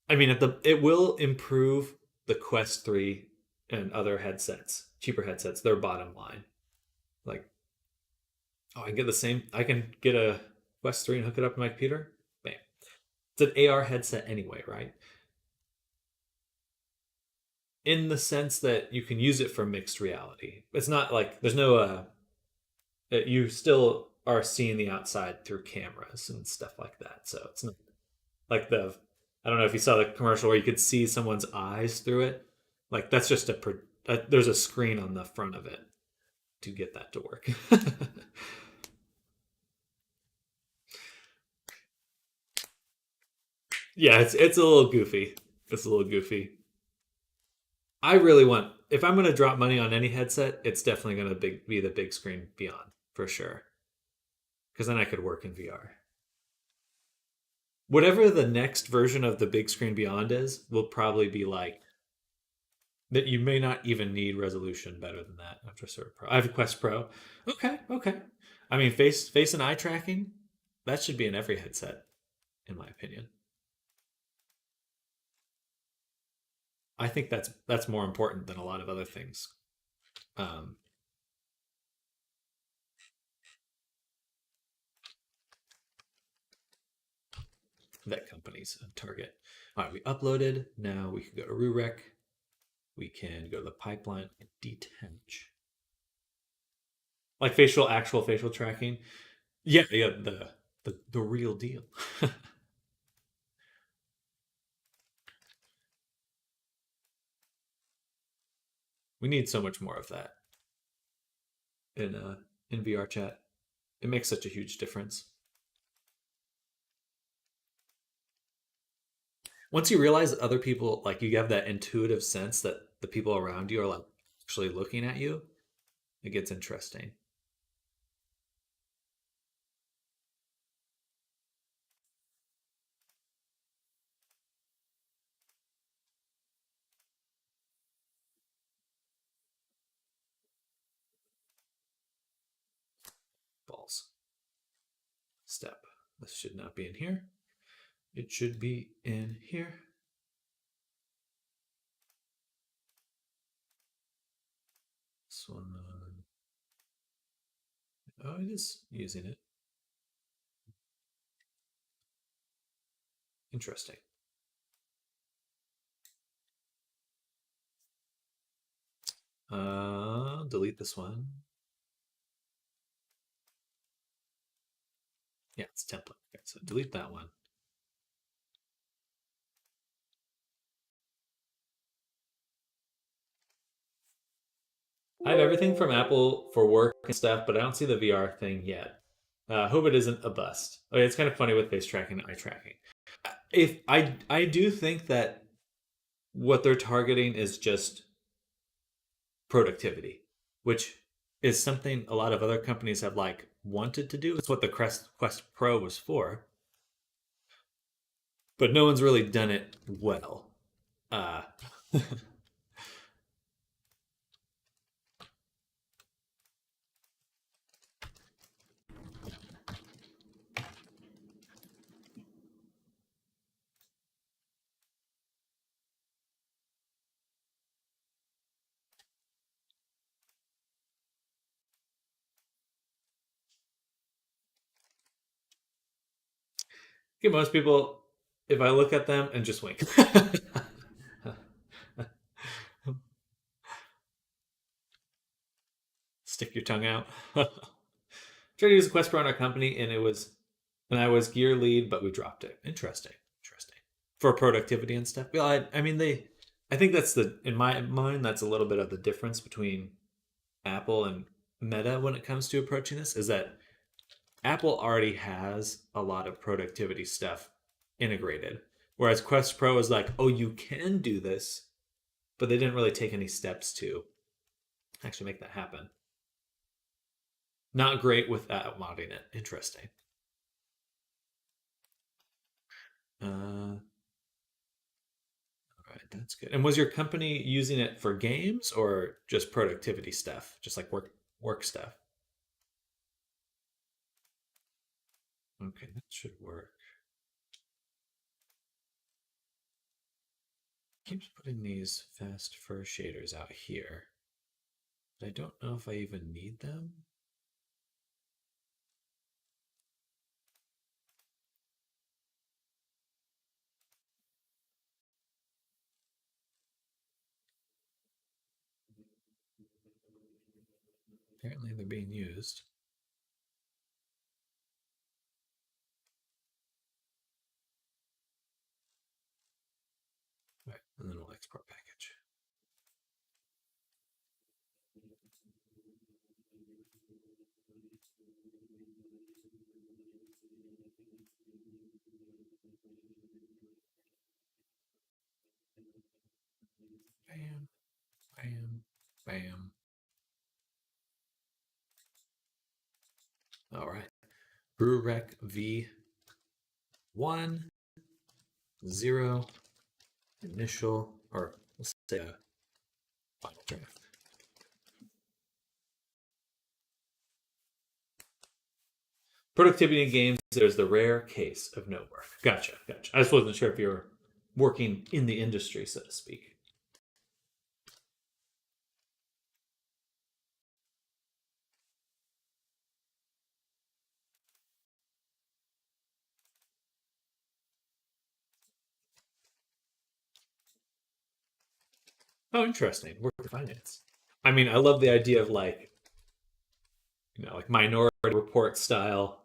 I mean, it will improve the Quest 3 and other headsets, cheaper headsets, their bottom line. Like, oh, I can get a Quest 3 and hook it up to my computer. Bam. It's an AR headset anyway, right? In the sense that you can use it for mixed reality. It's not like there's no you still are seeing the outside through cameras and stuff like that. So it's not like I don't know if you saw the commercial where you could see someone's eyes through it. Like that's just there's a screen on the front of it to get that to work. Yeah, it's a little goofy. It's a little goofy. I really want if I'm going to drop money on any headset, it's definitely going to be the big screen Beyond for sure. Because then I could work in VR. whatever the next version of the big screen beyond is, will probably be like that. You may not even need resolution better than that after Surf Pro. I have a Quest Pro. Okay, okay. I mean, face and eye tracking, that should be in every headset, in my opinion. I think that's more important than a lot of other things. Um, that companies target. All right, we uploaded. Now we can go to Rurek. We can go to the pipeline and detach. Like actual facial tracking. Yeah, yeah, the real deal. We need so much more of that in VR chat. It makes such a huge difference. Once you realize that other people, like, you have that intuitive sense that the people around you are like actually looking at you, it gets interesting. Balls. Step. This should not be in here. It should be in here. This one. Oh, it is using it. Interesting. Delete this one. Yeah, it's template. Okay, so delete that one. I have everything from Apple for work and stuff, but I don't see the VR thing yet. Hope it isn't a bust. Okay, it's kind of funny with face tracking and eye tracking. If I do think that what they're targeting is just productivity, which is something a lot of other companies have like wanted to do. It's what the Quest Pro was for, but no one's really done it well. Uh, most people, if I look at them and just wink. Stick your tongue out. Tried to use a Quest Pro in our company, and I was gear lead, but we dropped it. Interesting, interesting. For productivity and stuff. Well, I mean, I think that's in my mind, that's a little bit of the difference between Apple and Meta when it comes to approaching this. Is that Apple already has a lot of productivity stuff integrated, whereas Quest Pro is like, oh, you can do this, but they didn't really take any steps to actually make that happen. Not great with modding it. Interesting. All right, that's good. And was your company using it for games or just productivity stuff, just like work stuff? Okay, that should work. Keeps putting these fast fur shaders out here, but I don't know if I even need them. Apparently they're being used. All right, and then we'll export package. Bam, bam, bam. All right. Brew Rec V1 0 initial, or let's say a final draft. Productivity in games, there's the rare case of no work. Gotcha. I just wasn't sure if you were working in the industry, so to speak. Oh, interesting. Work finance. I mean, I love the idea of like, like Minority Report style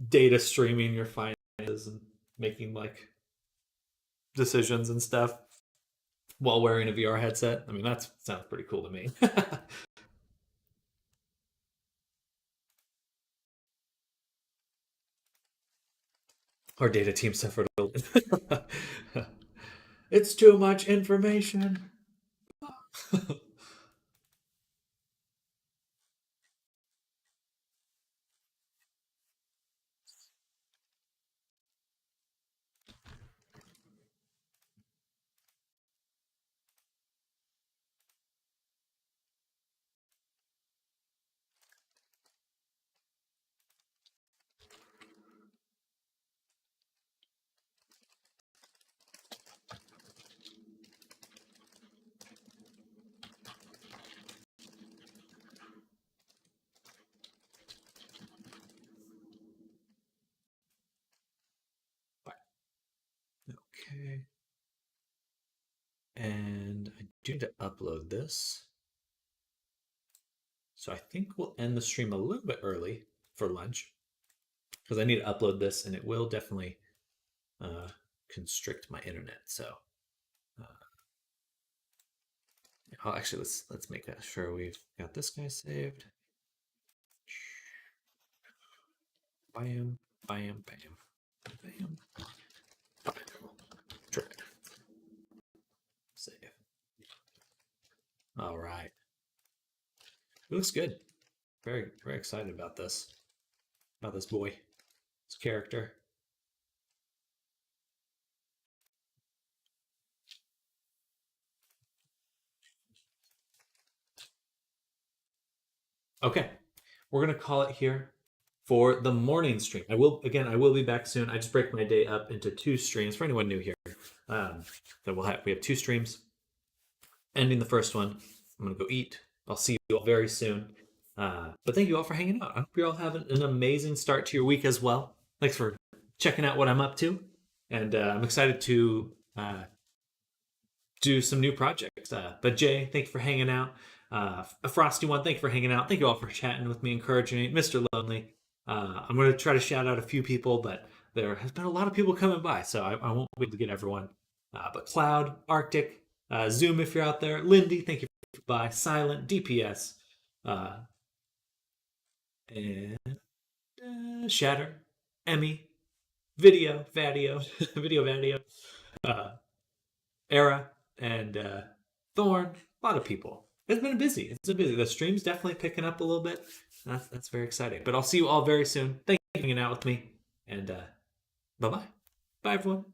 data streaming your finances and making like decisions and stuff while wearing a VR headset. I mean, that sounds pretty cool to me. Our data team suffered a little. It's too much information. Okay. And I do need to upload this. So I think we'll end the stream a little bit early for lunch because I need to upload this and it will definitely constrict my internet. So actually let's make sure we've got this guy saved. Bam, bam, bam, bam. Save. All right. It looks good. Very, very excited about this boy, this character. Okay, we're gonna call it here for the morning stream. I will be back soon. I just break my day up into 2 streams for anyone new here. That we have 2 streams. Ending the first one, I'm gonna go eat. I'll see you all very soon. But thank you all for hanging out. I hope you're all having an amazing start to your week as well. Thanks for checking out what I'm up to, and I'm excited to do some new projects. But Jay, thank you for hanging out. A Frosty one, thank you for hanging out. Thank you all for chatting with me, encouraging me. Mr. Lonely, I'm going to try to shout out a few people, but there has been a lot of people coming by, so I won't be able to get everyone. But Cloud, Arctic, Zoom if you're out there, Lindy, thank you for by Silent, DPS, and Shatter, Emmy, Video, Vadio, Video Vadio, Era, and Thorn. A lot of people. It's been busy. It's been busy. The stream's definitely picking up a little bit. That's very exciting. But I'll see you all very soon. Thank you for hanging out with me. And bye-bye. Bye, everyone.